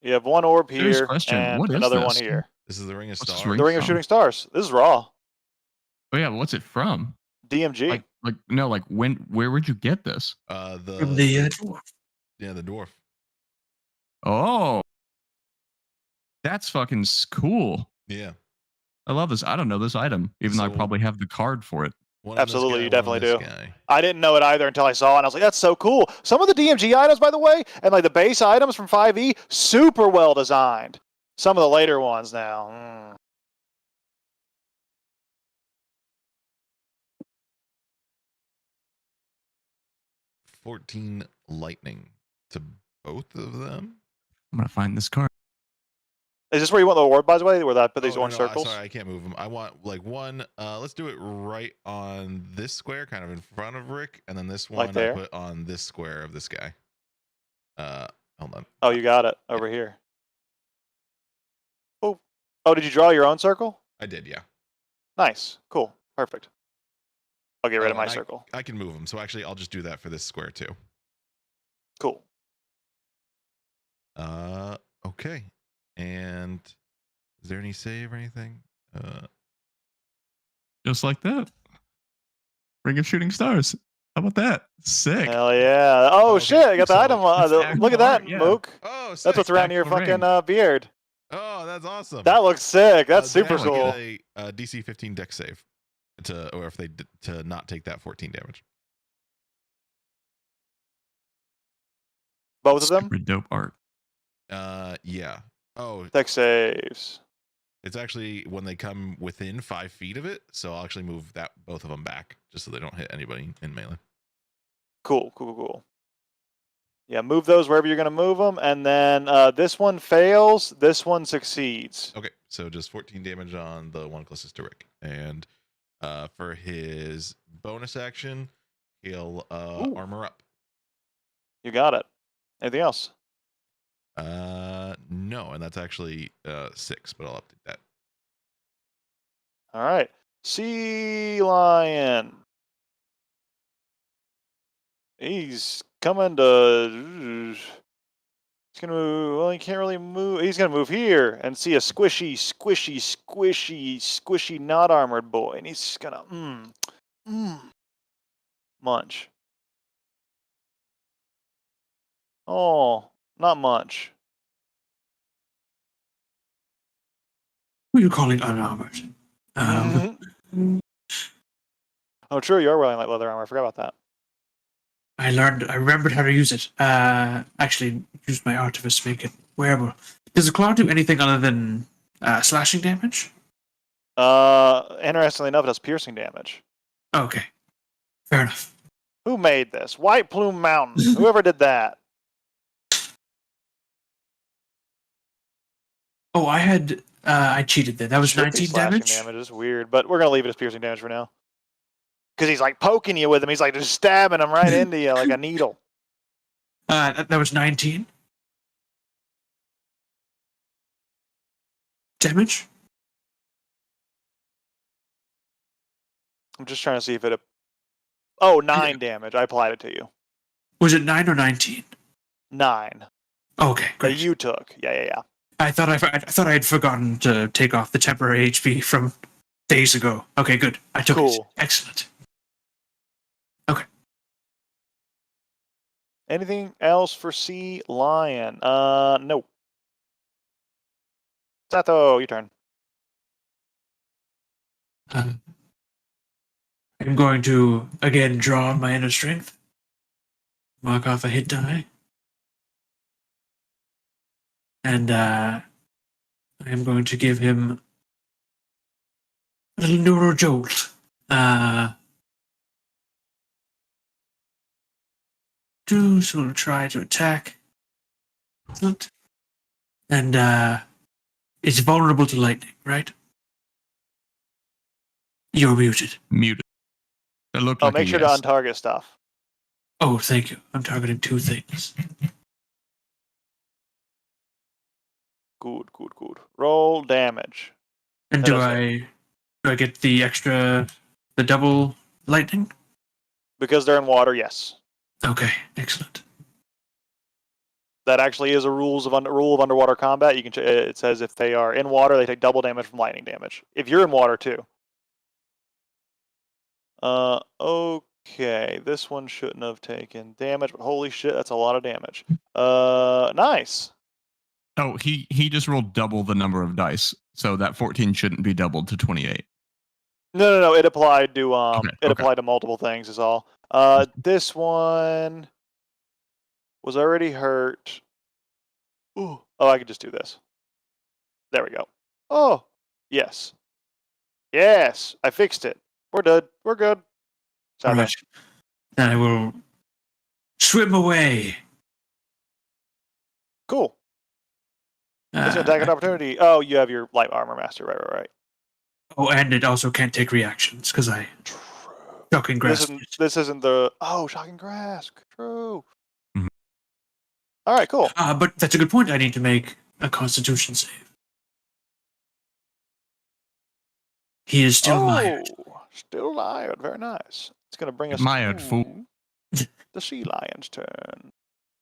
S4: You have one orb
S1: Serious
S4: here
S1: question,
S4: and
S1: what is
S4: another
S1: this?
S4: one here.
S2: This is the Ring of
S1: What's this
S2: Stars.
S4: The Ring of
S1: from?
S4: Shooting Stars. This is raw.
S1: Oh yeah, but what's it from?
S4: DMG.
S1: Like no, like where would you get this?
S3: From the dwarf.
S2: The dwarf.
S1: Oh, that's fucking cool.
S2: Yeah.
S1: I love this. I don't know this item, even though I
S2: So-
S1: probably have the card for it.
S2: One on this
S4: Absolutely,
S2: guy,
S4: you
S2: one on
S4: definitely
S2: this
S4: do.
S2: guy.
S4: I didn't know it either until I saw it. And I was like, that's so cool. Some of the DMG items, by the way, and like the base items from 5e, super well designed. Some of the later ones now. Mm.
S2: 14 lightning to both of them.
S1: I'm gonna find this card.
S4: Is this where you want the award, by the way, where I put these
S2: Oh,
S4: orange
S2: no,
S4: circles?
S2: Sorry, I can't move them. I want like one. Let's do it right on this square, kind of in front of Rick, and then this one
S4: Like there?
S2: I put on this square of this guy. Hold on.
S4: Oh, you got it over here. Oh, oh, did you draw your own circle?
S2: I did, yeah.
S4: Nice, cool, perfect. I'll get rid of
S2: Oh,
S4: my
S2: and
S4: circle.
S2: I can move them, so actually I'll just do that for this square too.
S4: Cool.
S2: Okay. And is there any save or anything?
S1: Just like that. Ring of Shooting Stars. How about that? Sick.
S4: Hell yeah! Oh
S2: Okay,
S4: shit! I got the
S2: so
S4: item.
S1: it's
S4: Look at that,
S1: art, yeah.
S4: Mook.
S2: Oh,
S4: That's
S2: sick.
S4: what's around your
S1: actual
S4: fucking
S1: ring.
S4: beard.
S2: Oh, that's awesome.
S4: That looks sick. That's
S2: They
S4: super
S2: actually
S4: cool.
S2: get a DC 15 deck save or if they to not take that 14 damage.
S4: Both of them.
S1: Super dope art.
S2: Yeah. Oh,
S4: Deck saves.
S2: it's actually when they come within 5 feet of it, so I'll actually move both of them back just so they don't hit anybody in melee.
S4: Cool, cool, cool. Yeah, move those wherever you're gonna move them, and then this one fails. This one succeeds.
S2: Okay, so just 14 damage on the one closest to Rick, and for his bonus action, he'll
S4: Ooh.
S2: armor up.
S4: You got it. Anything else?
S2: No, and that's actually 6, but I'll update that.
S4: All right. Sea Lion. He's coming to. He's gonna move. Well, he can't really move. He's gonna move here and see a squishy, not armored boy, and he's just gonna munch. Oh, not much.
S3: Who are you calling unarmored?
S4: Oh, true. You are wearing light leather armor. I forgot about that.
S3: I remembered how to use it. Actually, used my artifice to make it wearable. Does the claw do anything other than slashing damage?
S4: Interestingly enough, it does piercing damage.
S3: Okay, fair enough.
S4: Who made this? White Plume Mountain. Whoever did that.
S3: Oh, I cheated there. That was
S4: Should be
S3: 19
S4: slashing
S3: damage.
S4: damage. It's weird, but we're gonna leave it as piercing damage for now. Because he's like poking you with him. He's like just stabbing him right into you like a needle.
S3: That was 19 damage.
S4: I'm just trying to see if it. Oh, 9 damage. I applied it to you.
S3: Was it 9 or 19?
S4: 9
S3: Okay,
S4: that
S3: great.
S4: you took. Yeah.
S3: I thought I had forgotten to take off the temporary HP from days ago. Okay, good. I took it.
S4: Cool.
S3: Excellent.
S4: Anything else for Sea Lion? No. Sato, your turn.
S3: I'm going to again draw on my inner strength. Mark off a hit die. And I am going to give him a little neuro jolt. To sort of try to attack. And it's vulnerable to lightning, right? You're muted.
S1: Muted. That looked
S4: Oh,
S1: like
S4: make
S1: a
S4: sure
S1: yes.
S4: to untarget stuff.
S3: Oh, thank you. I'm targeting 2 things.
S4: Good. Roll damage.
S3: And
S4: That
S3: do
S4: does
S3: I get the double lightning?
S4: Because they're in water, yes.
S3: Okay, excellent.
S4: That actually is a rule of underwater combat. You can. It says if they are in water, they take double damage from lightning damage. If you're in water too. Okay, this one shouldn't have taken damage, but holy shit, that's a lot of damage. Nice.
S1: Oh, he just rolled double the number of dice, so that 14 shouldn't be doubled to 28.
S4: No. It applied to
S1: Okay,
S4: it
S1: okay.
S4: applied to multiple things. Is all. This one was already hurt. Ooh. Oh, I could just do this. There we go. Oh, yes. Yes, I fixed it. We're good. We're good.
S3: All
S4: Satho.
S3: right. Then I will swim away.
S4: Cool. It's an attack of opportunity. Oh, you have your light armor master. Right.
S3: Oh, and it also can't take reactions because I
S4: True.
S3: shocking grasp.
S4: This isn't the shocking grasp. True.
S1: Mhm.
S4: All right, cool.
S3: But that's a good point. I need to make a Constitution save. He is still mired.
S4: Still mired. Very nice. It's gonna bring us
S1: Mired, fool.
S4: to the sea lion's turn.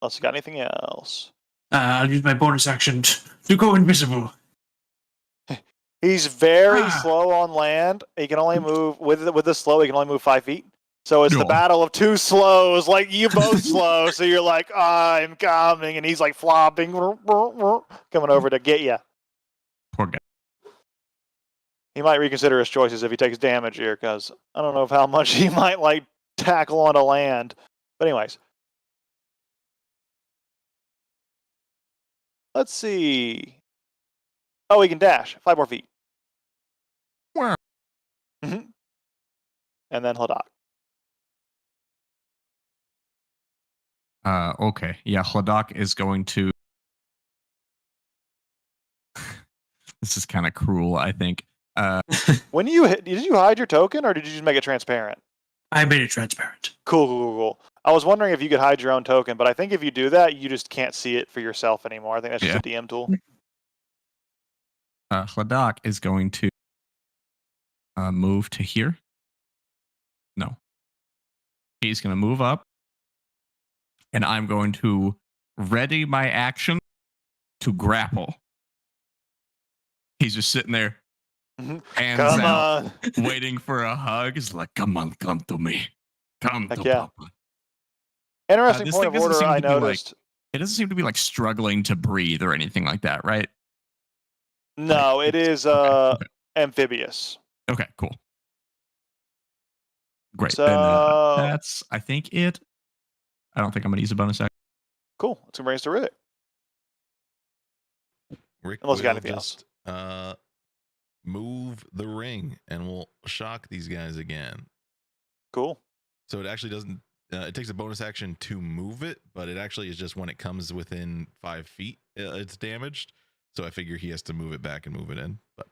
S4: Unless you got anything else.
S3: I'll use my bonus action to go invisible.
S4: He's very slow on land. He can only move with the slow. He can only move 5 feet. So it's the
S1: No.
S4: battle of two slows. Like you both slow. So you're like, I'm coming, and he's like flopping, coming over to get you.
S1: Poor guy.
S4: He might reconsider his choices if he takes damage here, because I don't know how much he might like tackle onto land. But anyways, let's see. Oh, he can dash 5 more feet.
S1: Wow.
S4: Mm-hmm. And then Hladak.
S1: Okay. Yeah, Hladak is going to. This is kind of cruel, I think.
S4: When you hit, did you hide your token or did you just make it transparent?
S3: I made it transparent.
S4: Cool. I was wondering if you could hide your own token, but I think if you do that, you just can't see it for yourself anymore. I think that's just a DM tool.
S1: Hladak is going to move to here. No. He's going to move up. And I'm going to ready my action to grapple. He's just sitting there, hands
S4: Come
S1: out,
S4: on.
S1: waiting for a hug. He's like, come on, come to me. Come
S4: Heck
S1: to
S4: yeah.
S1: Papa.
S4: Interesting
S1: This
S4: point
S1: thing
S4: of
S1: doesn't
S4: order
S1: seem
S4: I
S1: to be like-
S4: noticed.
S1: It doesn't seem to be like struggling to breathe or anything like that, right?
S4: No,
S1: Like,
S4: it is
S1: okay.
S4: amphibious.
S1: Okay, cool. Great.
S4: So-
S1: Then that's, I think, it. I don't think I'm going to use a bonus action.
S4: Cool. Let's bring us to Riddick.
S2: Rick
S4: Unless you got
S2: will
S4: anything else.
S2: just move the ring and we'll shock these guys again.
S4: Cool.
S2: So it actually doesn't. It takes a bonus action to move it, but it actually is just when it comes within 5 feet, it's damaged. So I figure he has to move it back and move it in, but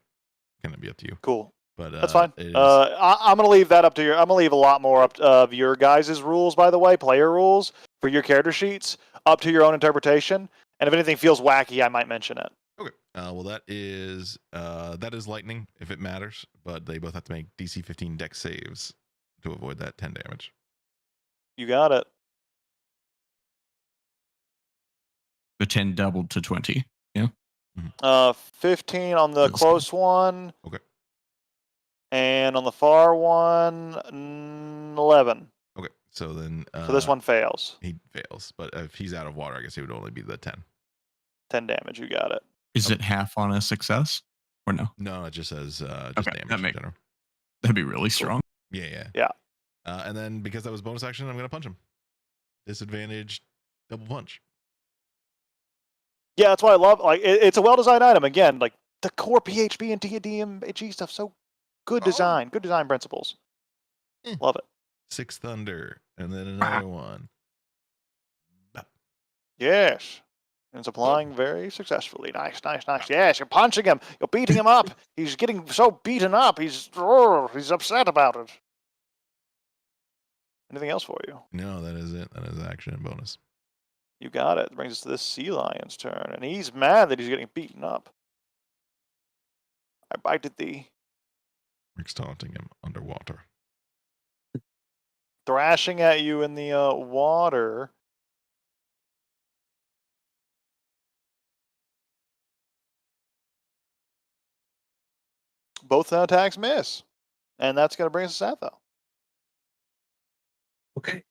S2: kind of be up to you.
S4: Cool.
S2: But
S4: That's fine.
S2: it is-
S4: I'm gonna leave that up to your. I'm gonna leave a lot more up of your guys' rules, by the way, player rules for your character sheets, up to your own interpretation. And if anything feels wacky, I might mention it.
S2: Okay. Well, that is lightning if it matters, but they both have to make DC 15 dex saves to avoid that 10 damage.
S4: You got it.
S1: The 10 doubled to 20.
S4: 15 on the
S1: That's
S4: close one.
S2: Okay.
S4: And on the far one, 11.
S2: Okay. So then
S4: So this one fails.
S2: he fails, but if he's out of water, I guess it would only be the 10.
S4: 10 damage. You got it.
S1: Is it half on a success or no?
S2: No, it just says just
S1: Okay,
S2: damage
S1: that
S2: in
S1: makes-
S2: general.
S1: That'd be really strong.
S2: Yeah.
S4: Yeah.
S2: And then because that was bonus action, I'm gonna punch him. Disadvantage, double punch.
S4: Yeah, that's why I love. Like, it's a well-designed item. Again, like the core PHP and D&D and HE stuff. So good design. Good design principles.
S2: Eh.
S4: Love it.
S2: 6 thunder, and then another one.
S4: Yes. And it's applying very successfully. Nice. Yes, you're punching him. You're beating him up. He's getting so beaten up. He's upset about it. Anything else for you?
S2: No, that is it. That is action and bonus.
S4: You got it. Brings us to this sea lion's turn. And he's mad that he's getting beaten up. I bited thee.
S2: Rick's taunting him underwater.
S4: Thrashing at you in the water. Both attacks miss. And that's going to bring us to Satho.
S3: Okay.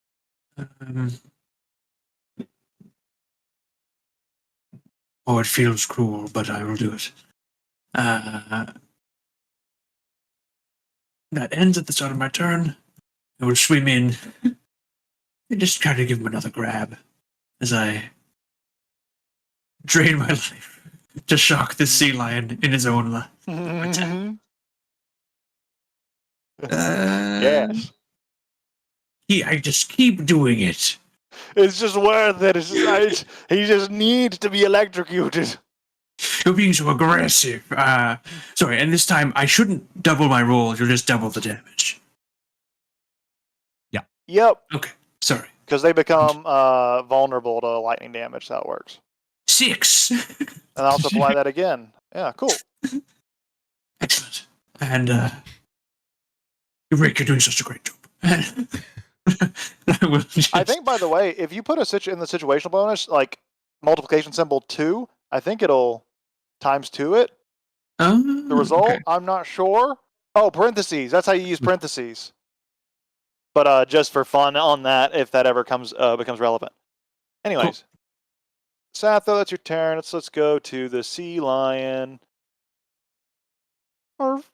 S3: Oh, it feels cruel, but I will do it. That ends at the start of my turn. I will swim in and just try to give him another grab as I drain my life to shock this sea lion in his own life.
S4: Yes.
S3: I just keep doing it.
S4: It's just worth it. It's just, he just needs to be electrocuted.
S3: You're being so aggressive. Sorry, and this time I shouldn't double my roll. You'll just double the damage.
S4: Yep,
S3: Okay, sorry.
S4: because they become vulnerable to lightning damage. That works.
S3: 6.
S4: And I'll supply that again. Yeah, cool.
S3: Excellent. And Rick, you're doing such a great job.
S4: I think, by the way, if you put in the situational bonus, like multiplication symbol 2, I think it'll times 2 it. The result,
S1: okay.
S4: I'm not sure. Oh, parentheses. That's how you use parentheses. But just for fun on that, if that ever becomes relevant. Anyways, Satho, that's your turn. Let's go to the sea lion. Arf.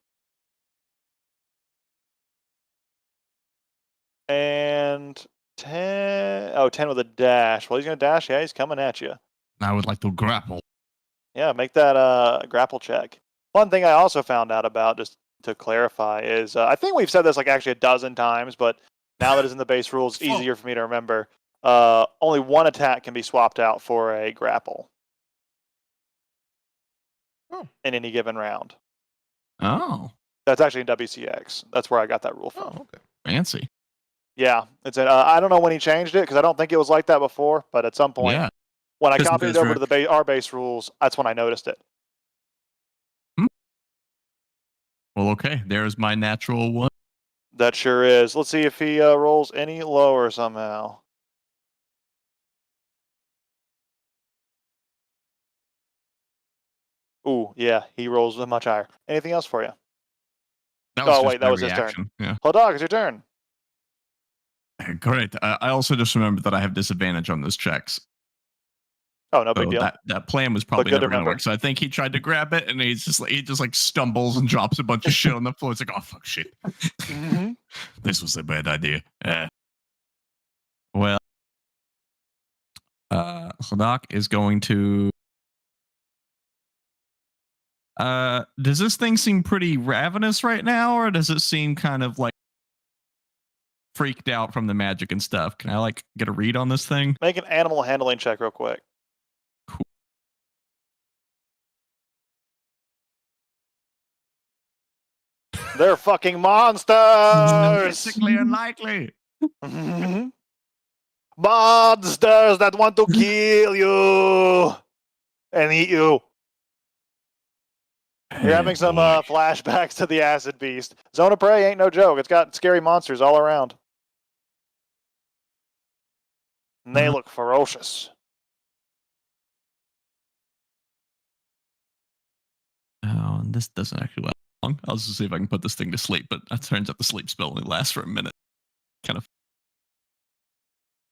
S4: And 10. Oh, 10 with a dash. Well, he's going to dash. Yeah, he's coming at you.
S1: I would like to grapple.
S4: Yeah, make that grapple check. One thing I also found out about, just to clarify, is I think we've said this like actually a dozen times, but now that it's in the base rules, it's easier for me to remember. Only one attack can be swapped out for a grapple.
S2: Oh.
S4: In any given round.
S1: Oh,
S4: That's actually in WCX. That's where I got that rule from.
S2: Oh, okay.
S1: fancy.
S4: Yeah, it's I don't know when he changed it because I don't think it was like that before. But at some point,
S1: Yeah.
S4: when I
S3: Doesn't
S4: copied it
S3: go
S4: over to the our base rules, that's when I noticed it.
S1: Well, okay. There's my natural one.
S4: That sure is. Let's see if he rolls any lower somehow. Ooh, yeah, he rolls much higher. Anything else for you?
S1: That was
S4: Oh,
S1: just
S4: wait, that
S1: my
S4: was his turn.
S1: reaction. Yeah.
S4: Dog, it's your turn.
S1: Great. I also just remembered that I have disadvantage on those checks.
S4: Oh, no big
S1: So
S4: deal.
S1: that plan was probably
S4: good to
S1: never going to
S4: remember.
S1: work. So I think he tried to grab it, and he just like stumbles and drops a bunch of shit on the floor. It's like, oh fuck, shit.
S4: Mm-hmm.
S1: This was a bad idea. Well, Hadak is going to. Does this thing seem pretty ravenous right now, or does it seem kind of like freaked out from the magic and stuff? Can I like get a read on this thing?
S4: Make an animal handling check real quick.
S1: Cool.
S4: They're fucking monsters!
S1: Statistically unlikely.
S4: Mhm. Monsters that want to kill you and eat you. You're having some flashbacks to the acid beast. Zone of Prey ain't no joke. It's got scary monsters all around. And they look ferocious.
S1: Oh, and this doesn't actually last long. I'll just see if I can put this thing to sleep, but it turns out the sleep spell only lasts for a minute. Kind of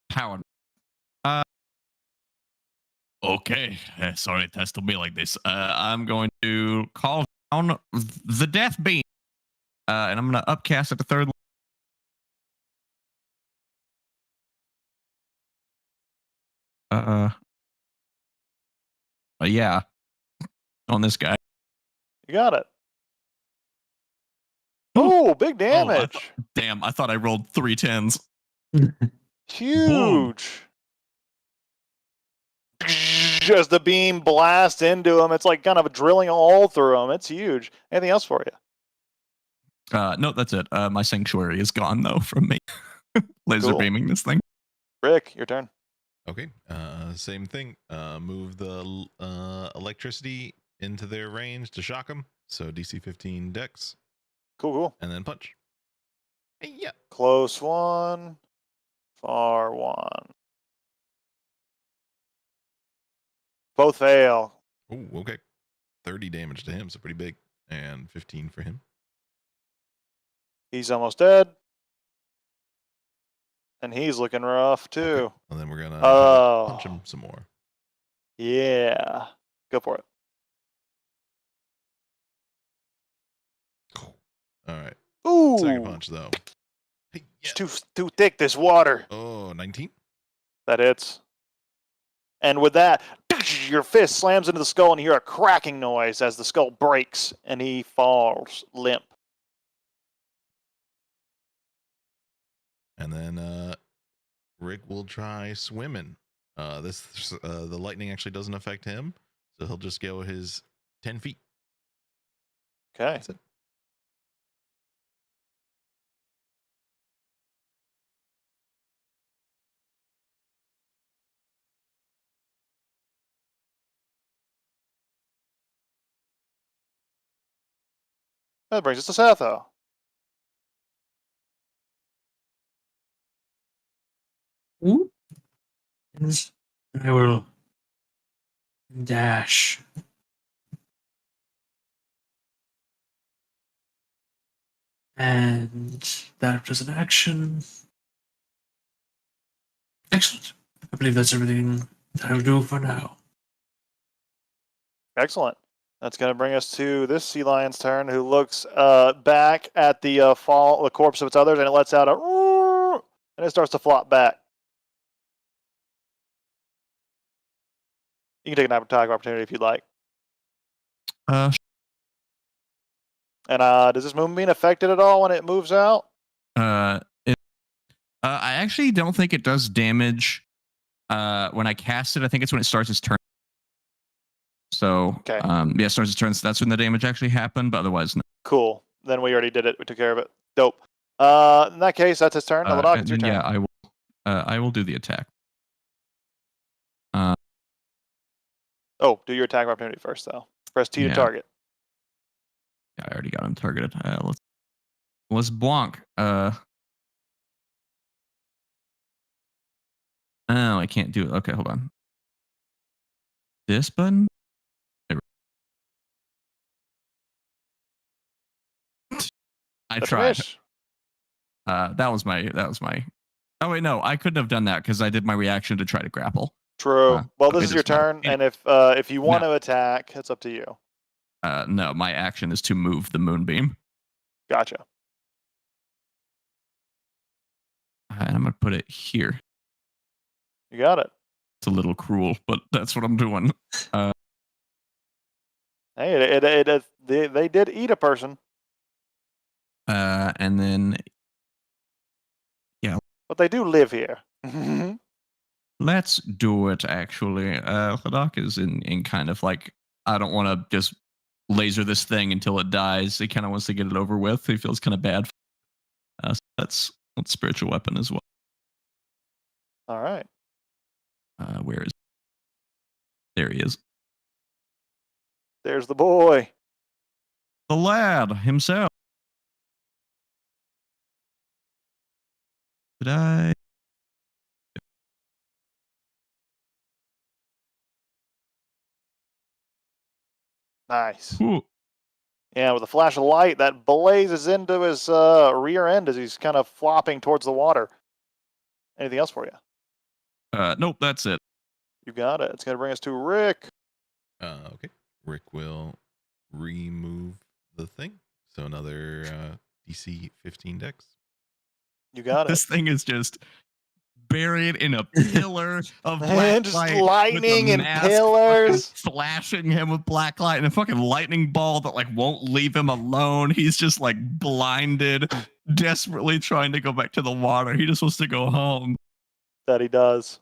S1: powered. Okay. Sorry it has to be like this. I'm going to call down the Death Beam. And I'm going to upcast at the third yeah. On this guy.
S4: You got it. Oh, big
S1: Oh,
S4: damage.
S1: Damn, I thought I rolled 3 10s.
S4: Huge. As the beam blasts into him, it's like kind of drilling a hole through him. It's huge. Anything else for you?
S1: No, that's it. My sanctuary is gone though from me. Laser
S4: Cool.
S1: beaming this thing.
S4: Rick, your turn.
S2: Okay. Same thing. Move the electricity into their range to shock them. So DC 15 Dex,
S4: Cool.
S2: and then punch. Hey, yeah.
S4: Close one. Far one. Both fail.
S2: Oh, okay. 30 damage to him, so pretty big, and 15 for him.
S4: He's almost dead. And he's looking rough too.
S2: And then we're gonna
S4: Oh.
S2: punch him some more.
S4: Yeah. Go for it.
S2: All right.
S4: Ooh.
S2: Second punch though. Hey, yeah.
S4: It's too thick, this water.
S2: Oh, 19.
S4: That hits. And with that, your fist slams into the skull and you hear a cracking noise as the skull breaks and he falls limp.
S2: And then Rick will try swimming. The lightning actually doesn't affect him, so he'll just go his 10 feet.
S4: Okay.
S2: That's it.
S4: That brings us to Satho.
S3: Ooh. I will dash. And that was an action. Excellent. I believe that's everything that I'll do for now.
S4: Excellent. That's going to bring us to this sea lion's turn, who looks back at the the corpse of its others, and it lets out a and it starts to flop back. You can take an attack opportunity if you'd like. And does this moonbeam affect it at all when it moves out?
S1: I actually don't think it does damage when I cast it. I think it's when it starts its turn. So,
S4: Okay.
S1: Yeah, it starts its turn. So that's when the damage actually happened, but otherwise, no.
S4: Cool. Then we already did it. We took care of it. Dope. In that case, that's his turn. Levodok, it's your turn.
S1: Yeah, I will do the attack.
S4: Oh, do your attack opportunity first, though. Press T to
S1: Yeah.
S4: target.
S1: Yeah, I already got him targeted. Let's bonk. Oh, I can't do it. Okay, hold on. This button? I
S4: That's a
S1: tried.
S4: miss.
S1: That was my. Oh wait, no, I couldn't have done that because I did my reaction to try to grapple.
S4: True. Well, this
S1: it
S4: is your
S1: doesn't matter.
S4: turn, and if you want to attack, it's up to you.
S1: No, my action is to move the moonbeam.
S4: Gotcha.
S1: And I'm gonna put it here.
S4: You got it.
S1: It's a little cruel, but that's what I'm doing.
S4: Hey, they did eat a person,
S1: And then
S4: but they do live here.
S1: let's do it. Actually, Ladok is in kind of like, I don't want to just laser this thing until it dies. He kind of wants to get it over with. He feels kind of bad. So that's spiritual weapon as well.
S4: All right.
S1: Where is? There he is.
S4: There's the boy.
S1: The lad himself. Did I?
S4: Nice.
S1: Ooh.
S4: Yeah, with a flash of light that blazes into his rear end as he's kind of flopping towards the water. Anything else for you?
S1: Nope, that's it.
S4: You got it. It's going to bring us to Rick.
S2: Okay. Rick will remove the thing. So another DC 15 dex.
S4: You got it.
S1: This thing is just buried in a pillar of black
S4: Just
S1: light,
S4: lightning
S1: with a
S4: and
S1: mask
S4: pillars.
S1: fucking flashing him with black light and a fucking lightning ball that like won't leave him alone. He's just like blinded, desperately trying to go back to the water. He just wants to go home.
S4: That he does.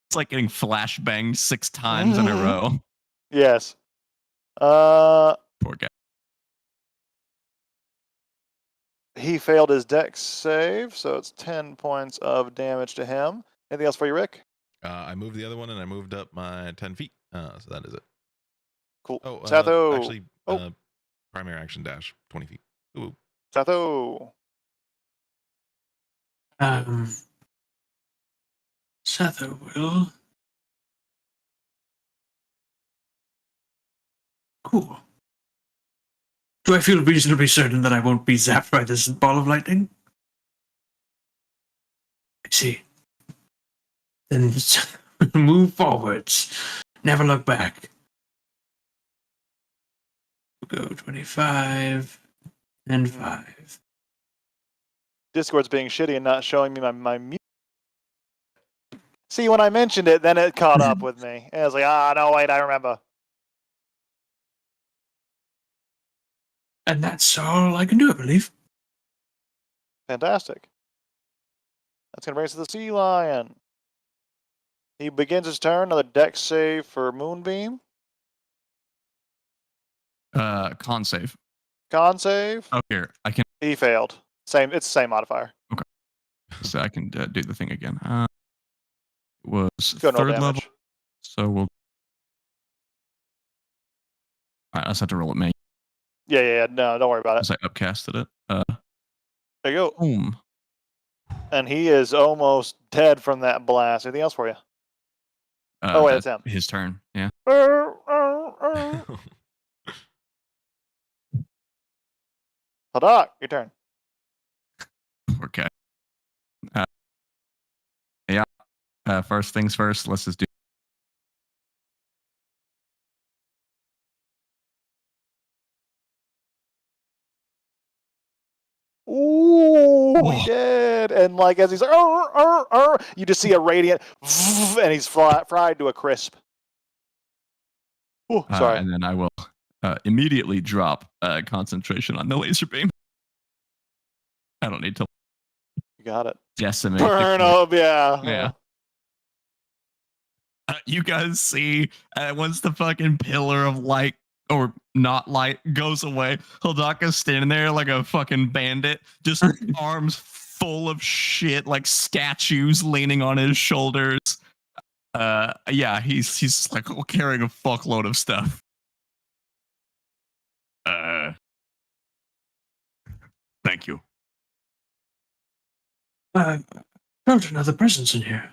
S1: It's like getting flashbanged 6 times in a row.
S4: Yes.
S1: Poor guy.
S4: He failed his dex save, so it's 10 points of damage to him. Anything else for you, Rick?
S2: I moved the other one and I moved up my 10 feet. So that is it.
S4: Cool.
S2: Oh,
S4: Satho.
S2: actually, primary action dash 20 feet. Ooh.
S4: Satho.
S3: Satho will. Cool. Do I feel reasonably certain that I won't be zapped by this ball of lightning? I see. then move forwards. Never look back. We'll go 25 and 5.
S4: Discord's being shitty and not showing me my mute. See, when I mentioned it, then it caught up with me. And I was like, no, wait, I remember.
S3: And that's all I can do, I believe.
S4: Fantastic. That's going to bring us to the sea lion. He begins his turn. Another dex save for Moonbeam.
S1: Con save.
S4: Con save.
S1: Oh, here I can.
S4: He failed. Same. It's the same modifier.
S1: So I can do the thing again. It was
S4: Go no
S1: third
S4: damage.
S1: level, so we'll. All right, I just have to roll it. Me,
S4: Yeah. No, don't worry about it.
S1: as I upcasted it.
S4: There you go.
S1: Boom.
S4: And he is almost dead from that blast. Anything else for you? Oh, wait, that's him.
S1: His turn. Yeah.
S4: Hadak, your turn.
S1: Okay. Yeah. First things first. Let's just do.
S4: Ooh,
S1: Whoa.
S4: he did. And like as he's like, you just see a radiant, and he's fried to a crisp. Ooh, sorry.
S1: And then I will immediately drop concentration on the laser beam. I don't need to
S4: You got it.
S1: decimate. the
S4: Burn
S1: clip.
S4: up, yeah.
S1: Yeah. You guys see once the fucking pillar of light or not light goes away, Hildaka's standing there like a fucking bandit, just arms full of shit, like statues leaning on his shoulders. Yeah, he's like carrying a fuckload of stuff. Thank you.
S3: Found another presence in here.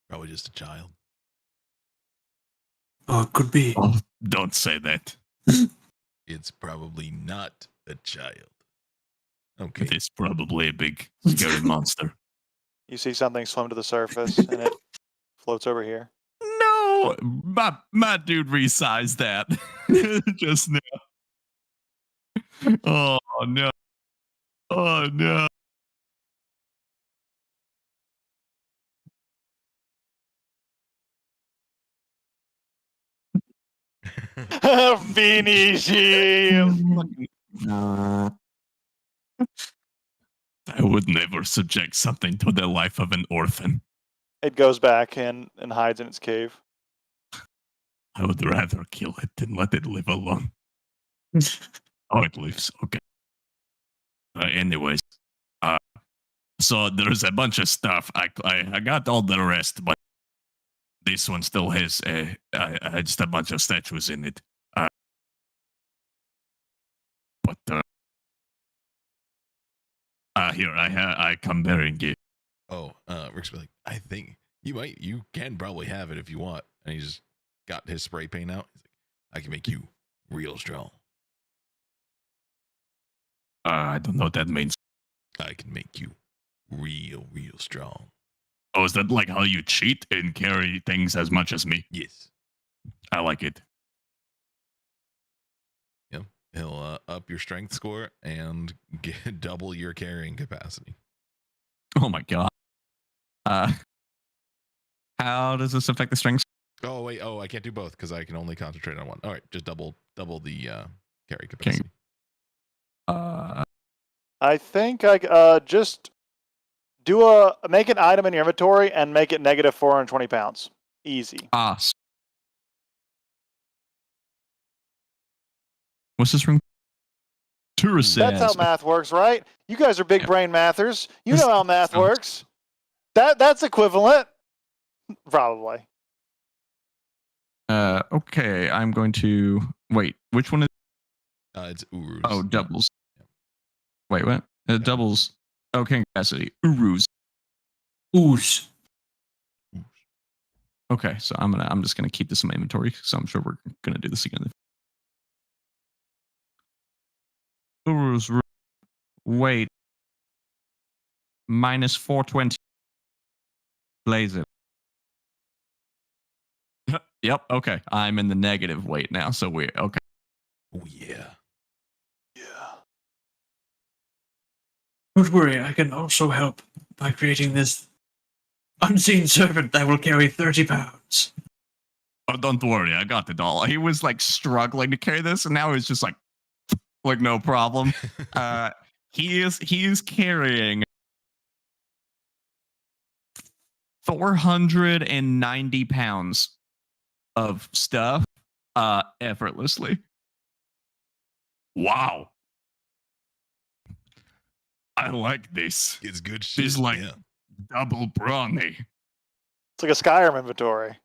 S2: Probably just a child.
S3: Oh, it could be.
S1: Oh, don't say that.
S2: It's probably not a child. Okay.
S1: It's probably a big scary monster.
S4: You see something swim to the surface, and it floats over here.
S1: No, my dude resized that just now. Oh no! Oh no!
S4: Finish him.
S1: I would never subject something to the life of an orphan.
S4: It goes back and hides in its cave.
S1: I would rather kill it than let it live alone. Oh, it lives. Okay. Anyways, so there's a bunch of stuff. I got all the rest, but this one still has just a bunch of statues in it. But here I come bearing it.
S2: Oh, Rick's like, I think you can probably have it if you want. And he just got his spray paint out. He's like, I can make you real strong.
S1: I don't know what that means.
S2: I can make you real strong.
S1: Oh, is that like how you cheat and carry things as much as me?
S2: Yes.
S1: I like it.
S2: Yep. He'll up your strength score and double your carrying capacity.
S1: Oh my god. How does this affect the strength?
S2: Oh wait, I can't do both because I can only concentrate on one. All right, just double the carry capacity.
S4: I think I just make an item in your inventory and make it negative 420 pounds. Easy.
S1: What's this room? Tourist
S4: That's how math works, right? You guys are big brain mathers. You know how math works. That's equivalent. Probably.
S1: Okay, I'm going to wait. Which one is?
S2: It's Urus.
S1: Oh, doubles. Wait, what? Doubles. Okay, capacity. Urus.
S3: Ooze.
S1: Okay, so I'm just gonna keep this in my inventory, so I'm sure we're gonna do this again. Urus. Wait. Minus 420. Blaze it. Yep. Okay. I'm in the negative weight now. So we're okay.
S2: Oh yeah.
S4: Yeah.
S3: Don't worry, I can also help by creating this unseen servant that will carry 30 pounds.
S1: Oh, don't worry. I got it all. He was like struggling to carry this, and now he's just like no problem. He is carrying 490 pounds of stuff effortlessly. Wow. I like this.
S2: It's good shit.
S1: She's like
S2: yeah.
S1: double brawny.
S4: It's like a Skyrim inventory.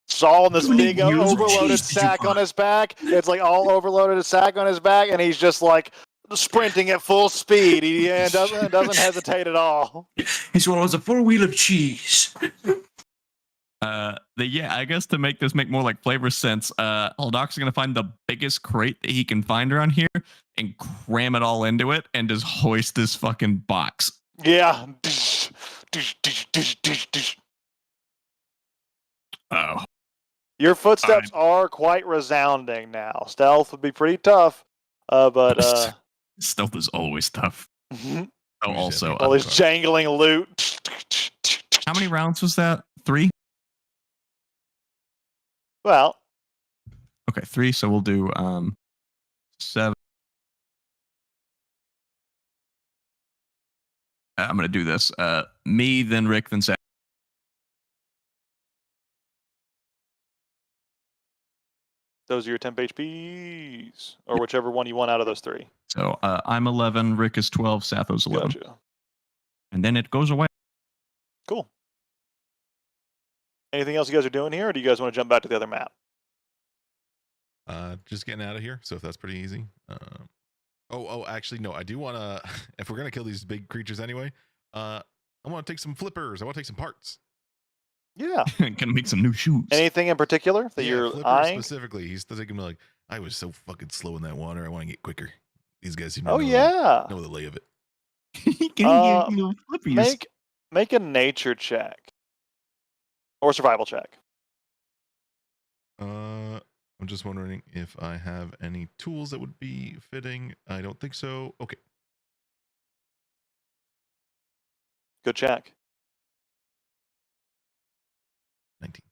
S4: It's all in this
S3: How many
S4: big
S3: years of
S4: overloaded
S3: cheese did you
S4: sack on
S3: buy?
S4: his back. It's like all overloaded sack on his back, and he's just like sprinting at full speed. He doesn't hesitate at all.
S3: He swallows a full wheel of cheese.
S1: I guess to make this make more like flavor sense, Aldoc's gonna find the biggest crate that he can find around here and cram it all into it and just hoist this fucking box.
S4: Yeah.
S1: Oh,
S4: Your footsteps are quite resounding now. Stealth would be pretty tough, but
S1: stealth is always tough.
S4: mhm.
S1: Oh,
S2: Usually
S1: also,
S2: people
S4: all this
S2: are-
S4: jangling loot.
S1: how many rounds was that? 3?
S4: Well,
S1: Okay, 3. So we'll do 7. I'm gonna do this. Me, then Rick, then Sam.
S4: those are your temp HPs, or whichever one you want out of those 3.
S1: So I'm 11, Rick is 12, Satho's 11,
S4: Gotcha.
S1: and then it goes away.
S4: Cool. Anything else you guys are doing here, or do you guys want to jump back to the other map?
S2: Just getting out of here. So if that's pretty easy. Actually, no. I do want to. If we're gonna kill these big creatures anyway, I want to take some flippers. I want to take some parts.
S4: Yeah.
S1: Gonna make some new shoes.
S4: Anything in particular that
S2: Yeah,
S4: you're
S2: flippers
S4: eyeing?
S2: specifically. He's thinking like, I was so fucking slow in that water. I want to get quicker. These guys seem to
S4: Oh
S2: know,
S4: yeah.
S2: know the lay of it.
S1: Gonna get little flippies.
S4: Make a nature check or survival check.
S2: I'm just wondering if I have any tools that would be fitting. I don't think so. Okay.
S4: Good check.
S2: 19.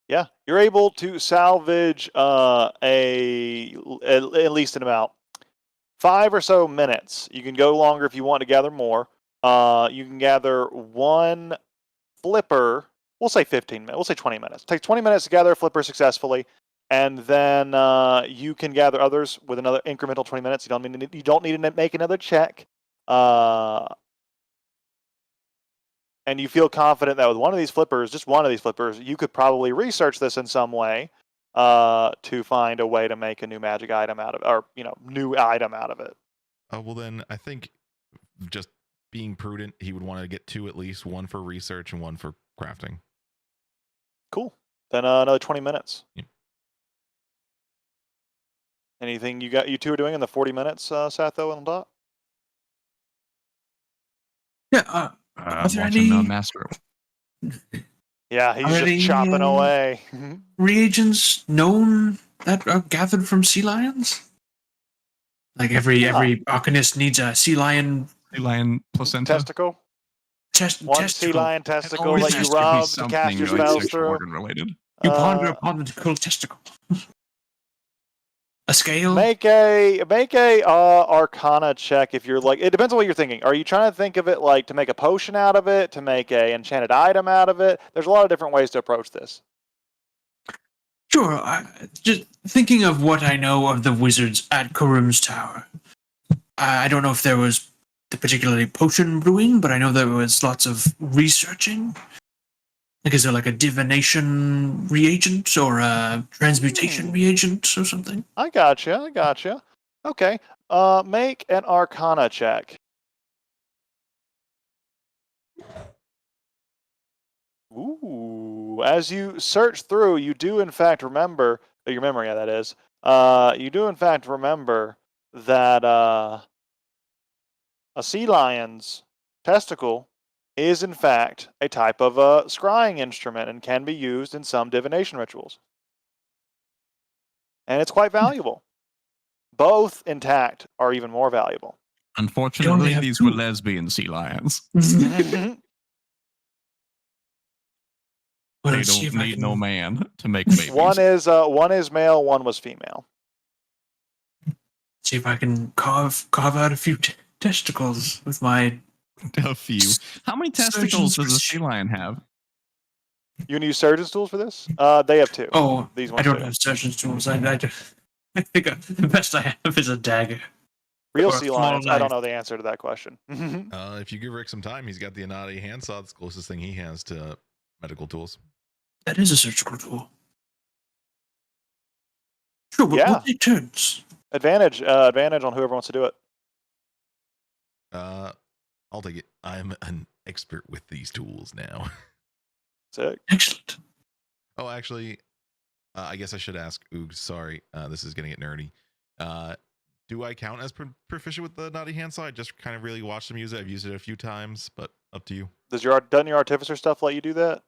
S4: Yeah, you're able to salvage at least in about 5 or so minutes. You can go longer if you want to gather more. You can gather one flipper. We'll say 15 minutes. We'll say 20 minutes. It takes 20 minutes to gather a flipper successfully, and then you can gather others with another incremental 20 minutes. You don't need to make another check. And you feel confident that with one of these flippers, just one of these flippers, you could probably research this in some way to find a way to make a new magic item out of, or new item out of it.
S2: Well, then I think just being prudent, he would want to get 2 at least, one for research and one for crafting.
S4: Cool. Then another 20 minutes.
S2: Yep.
S4: Anything you two are doing in the 40 minutes, Satho and Dot?
S3: Yeah,
S1: I'm
S3: there
S1: watching
S3: any-
S1: Master.
S4: Yeah, he's
S3: Already,
S4: just chopping away.
S3: reagents known that are gathered from sea lions? Like every botanist needs a sea lion
S1: Sea lion placenta.
S4: Testicle.
S3: test.
S4: One sea lion testicle
S1: Always
S4: that
S1: has
S4: you
S1: to be
S4: rub to
S1: something
S4: cast your
S1: like
S4: spells
S1: sexual
S4: through.
S1: organ related.
S3: You ponder
S4: Uh,
S3: upon the cool testicle. A scale.
S4: Make a Arcana check if you're like. It depends on what you're thinking. Are you trying to think of it like to make a potion out of it, to make a enchanted item out of it? There's a lot of different ways to approach this.
S3: Sure. Just thinking of what I know of the wizards at Karum's Tower. I don't know if there was the particularly potion brewing, but I know there was lots of researching. Like, is there like a divination reagent or a transmutation reagent or something?
S4: I gotcha. Okay. Make an Arcana check. Ooh. As you search through, you do in fact remember your memory. Yeah, that is. You do in fact remember that a sea lion's testicle is in fact a type of scrying instrument and can be used in some divination rituals. And it's quite valuable. Both intact are even more valuable.
S1: Unfortunately,
S3: have
S1: these
S3: two.
S1: were lesbian sea lions.
S3: Well,
S1: They
S3: let's see
S1: don't
S3: if I
S1: need
S3: can-
S1: no man to make babies.
S4: one is male, one was female.
S3: See if I can carve out a few testicles with my.
S1: A few. How many testicles does a sea
S3: precision.
S1: lion have?
S4: You can use surgeon's tools for this? They have 2.
S3: Oh,
S4: These
S3: I
S4: ones
S3: don't
S4: do.
S3: have surgeon's tools. I think the best I have is a dagger.
S4: Real
S3: or a
S4: sea
S3: small
S4: lions, I don't
S3: knife.
S4: know the answer to that question.
S2: If you give Rick some time, he's got the Anati handsaw. It's the closest thing he has to medical tools.
S3: That is a surgical tool. Sure, but
S4: Yeah.
S3: what take turns?
S4: advantage on whoever wants to do it.
S2: I'll take it. I'm an expert with these tools now.
S4: Sick.
S3: Excellent.
S2: Oh, actually, I guess I should ask. Ooh, sorry. This is getting it nerdy. Do I count as proficient with the Naughty Handsaw? I just kind of really watched them use it. I've used it a few times, but up to you.
S4: Doesn't your artificer stuff let you do that?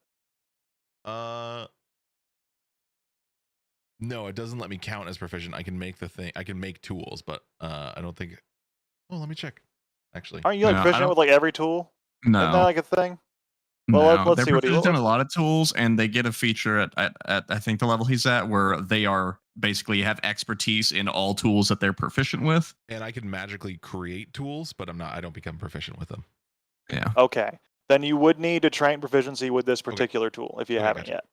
S2: No, it doesn't let me count as proficient. I can make the thing. I can make tools, but I don't think. Oh, let me check. Actually,
S4: Aren't you like
S1: No, I
S4: proficient
S1: don't-
S4: with like every tool? Isn't that
S1: No.
S4: like a thing? Well, let's
S1: They're
S4: see what he-
S1: proficient in a lot of tools, and they get a feature at I think the level he's at where they are basically have expertise in all tools that they're proficient with.
S2: and I can magically create tools, but I don't become proficient with them.
S1: Yeah.
S4: Okay. Then you would need to train proficiency with this
S2: Okay.
S4: particular tool if you
S2: Okay,
S4: haven't
S2: gotcha.
S4: yet.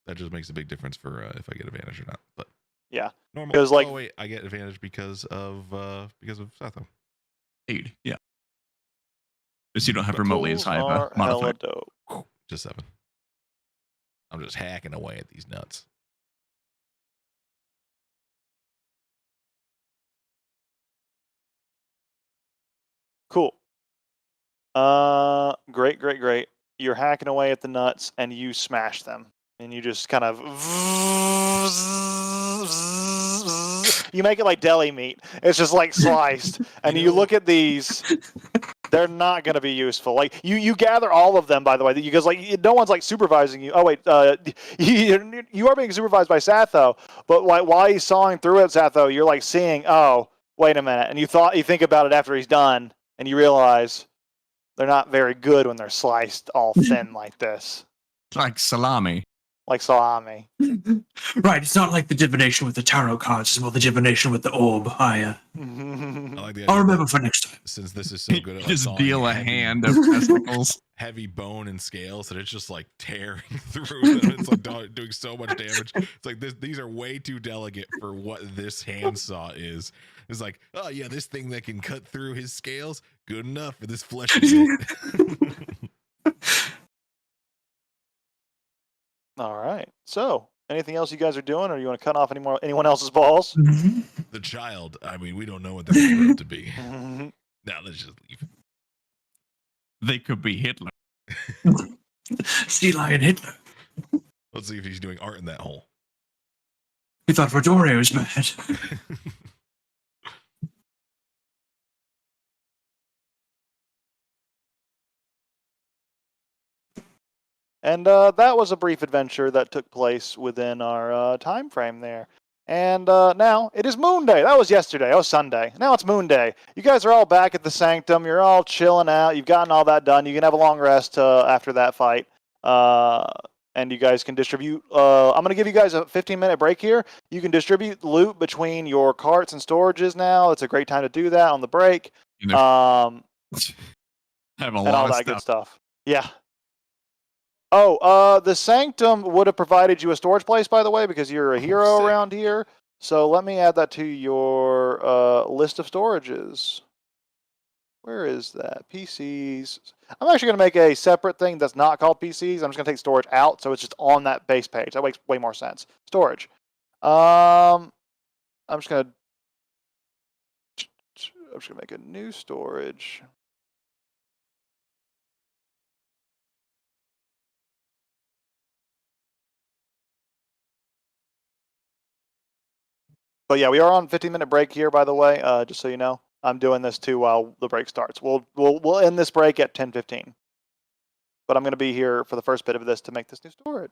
S2: That just makes a big difference for if I get advantage or not. But
S4: Yeah.
S2: normal.
S4: 'Cause, like-
S2: oh wait, I get advantage because of Satho.
S1: 8. Yeah. Because you don't have
S2: The
S1: remotely as
S4: Tools
S1: high of
S4: are
S1: a modifier.
S4: hella dope.
S2: Just 7. I'm just hacking away at these nuts.
S4: Cool. Great. You're hacking away at the nuts and you smash them. And you just kind of you make it like deli meat. It's just like sliced. And you look at these, they're not going to be useful. Like you gather all of them, by the way, because like no one's like supervising you. Oh wait, you are being supervised by Satho, but like while he's sawing through it, Satho, you're like seeing, oh, wait a minute, and you think about it after he's done, and you realize they're not very good when they're sliced all thin like this,
S1: It's like salami.
S4: like salami.
S3: Right, it's not like the divination with the tarot cards, it's more the divination with the orb.
S2: I like the
S3: I'll
S2: idea
S3: remember for next time.
S2: since this is so good at like,
S1: Just
S2: sawing
S1: deal a
S2: heavy-
S1: hand of testicles.
S2: heavy bone and scales that it's just like tearing through them. It's like doing so much damage. It's like these are way too delicate for what this handsaw is. It's like, oh yeah, this thing that can cut through his scales, good enough for this flesh unit.
S4: All right. So, anything else you guys are doing, or you want to cut off anyone else's balls?
S2: The child, I mean, we don't know what they're going to grow up to be. Now let's just leave.
S1: They could be Hitler.
S3: Sea Lion Hitler.
S2: Let's see if he's doing art in that hole.
S3: We thought Rodorio was mad.
S4: And that was a brief adventure that took place within our time frame there. And now it is Moon Day. That was yesterday. That was Sunday. Now it's Moon Day. You guys are all back at the Sanctum. You're all chilling out. You've gotten all that done. You can have a long rest after that fight. And you guys can distribute. I'm going to give you guys a 15-minute break here. You can distribute loot between your carts and storages now. It's a great time to do that on the break.
S1: You know,
S4: Um,
S1: have a
S4: and
S1: lot
S4: all
S1: of
S4: that good
S1: stuff.
S4: stuff. Yeah. Oh, the Sanctum would have provided you a storage place, by the way, because you're a hero
S2: sick.
S4: around here. So let me add that to your list of storages. Where is that? PCs. I'm actually going to make a separate thing that's not called PCs. I'm just going to take storage out, so it's just on that base page. That makes way more sense. Storage. I'm just going to make a new storage. But yeah, we are on 15-minute break here, by the way, just so you know. I'm doing this too while the break starts. We'll end this break at 10:15. But I'm going to be here for the first bit of this to make this new storage.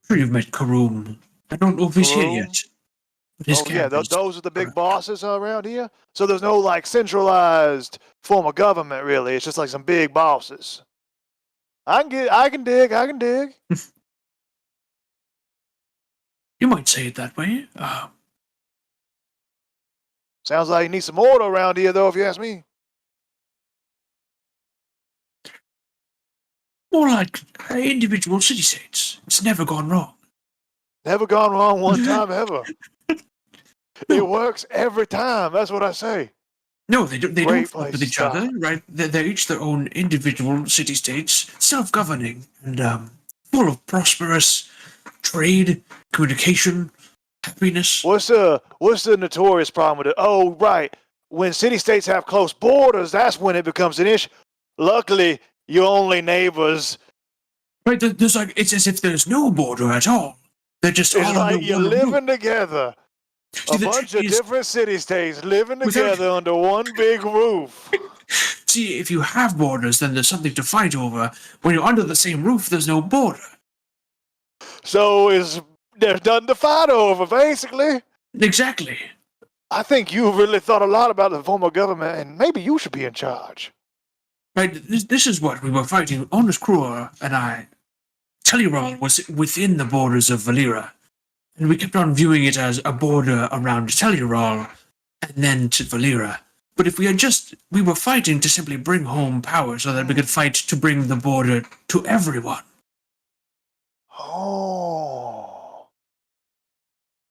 S3: sure you've met Karoom. I don't know if he's here
S4: Karoom?
S3: yet. But his
S4: Oh yeah,
S3: camp is
S4: those are the big
S3: correct.
S4: bosses around here. So there's no like centralized form of government really. It's just like some big bosses. I can dig.
S3: You might say it that way.
S4: Sounds like you need some order around here though, if you ask me.
S3: More like individual city-states. It's never gone wrong.
S4: Never gone wrong one time ever. It works every time. That's what I say.
S3: No, they don't. They
S4: Great
S3: don't fuck with
S4: place
S3: each
S4: to
S3: other, right? They're each their own individual city-states, self-governing and full of prosperous trade, communication, happiness.
S4: What's the notorious problem with it? Oh, right. When city states have close borders, that's when it becomes an issue. Luckily, you're only neighbors.
S3: Right? There's like it's as if there's no border at all. They're just
S4: It's
S3: all
S4: like
S3: under
S4: you're
S3: one roof.
S4: living together.
S3: See,
S4: A
S3: the
S4: bunch
S3: trick
S4: of
S3: is-
S4: different city states living
S3: Without-
S4: together under one big roof.
S3: See, if you have borders, then there's something to fight over. When you're under the same roof, there's no border.
S4: So there's nothing to fight over, basically.
S3: Exactly.
S4: I think you really thought a lot about the form of government, and maybe you should be in charge.
S3: Right, this is what we were fighting. Honest Krua and I. Tellurol was within the borders of Valera, and we kept on viewing it as a border around Tellurol and then to Valera. But if we were fighting to simply bring home power so that we could fight to bring the border to everyone.
S4: Oh.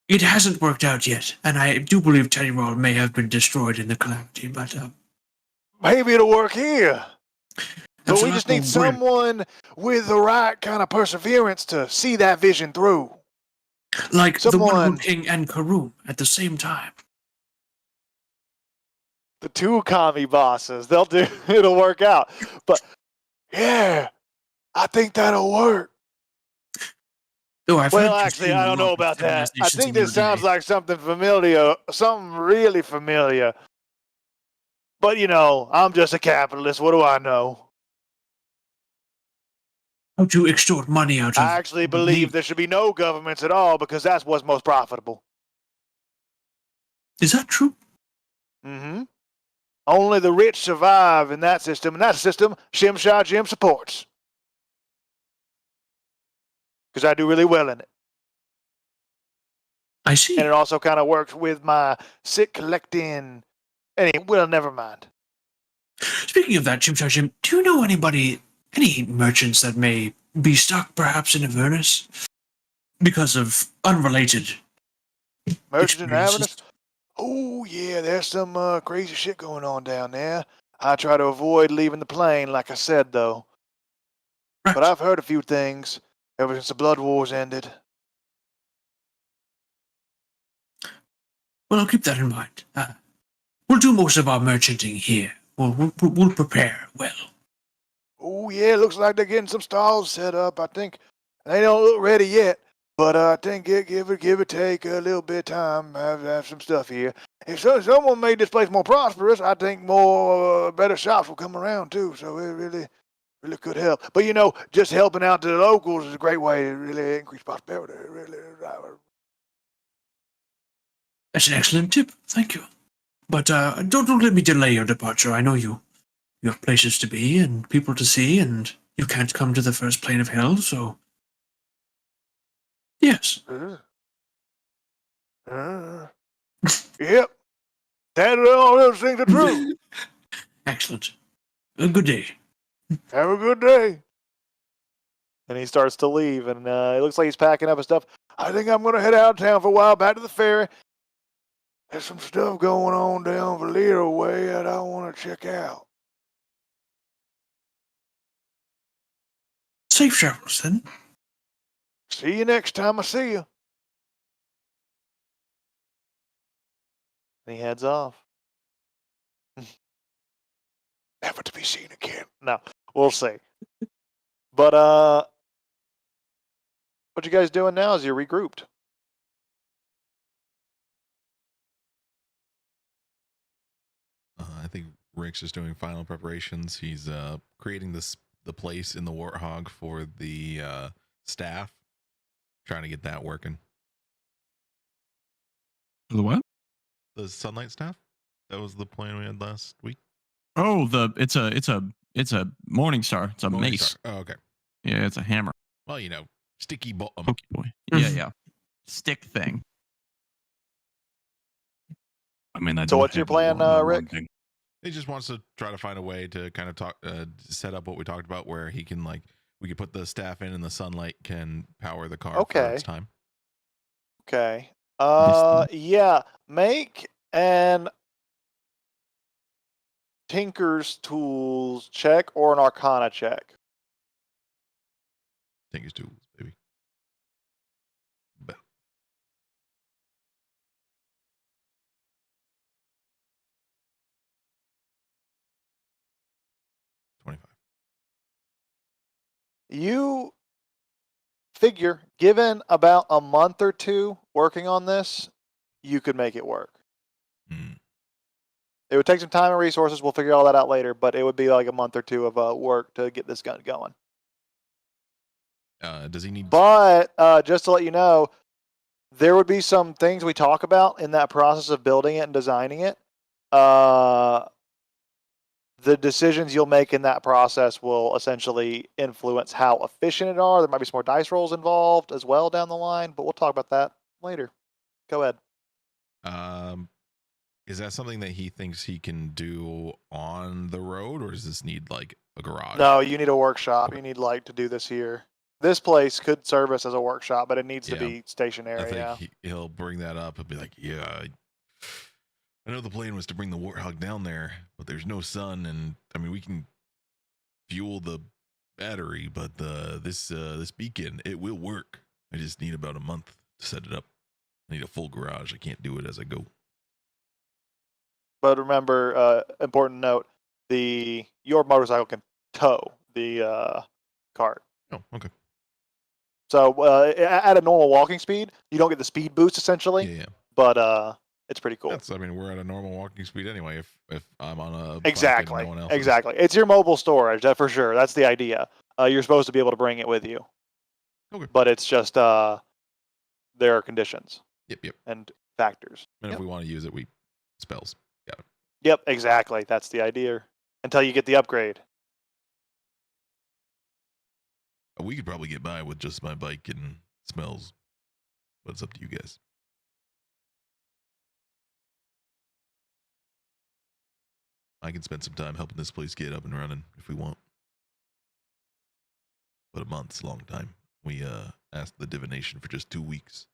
S3: It hasn't worked out yet, and I do believe Tellurol may have been destroyed in the calamity, but
S4: Maybe it'll work here. But
S3: that's
S4: we
S3: a
S4: just
S3: lot
S4: need
S3: more
S4: someone with the right kind of perseverance to see that vision through.
S3: like the
S4: someone-
S3: One King and Karoom at the same time.
S4: The two commie bosses, it'll work out. But yeah, I think that'll work.
S3: Though I've
S4: Well,
S3: heard
S4: actually, I don't know about that. I
S3: civilizations
S4: think
S3: in your
S4: this sounds
S3: day.
S4: like something familiar, something really familiar. But I'm just a capitalist. What do I know?
S3: How to extort money out of.
S4: I actually believe there should be no governments at all because that's what's most profitable.
S3: Is that true?
S4: Mm-hmm. Only the rich survive in that system, and that system Shimshai Jim supports. Because I do really well in it.
S3: I see.
S4: And it also kind of works with my sick collecting. Well, never mind.
S3: Speaking of that, Jim, do you know any merchants that may be stuck perhaps in Avernus because of unrelated
S4: Merchant in
S3: experiences?
S4: Avernus? Oh, yeah, there's some crazy shit going on down there. I try to avoid leaving the plane, like I said, though.
S3: Right.
S4: But I've heard a few things ever since the Blood Wars ended.
S3: Well, I'll keep that in mind. We'll do most of our merchanting here. We'll prepare well.
S4: Oh, yeah, looks like they're getting some stalls set up. I think they don't look ready yet, but I think give it take a little bit of time. Have some stuff here. If someone made this place more prosperous, I think more better shops will come around too. So it really could help. But just helping out the locals is a great way to really increase prosperity.
S3: That's an excellent tip. Thank you. But don't let me delay your departure. I know you have places to be and people to see, and you can't come to the first plane of hell, so yes.
S4: Yep. That all those things are true.
S3: Excellent. A good day.
S4: Have a good day. And he starts to leave, and it looks like he's packing up his stuff. I think I'm going to head out of town for a while, back to the ferry. There's some stuff going on down Valera way that I want to check out.
S3: Safe travels, then.
S4: See you next time I see you. And he heads off. Never to be seen again. No, we'll see. But what you guys doing now is you're regrouped.
S2: I think Rick's just doing final preparations. He's creating the place in the Warthog for the staff. trying to get that working.
S1: The what?
S2: The sunlight staff. That was the plan we had last week.
S1: Oh, it's a morning star. It's a
S2: Morning
S1: mace.
S2: Star. Oh, okay.
S1: Yeah, it's a hammer.
S2: Well, sticky ball.
S1: Pokey boy. Yeah. Stick thing. I mean, I
S4: So
S1: do
S4: what's your
S1: have
S4: plan,
S1: one
S4: Rick?
S1: thing.
S2: He just wants to try to find a way to kind of set up what we talked about, where he can we could put the staff in, and the sunlight can power the car for
S4: Okay.
S2: its time.
S4: Okay.
S1: This
S4: Yeah. Make an Tinker's Tools check or an Arcana check.
S2: Take his tools, baby. But 25.
S4: You figure, given about a month or two working on this, you could make it work.
S2: Mm.
S4: It would take some time and resources. We'll figure all that out later, but it would be like a month or two of work to get this gun going.
S2: Does he need?
S4: But just to let you know, there would be some things we talk about in that process of building it and designing it. The decisions you'll make in that process will essentially influence how efficient it are. There might be some more dice rolls involved as well down the line, but we'll talk about that later. Go ahead.
S2: Is that something that he thinks he can do on the road, or does this need like a garage?
S4: No, you need a workshop.
S2: Okay.
S4: You need like to do this here. This place could service as a workshop, but it needs to
S2: Yeah.
S4: be stationary.
S2: I
S4: Yeah.
S2: think he'll bring that up and be like, "Yeah, I know the plan was to bring the Warthog down there, but there's no sun, and I mean we can fuel the battery, but this beacon, it will work. I just need about a month to set it up. I need a full garage. I can't do it as I go."
S4: But remember, important note: your motorcycle can tow the cart.
S2: Oh, okay.
S4: So at a normal walking speed, you don't get the speed boost essentially,
S2: Yeah.
S4: but it's pretty cool.
S2: I mean, we're at a normal walking speed anyway. If I'm on a bike
S4: Exactly.
S2: and no one else is.
S4: Exactly. It's your mobile storage, that for sure. That's the idea. You're supposed to be able to bring it with you.
S2: Okay.
S4: But it's just there are conditions
S2: Yep.
S4: and factors.
S2: And
S4: Yep.
S2: if we want to use it, we spells.
S4: Yep, exactly. That's the idea. Until you get the upgrade.
S2: We could probably get by with just my bike and smells, but it's up to you guys. I can spend some time helping this place get up and running if we want. But a month's a long time. We asked the divination for just 2 weeks.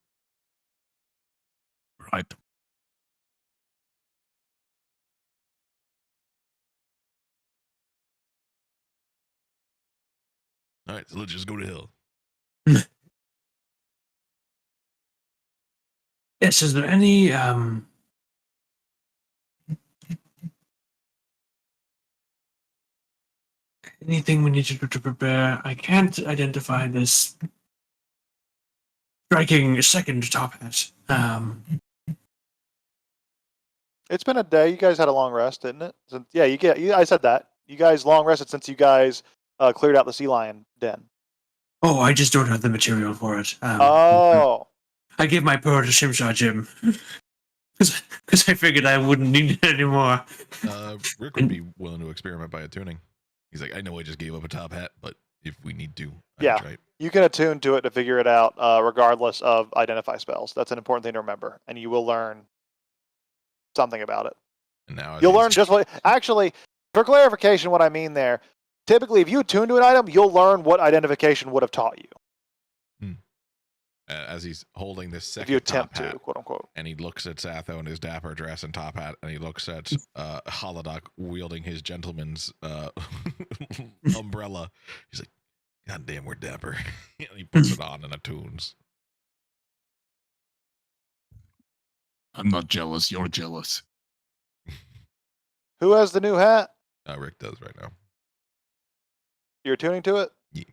S1: Right.
S2: All right, so let's just go to hell.
S3: Yes, is there any anything we need to prepare? I can't identify this striking second top hat.
S4: It's been a day. You guys had a long rest, didn't it? Yeah, I said that. You guys long rested since you guys cleared out the sea lion den.
S3: Oh, I just don't have the material for it.
S4: Oh.
S3: I gave my pearl to Shimshot Jim because I figured I wouldn't need it anymore.
S2: Rick would be willing to experiment by attuning. He's like, I know I just gave up a top hat, but if we need to, I
S4: Yeah.
S2: can try it.
S4: You can attune to it to figure it out, regardless of identify spells. That's an important thing to remember, and you will learn something about it.
S2: And now
S4: You'll learn just what. Actually, for clarification, what I mean there, typically, if you attune to an item, you'll learn what identification would have taught you
S2: as he's holding this second
S4: if you
S2: top
S4: attempt
S2: hat,
S4: to, quote unquote.
S2: and he looks at Satho in his dapper dress and top hat, and he looks at Holodoc wielding his gentleman's umbrella. He's like, God damn, we're dapper. And he puts it on and attunes.
S1: I'm not jealous. You're jealous.
S4: Who has the new hat?
S2: Rick does right now.
S4: You're tuning to it?
S2: Yeah.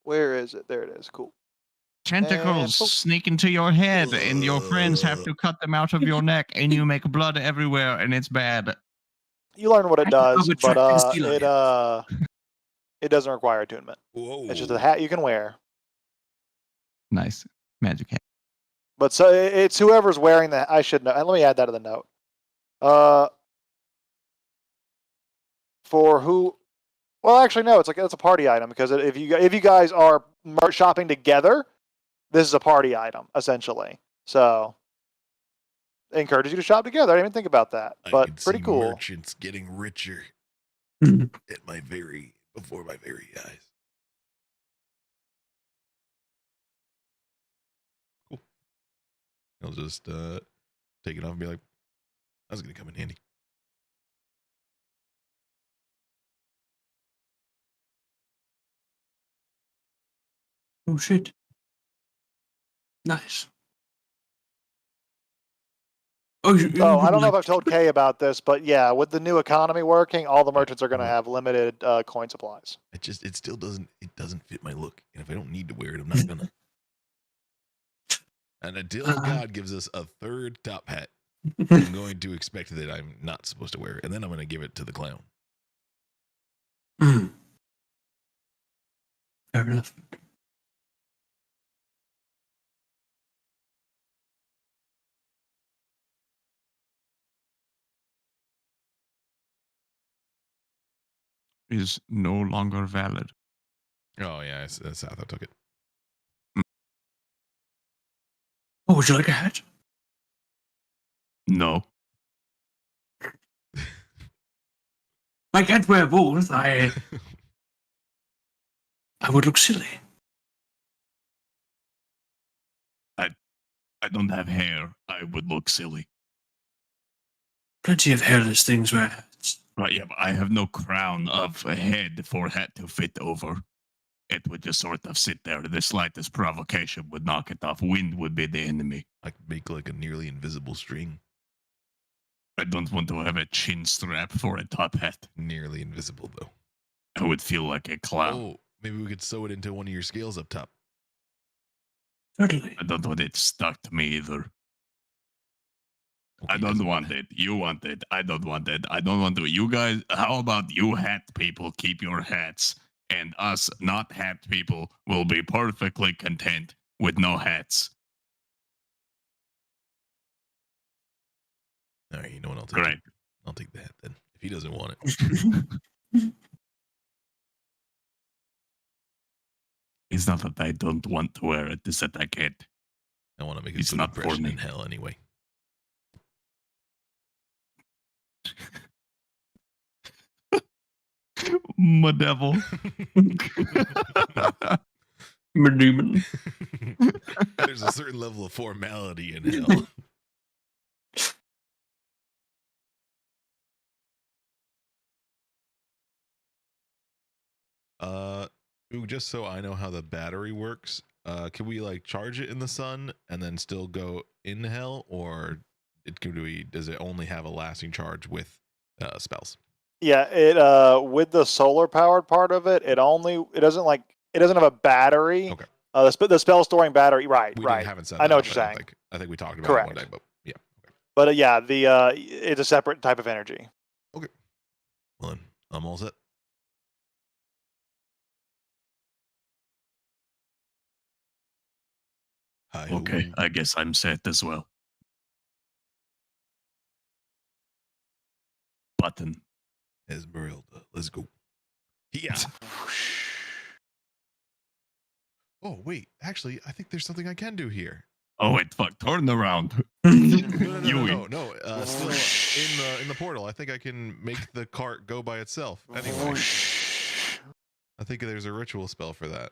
S4: Where is it? There it is. Cool.
S1: Tentacles
S4: boop.
S1: sneak into your head, and your friends have to cut them out of your neck, and you make blood everywhere, and it's bad.
S4: You learn what it does,
S3: would
S4: but
S3: track this sea
S4: it doesn't require attunement.
S2: Whoa.
S4: It's just a hat you can wear.
S1: Nice magic hat.
S4: But so it's whoever's wearing the. I should know. And let me add that to the note. For who? Well, actually, no. It's a party item because if you guys are shopping together, this is a party item essentially. So, it encourages you to shop together. I didn't even think about that,
S2: I
S4: but
S2: can
S4: pretty
S2: see
S4: cool.
S2: Merchants getting richer before my very eyes. Cool. I'll just take it off and be like, that's gonna come in handy.
S3: Oh shit. Nice. Oh,
S4: I don't know if I've told Kay about this, but yeah, with the new economy working, all the merchants are going to have limited coin supplies.
S2: It still doesn't fit my look, and if I don't need to wear it, I'm not gonna. And until God gives us a third top hat, I'm going to expect that I'm not supposed to wear it, and then I'm going to give it to the clown.
S3: Fair enough.
S1: Is no longer valid.
S2: Oh yeah, Satho took it.
S3: Oh, would you like a hat?
S1: No.
S3: I can't wear both. I would look silly.
S1: I don't have hair. I would look silly.
S3: Plenty of hairless things wear hats.
S1: Right, yeah, but I have no crown of a head for a hat to fit over. It would just sort of sit there. The slightest provocation would knock it off. Wind would be the enemy.
S2: I could make like a nearly invisible string.
S1: I don't want to have a chin strap for a top hat.
S2: Nearly invisible though.
S1: I would feel like a clown.
S2: Oh, maybe we could sew it into one of your scales up top.
S3: Certainly.
S1: I don't want it stuck to me either. I
S2: Okay,
S1: don't
S2: doesn't
S1: want
S2: matter.
S1: it. You want it. I don't want it. I don't want to. You guys, how about you hat people keep your hats, and us not hat people will be perfectly content with no hats.
S2: All right, you know what? I'll take
S1: Great.
S2: it. I'll take the hat then. If he doesn't want it.
S1: It's not that I don't want to wear it, it's that I can't.
S2: I want to make a
S1: It's
S2: good
S1: not for
S2: impression
S1: me.
S2: in hell anyway.
S1: My devil.
S3: My demon.
S2: There's a certain level of formality in hell. Ooh, just so I know how the battery works, can we like charge it in the sun and then still go in hell, or does it only have a lasting charge with spells?
S4: Yeah, it with the solar powered part of it, it doesn't have a battery.
S2: Okay.
S4: The spell storing battery, right?
S2: We
S4: right.
S2: haven't said
S4: I know
S2: that
S4: what
S2: up,
S4: you're
S2: I don't
S4: saying.
S2: think. I think we talked about
S4: Correct.
S2: it one day, but yeah. Okay.
S4: But yeah, it's a separate type of energy.
S2: Well then, I'm all set. Hi-ho.
S1: Okay, I guess I'm set as well. Button.
S2: Esmeralda, let's go. Yeah. Oh wait, actually, I think there's something I can do here.
S1: Oh wait, fuck! Turn around.
S2: No.
S1: Yui.
S2: Still in the portal. I think I can make the cart go by itself. Anyway, I think there's a ritual spell for that.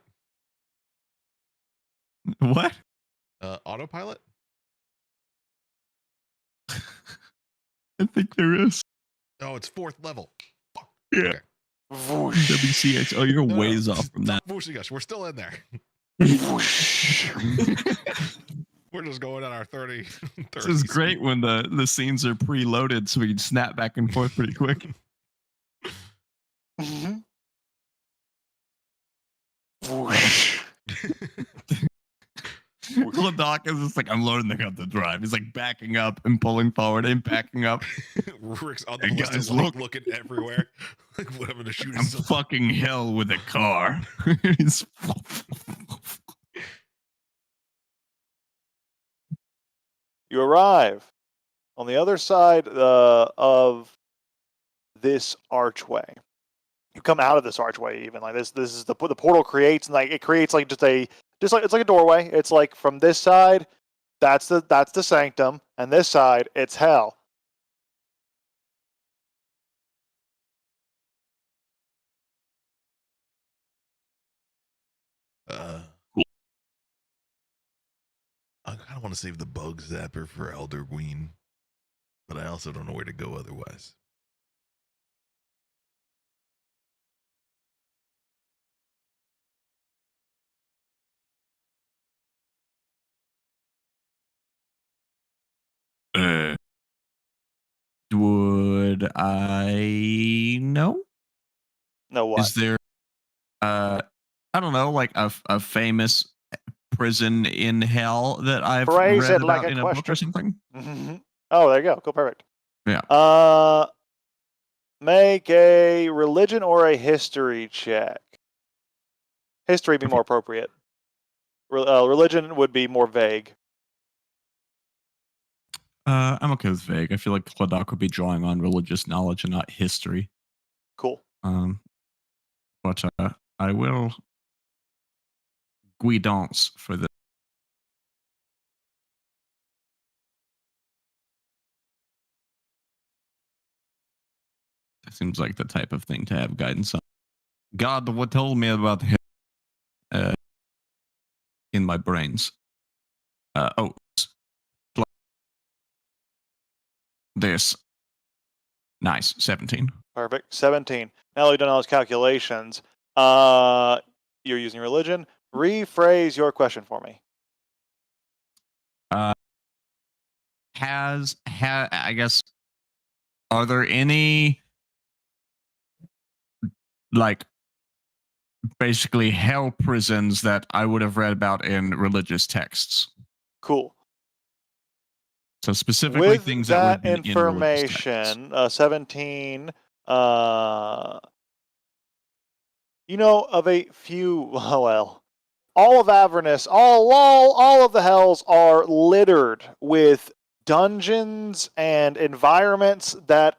S1: What?
S2: Autopilot.
S1: I think there is.
S2: Oh, it's 4th level. Fuck.
S1: Yeah.
S2: Okay.
S1: WCH. Oh, you're
S2: No,
S1: ways off from that.
S2: Gosh, we're still in there. We're just going on our 30.
S1: This is great when the scenes are preloaded, so we can snap back and forth pretty quick.
S4: Mhm.
S1: Doc is just like, I'm learning how to drive. He's like backing up and pulling forward and backing up.
S2: Rick's on the
S1: Hey,
S2: list
S1: guys,
S2: of, like,
S1: look.
S2: looking everywhere. Like, what I'm gonna shoot
S1: I'm
S2: is something.
S1: fucking hell with a car. He's
S4: You arrive on the other side of this archway. You come out of this archway, even like this. This is the portal creates, and like it creates like just like it's like a doorway. It's like from this side, that's the sanctum, and this side it's hell.
S2: I kind of want to save the bug zapper for Elder Queen, but I also don't know where to go otherwise.
S1: Would I know?
S4: No what?
S1: Is there, I don't know, like a famous prison in hell that I've
S4: Phrase
S1: read
S4: it like
S1: about
S4: a
S1: in a book or
S4: question.
S1: something?
S4: Oh, there you go. Cool, perfect.
S1: Yeah.
S4: Make a religion or a history check. History would be more appropriate. Religion would be more vague.
S1: I'm okay with vague. I feel like Kladak would be drawing on religious knowledge and not history.
S4: Cool.
S1: But I will guidance for the. That seems like the type of thing to have guidance on. God, what told me about him in my brains? This. Nice. 17.
S4: Perfect. 17. Now that we've done all those calculations, you're using religion. Rephrase your question for me.
S1: I guess, are there any like basically hell prisons that I would have read about in religious texts?
S4: Cool.
S1: So specifically
S4: With
S1: things
S4: that
S1: that would be in religious texts.
S4: information, 17, you know of a few, well, all of Avernus, all of the hells are littered with dungeons and environments that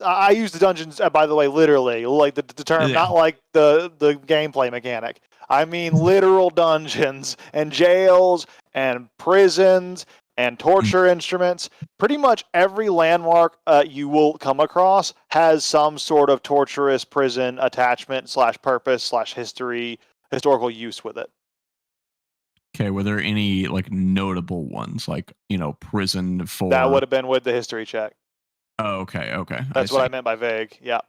S4: I use the dungeons, by the way, literally, like the term,
S1: Yeah.
S4: not like the gameplay mechanic. I mean literal dungeons and jails and prisons and torture instruments. Pretty much every landmark you will come across has some sort of torturous prison attachment / purpose / historical use with it.
S1: Okay, were there any like notable ones, like prison for?
S4: That would have been with the history check.
S1: Oh, okay.
S4: That's what I meant by vague. Yeah.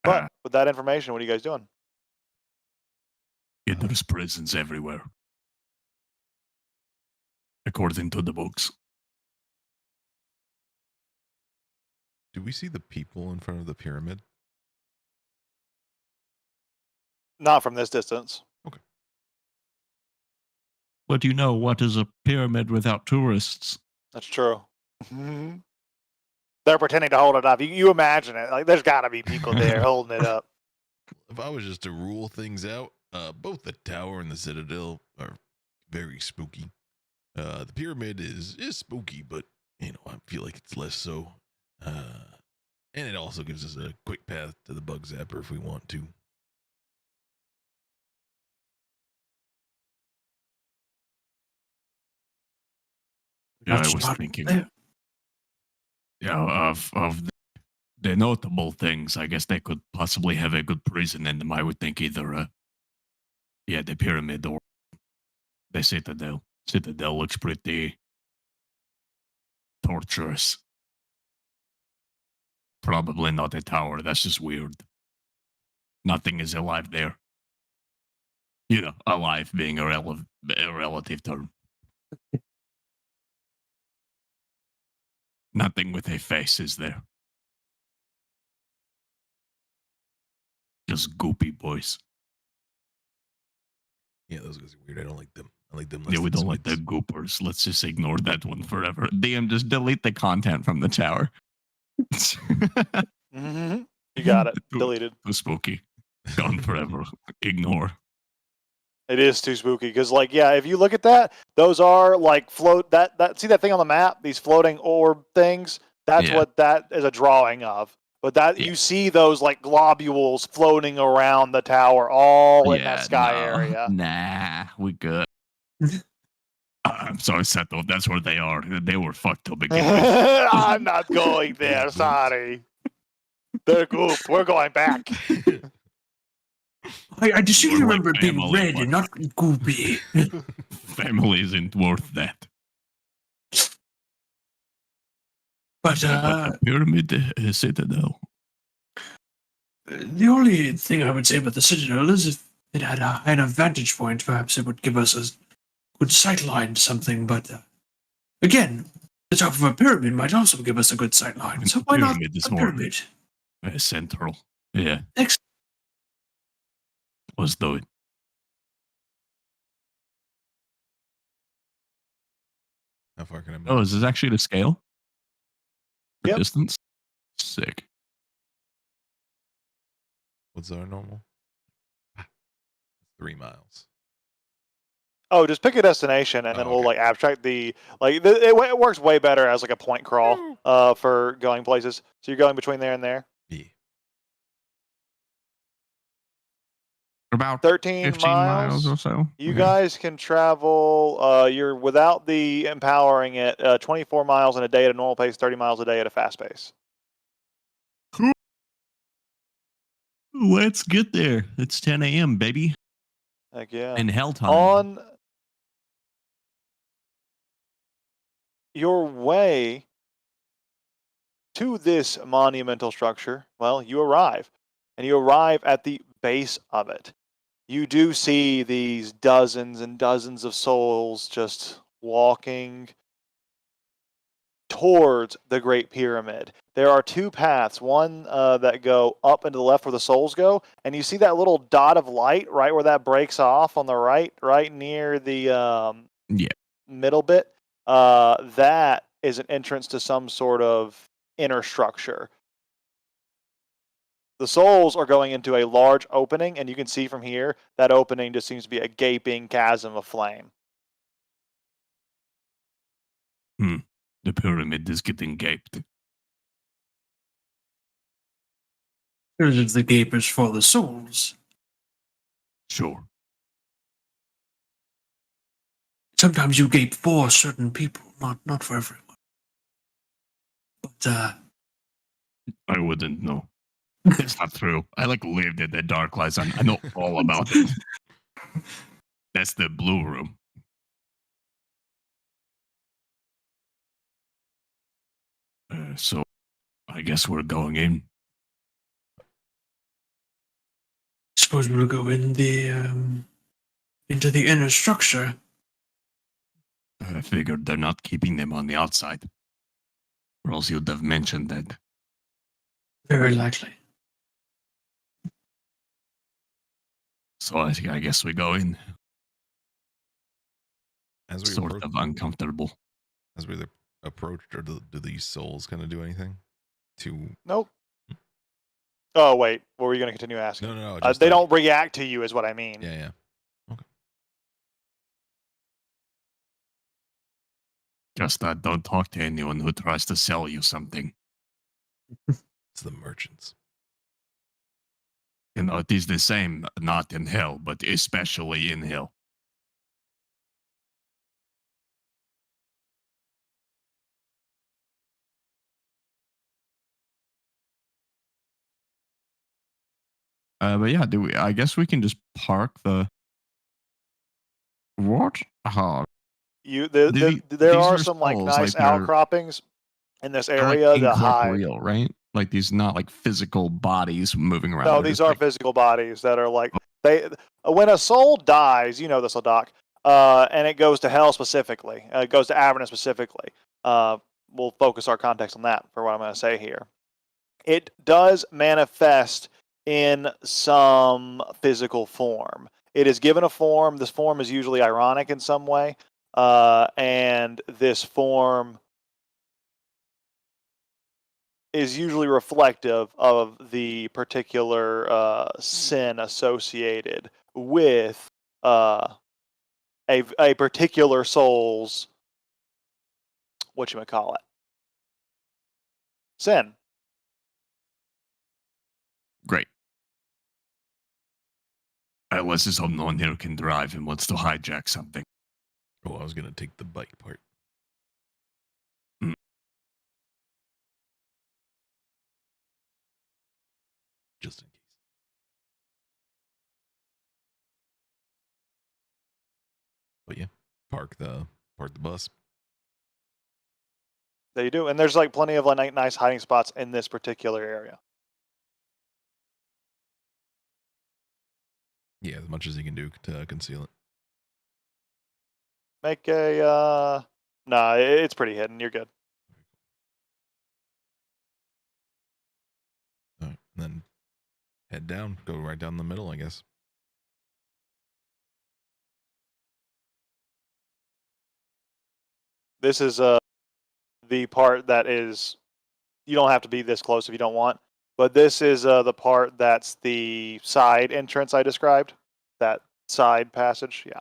S4: But with that information, what are you guys doing?
S1: Yeah, there's prisons everywhere, according to the books.
S2: Do we see the people in front of the pyramid?
S4: Not from this distance.
S1: But what is a pyramid without tourists?
S4: That's true. They're pretending to hold it up. You imagine it. Like there's got to be people there holding it up.
S2: If I was just to rule things out, both the tower and the citadel are very spooky. The pyramid is spooky, but I feel like it's less so. And it also gives us a quick path to the bug zapper if we want to.
S1: Yeah, I was thinking. Yeah, of the notable things. I guess they could possibly have a good prison in them. I would think either, the pyramid or the citadel. Citadel looks pretty torturous. Probably not a tower. That's just weird. Nothing is alive there. Alive being a relative term. Nothing with a face is there. Just goopy boys.
S2: Yeah, those guys are weird. I don't like them. I like them.
S1: Yeah, we don't like the goopers. Let's just ignore that one forever. DM, just delete the content from the tower.
S4: You got it.
S1: Too-
S4: Deleted.
S1: Too spooky. Gone forever. Ignore.
S4: It is too spooky because, like, yeah, if you look at that, those are like float. See that thing on the map? These floating orb things. That's
S1: Yeah.
S4: what that is a drawing of. But that
S1: Yeah.
S4: you see those like globules floating around the tower, all in that sky
S1: no.
S4: area.
S1: Nah, we good. I'm sorry, Seto. That's where they are. They were fucked to begin with.
S4: I'm not going there. Sorry. They're gooped. We're going back.
S3: I distinctly
S1: More like
S3: remember it being
S1: family,
S3: red
S1: but-
S3: and not goopy.
S1: Family isn't worth that.
S3: But
S1: But the pyramid citadel.
S3: the only thing I would say about the Citadel is if it had an vantage point, perhaps it would give us a good sight line to something. But again, the top of a pyramid might also give us a good sight line. So why not
S1: Pyramid is
S3: a
S1: more
S3: pyramid?
S1: Central. Yeah.
S3: Next.
S1: Let's do it.
S2: How far can I move?
S1: Oh, is this actually the scale? For
S4: Yep.
S1: distance? Sick.
S2: What's our normal? 3 miles.
S4: Oh, just pick a destination and then
S2: Oh,
S4: we'll
S2: okay.
S4: like abstract the like. It works way better as like a point crawl for going places. So you're going between there and there.
S2: Yeah.
S1: About
S4: 13
S1: 15 miles or so.
S4: You
S1: Yeah.
S4: guys can travel. You're without the empowering it. 24 miles in a day at a normal pace, 30 miles a day at a fast pace.
S1: Let's get there. It's 10 a.m., baby.
S4: Heck yeah.
S1: In hell time.
S4: On your way to this monumental structure, well, you arrive, and you arrive at the base of it. You do see these dozens and dozens of souls just walking towards the Great Pyramid. There are two paths, one that go up and to the left where the souls go, and you see that little dot of light right where that breaks off on the right near the
S1: Yeah.
S4: middle bit. That is an entrance to some sort of inner structure. The souls are going into a large opening, and you can see from here that opening just seems to be a gaping chasm of flame.
S1: The pyramid is getting gaped.
S3: Here's the gapers for the souls.
S1: Sure.
S3: Sometimes you gape for certain people, not for everyone. But
S1: I wouldn't know. That's not true. I lived in the Dark Lights. I know all about it. That's the blue room. So, I guess we're going in.
S3: suppose we'll go in the into the inner structure.
S1: I figured they're not keeping them on the outside. Or else you'd have mentioned that.
S3: Very likely.
S1: So I guess we go in.
S2: As we
S1: Sort
S2: approach,
S1: of uncomfortable.
S2: as we approach, or do these souls kind of do anything? To
S4: Nope. Oh wait, what were you going to continue asking?
S2: no,
S4: They don't react to you, is what I mean.
S2: Yeah.
S1: Just don't talk to anyone who tries to sell you something.
S2: It's the merchants.
S1: You know, it is the same, not in hell, but especially in hell. But yeah, I guess we can just park the. What? How?
S4: There
S1: These
S4: are
S1: are
S4: some like
S1: skulls,
S4: nice
S1: they're-
S4: outcroppings in this
S1: They're,
S4: area to hide.
S1: incorporeal, right? Like these not like physical bodies moving around.
S4: No,
S1: They're
S4: these
S1: just
S4: are
S1: like-
S4: physical bodies that are like they. When a soul dies, you know this, Doc, and it goes to hell specifically. It goes to Avernus specifically. We'll focus our context on that for what I'm going to say here. It does manifest in some physical form. It is given a form. This form is usually ironic in some way, and this form is usually reflective of the particular sin associated with a particular soul's whatchamacallit, sin.
S1: Great. Let's just hope no one here can drive and wants to hijack something.
S2: Oh, I was gonna take the bike part. Just in case. But yeah, park the bus.
S4: There you do, and there's like plenty of like nice hiding spots in this particular area.
S2: Yeah, as much as you can do to conceal it.
S4: Make a nah, it's pretty hidden. You're good.
S2: All right, and then head down, go right down the middle, I guess.
S4: This is the part that is, you don't have to be this close if you don't want, but this is the part that's the side entrance I described, that side passage. Yeah.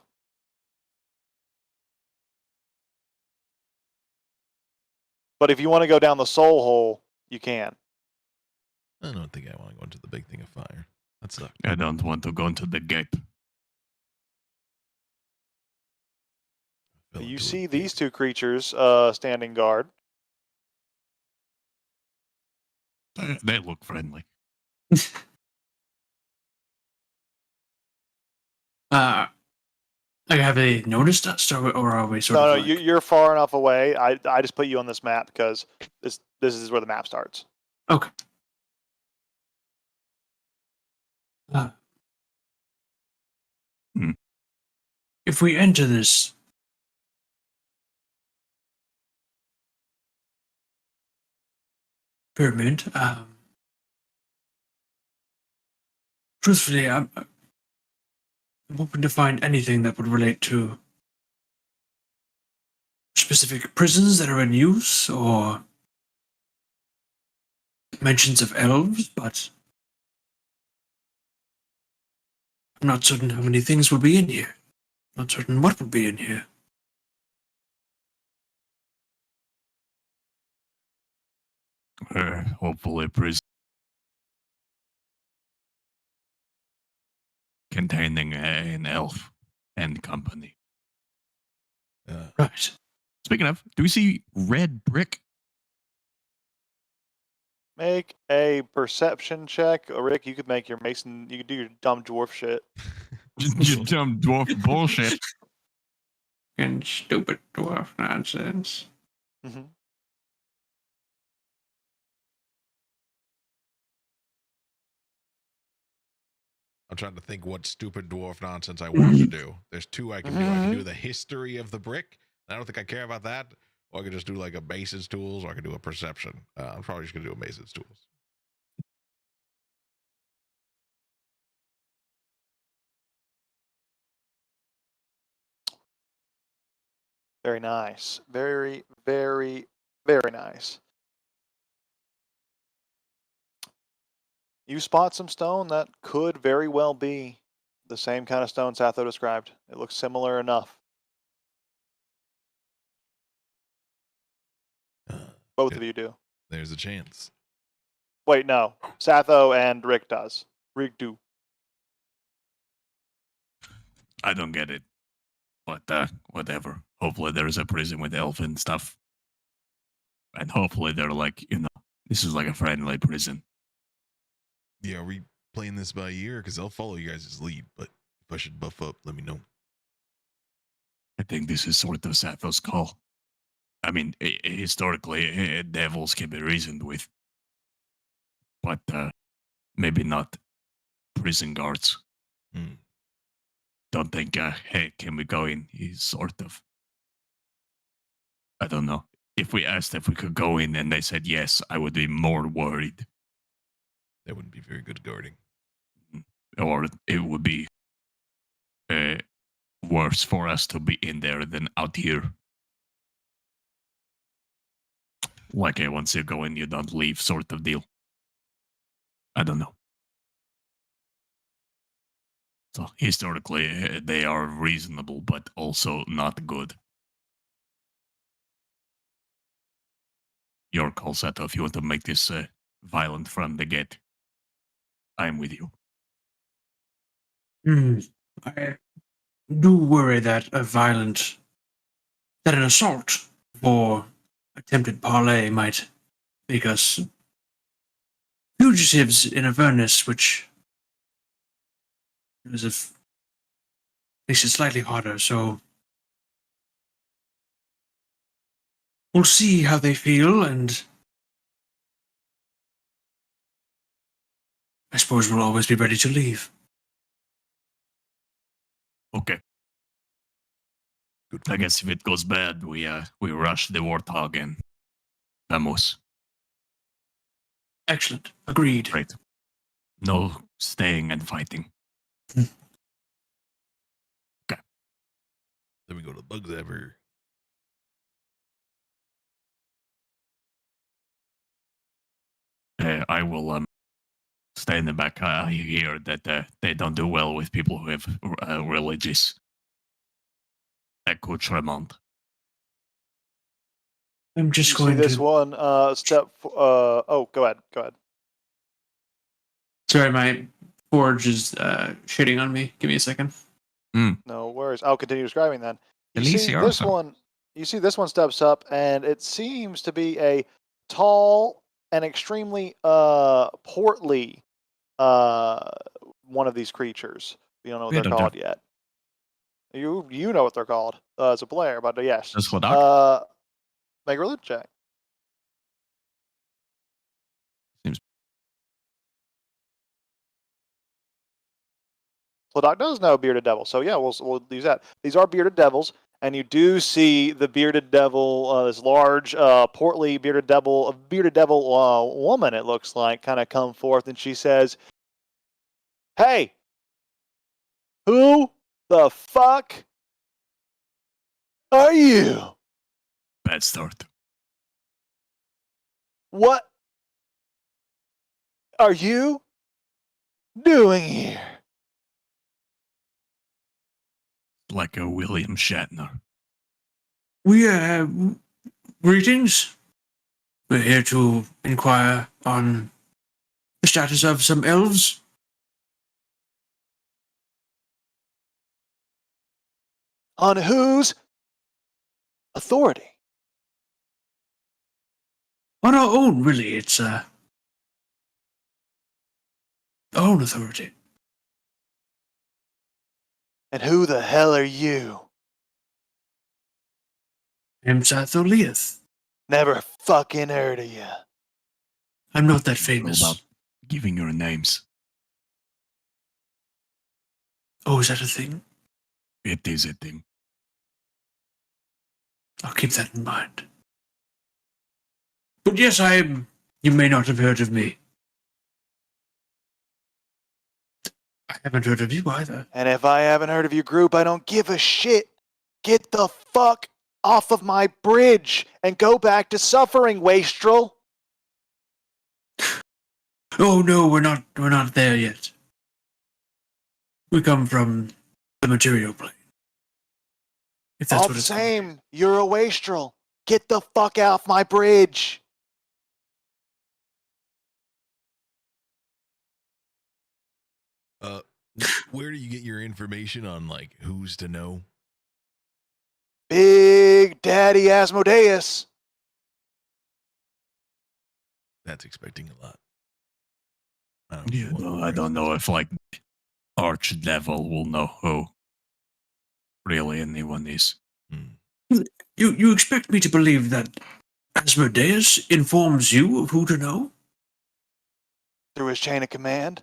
S4: But if you want to go down the soul hole, you can.
S2: I don't think I want to go into the big thing of fire. That sucks.
S1: I don't want to go into the gate.
S2: Fell
S4: You
S2: into a
S4: see
S2: gate.
S4: these two creatures standing guard.
S1: They look friendly.
S3: Have they noticed us, or are we sort
S4: No,
S3: of?
S4: no, you're far enough away. I just put you on this map because this is where the map starts.
S3: Okay. If we enter this pyramid, truthfully, I'm hoping to find anything that would relate to specific prisons that are in use or mentions of elves, but I'm not certain how many things will be in here. Not certain what will be in here.
S1: Hopefully, prison containing an elf and company.
S3: Right.
S1: Speaking of, do we see red brick?
S4: Make a perception check. Rick, you could make your mason. You could do your dumb dwarf shit.
S1: Just dumb dwarf bullshit.
S3: And stupid dwarf nonsense.
S4: Mm-hmm.
S2: I'm trying to think what stupid dwarf nonsense I want to do. There's two I can do. I can do the history of the brick. I don't think I care about that. Or I could just do like a Mason's tools, or I could do a perception. I'm probably just gonna do a Mason's tools.
S4: Very nice. Very, very, very nice. You spot some stone that could very well be the same kind of stone Satho described. It looks similar enough. Both
S2: Yeah.
S4: of you do.
S2: There's a chance.
S4: Wait, no. Satho and Rick does. Rick do.
S1: I don't get it. But whatever. Hopefully there's a prison with elfin stuff. And hopefully they're like, this is like a friendly prison.
S2: Yeah, are we playing this by ear? Because I'll follow you guys' lead, but if I should buff up, let me know.
S1: I think this is sort of Satho's call. I mean, historically, devils can be reasoned with. But maybe not prison guards.
S2: Hmm.
S1: Don't think, hey, can we go in? He's sort of. I don't know. If we asked if we could go in and they said yes, I would be more worried.
S2: That wouldn't be very good guarding.
S1: Or it would be worse for us to be in there than out here. Like once you go in, you don't leave sort of deal. I don't know. So historically, they are reasonable, but also not good. Your call, Sato, if you want to make this violent from the get. I'm with you.
S3: I do worry that an assault or attempted parley might make us fugitives in Avernus, which makes it slightly harder. So we'll see how they feel, and I suppose we'll always be ready to leave.
S1: Okay.
S2: Good.
S1: I guess if it goes bad, we rush the warthog and vamos.
S3: Excellent. Agreed.
S1: Great. No staying and fighting.
S2: Then we go to Bugs Ever.
S1: I will stay in the back. I hear that they don't do well with people who have religious accoutrement.
S3: I'm just
S4: You
S3: going
S4: see this
S3: to.
S4: one oh, go ahead. Go ahead.
S3: Sorry, my forge is shitting on me. Give me a second.
S4: No worries. I'll continue describing then. You see
S1: Delicia
S4: this
S1: also.
S4: one. You see this one steps up, and it seems to be a tall and extremely portly one of these creatures. You don't know what
S1: We
S4: they're
S1: don't
S4: called yet. You know what they're called as a player, but yes.
S1: That's what
S4: Make a religion check.
S1: Seems-
S4: So Doc does know bearded devil, so yeah, we'll use that. These are bearded devils, and you do see the bearded devil, this large, portly bearded devil woman. It looks like kind of come forth, and she says, "Hey, who the fuck are you?
S1: bad start.
S4: What are you doing here?"
S1: Like a William Shatner.
S3: We greetings. We're here to inquire on the status of some elves.
S4: On whose authority?
S3: On our own, really. It's our own authority.
S4: And who the hell are you?
S3: I'm Zatholiath.
S4: Never fucking heard of you.
S3: I'm not that
S1: What
S3: famous.
S1: about giving your names?
S3: Oh, is that a thing?
S1: It is a thing.
S3: I'll keep that in mind. But yes, you may not have heard of me. I haven't heard of you either.
S4: And if I haven't heard of your group, I don't give a shit. Get the fuck off of my bridge and go back to suffering, Wastrel.
S3: Oh no, we're not there yet. We come from the material plane. If that's
S4: All
S3: what
S4: the
S3: it's
S4: same, you're a Wastrel. Get the fuck off my bridge.
S2: Where do you get your information on like who's to know?
S4: Big Daddy Asmodeus.
S2: That's expecting a lot.
S1: Yeah, no, I don't know if like Archdevil will know who really anyone is.
S3: You expect me to believe that Asmodeus informs you of who to know?
S4: Through his chain of command.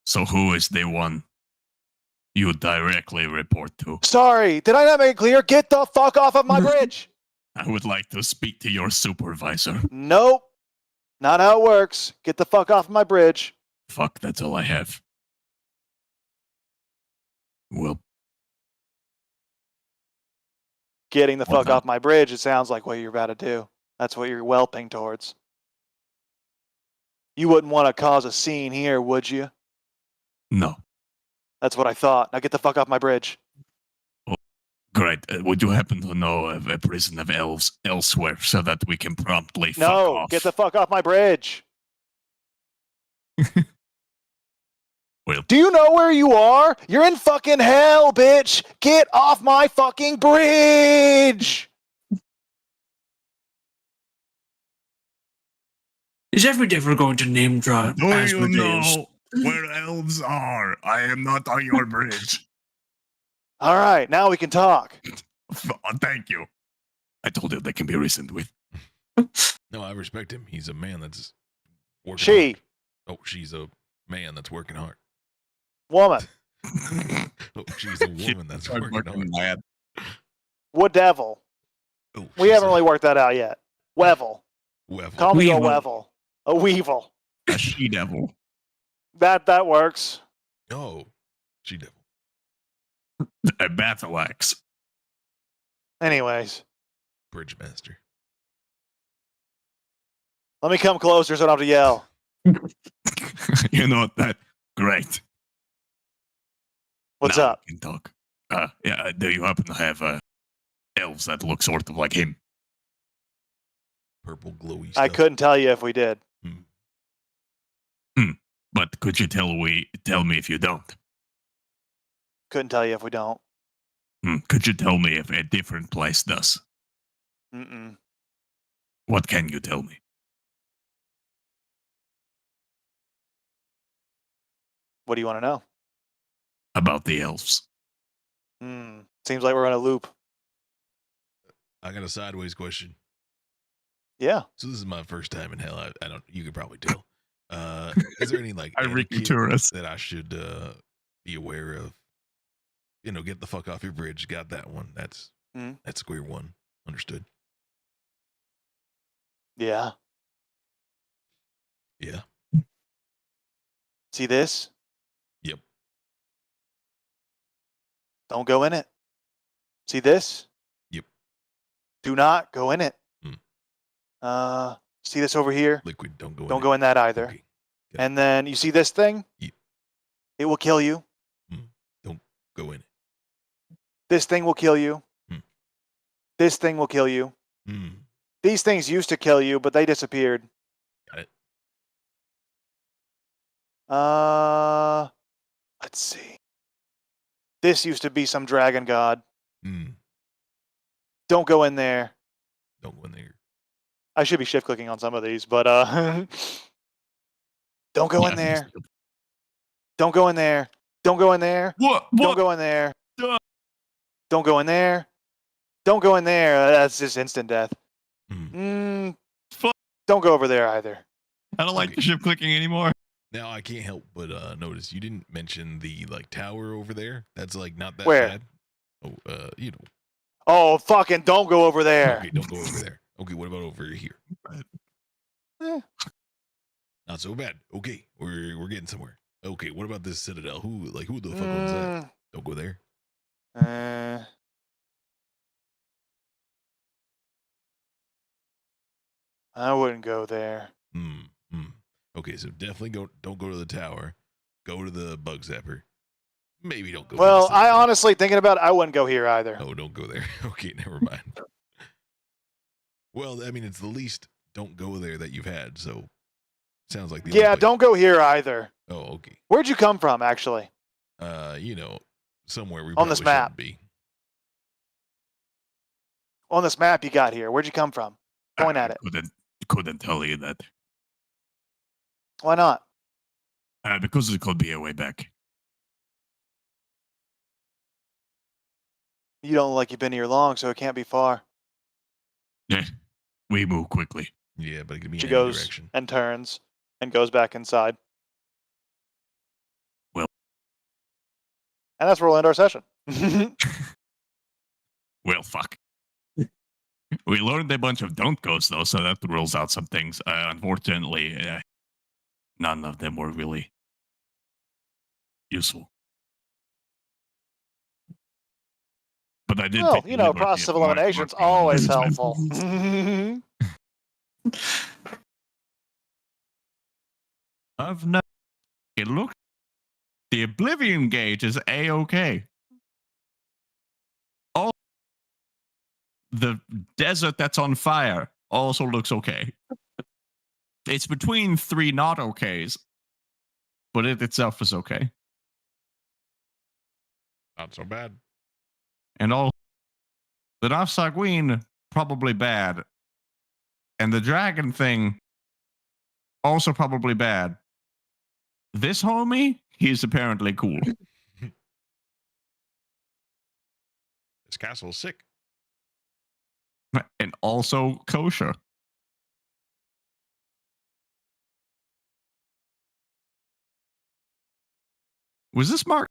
S1: So who is the one you directly report to?
S4: Sorry, did I not make it clear? Get the fuck off of my bridge.
S1: I would like to speak to your supervisor.
S4: Nope. Not how it works. Get the fuck off my bridge.
S1: Fuck, that's all I have. Well,
S4: getting the
S1: What's
S4: fuck
S1: that?
S4: off my bridge, it sounds like what you're about to do. That's what you're whelping towards. You wouldn't want to cause a scene here, would you?
S1: No.
S4: That's what I thought. Now get the fuck off my bridge.
S1: Great. Would you happen to know of a prison of elves elsewhere so that we can promptly fuck
S4: No,
S1: off?
S4: get the fuck off my bridge.
S1: Well-
S4: Do you know where you are? You're in fucking hell, bitch. Get off my fucking bridge.
S3: Is Jeffrey ever going to name drop
S1: Do you
S3: Asmodeus?
S1: know where elves are? I am not on your bridge.
S4: All right, now we can talk.
S1: Thank you. I told you they can be reasoned with.
S2: No, I respect him. He's a man that's working
S4: She,
S2: hard. Oh, she's a man that's working hard.
S4: woman,
S2: Oh, she's a woman that's working hard.
S1: mad.
S4: what devil?
S2: Oh,
S4: We
S2: she's
S4: haven't
S2: a
S4: really worked that out yet. Wevel.
S2: Wevel.
S4: Call me a
S3: Weevil.
S4: Wevel. A Weevil.
S1: A she-devil.
S4: That works.
S2: Oh, she devil.
S1: A battle axe.
S4: Anyways,
S2: Bridge master.
S4: let me come closer so I don't have to yell.
S1: You know that. Great.
S4: What's
S1: Now
S4: up?
S1: we can talk. Yeah, do you happen to have elves that look sort of like him?
S2: Purple glowy
S4: I
S2: stuff.
S4: couldn't tell you if we did.
S1: But could you tell me if you don't?
S4: Couldn't tell you if we don't.
S1: Could you tell me if a different place does?
S4: Mm-mm.
S1: What can you tell me?
S4: What do you want to know?
S1: About the elves.
S4: Seems like we're in a loop.
S2: I got a sideways question.
S4: Yeah.
S2: So this is my first time in hell. I don't. You could probably tell. Is there any like
S1: I Ricky
S2: etiquette
S1: Tourist.
S2: that I should be aware of? You know, get the fuck off your bridge. Got that one. That's square one. Understood.
S4: Yeah.
S2: Yeah.
S4: See this?
S2: Yep.
S4: Don't go in it. See this?
S2: Yep.
S4: Do not go in it. See this over here?
S2: Liquid. Don't go.
S4: Don't go in that either.
S2: Okay.
S4: And then you see this thing?
S2: Yep.
S4: It will kill you.
S2: Don't go in it.
S4: This thing will kill you.
S2: Hmm.
S4: This thing will kill you.
S2: Hmm.
S4: These things used to kill you, but they disappeared.
S2: Got it.
S4: Let's see. This used to be some dragon god.
S2: Hmm.
S4: Don't go in there.
S2: Don't go in there.
S4: I should be shift clicking on some of these, but don't go in there. Don't go in there. Don't go in there.
S1: What?
S4: Don't go in there.
S1: Duh.
S4: Don't go in there. Don't go in there. That's just instant death.
S2: Hmm.
S1: Fuck.
S4: Don't go over there either.
S1: I don't like
S2: Okay.
S1: the ship clicking anymore.
S2: Now I can't help but notice you didn't mention the like tower over there. That's like not that
S4: Where?
S2: bad. Oh, you know.
S4: Oh, fucking don't go over there.
S2: Okay, don't go over there. Okay, what about over here?
S4: Eh.
S2: Not so bad. Okay, we're getting somewhere. Okay, what about this citadel? Who the fuck owns that? Don't go there.
S4: I wouldn't go there.
S2: Okay, so definitely don't go to the tower. Go to the bug zapper. Maybe don't go. to
S4: Well,
S2: the
S4: I
S2: citadel.
S4: honestly, thinking about it, I wouldn't go here either.
S2: Oh, don't go there. Okay, never mind. Well, I mean, it's the least don't go there that you've had. So sounds like the only
S4: Yeah,
S2: place-
S4: don't go here either.
S2: Oh, okay.
S4: Where'd you come from, actually?
S2: You know, somewhere we
S4: On this
S2: probably
S4: map.
S2: shouldn't be.
S4: On this map you got here, where'd you come from? Point at it.
S1: Couldn't tell you that.
S4: Why not?
S1: Because it could be a way back.
S4: You don't look like you've been here long, so it can't be far.
S1: Yeah, we move quickly.
S2: Yeah, but it could be
S4: She
S2: in any
S4: goes
S2: direction.
S4: and turns and goes back inside.
S1: Well.
S4: And that's where we'll end our session.
S1: Well, fuck. We learned a bunch of don't goes though, so that rules out some things. Unfortunately, none of them were really useful. But I did.
S4: Well,
S1: take the
S4: you know,
S1: liberty
S4: process of
S1: marking
S4: elimination's
S1: on
S4: always
S1: this.
S4: helpful.
S1: I've no. It looks. The Oblivion gauge is a-okay. All the desert that's on fire also looks okay. It's between 3 not okays, but it itself is okay.
S2: Not so bad.
S1: And all the Nafsaguin, probably bad. And the dragon thing, also probably bad. This homie, he's apparently cool.
S2: This castle is sick.
S1: And also kosher. Was this Mark?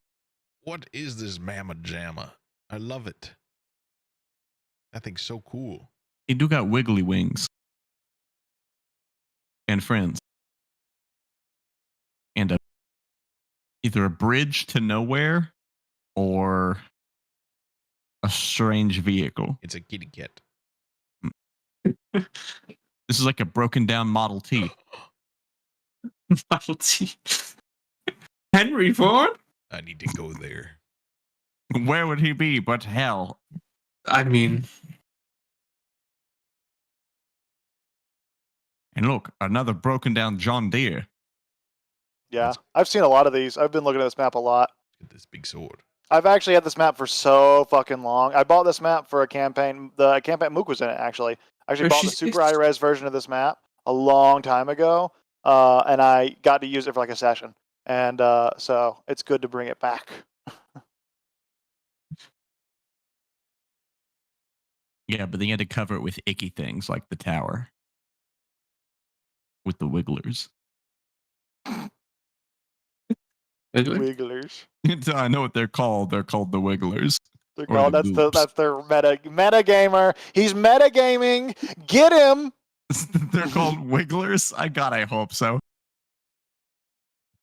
S2: What is this Mamma Jamma? I love it. That thing's so cool.
S1: He do got wiggly wings. And friends. And either a bridge to nowhere or a strange vehicle.
S2: It's a kitty cat.
S1: This is like a broken down Model T.
S3: Model T. Henry Ford?
S2: I need to go there.
S1: Where would he be but hell?
S3: I mean,
S1: And look, another broken down John Deere.
S4: Yeah, I've seen a lot of these. I've been looking at this map a lot.
S2: Get this big sword.
S4: I've actually had this map for so fucking long. I bought this map for a campaign. The campaign Mook was in it, actually. I actually
S3: Oh,
S4: bought the
S3: she's-
S4: super high-res version of this map a long time ago, and I got to use it for like a session. And so it's good to bring it back.
S1: Yeah, but they had to cover it with icky things like the tower. With the wigglers.
S4: Wigglers.
S1: I know what they're called. They're called the wigglers.
S4: They're
S1: Or
S4: called,
S1: the
S4: that's
S1: goops.
S4: their meta gamer. He's metagaming. Get him.
S1: They're called wigglers? I hope so.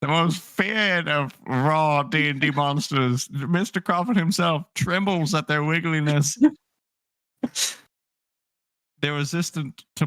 S1: The most fan of raw D&D monsters, Mr. Crawford himself, trembles at their wiggliness. They're resistant to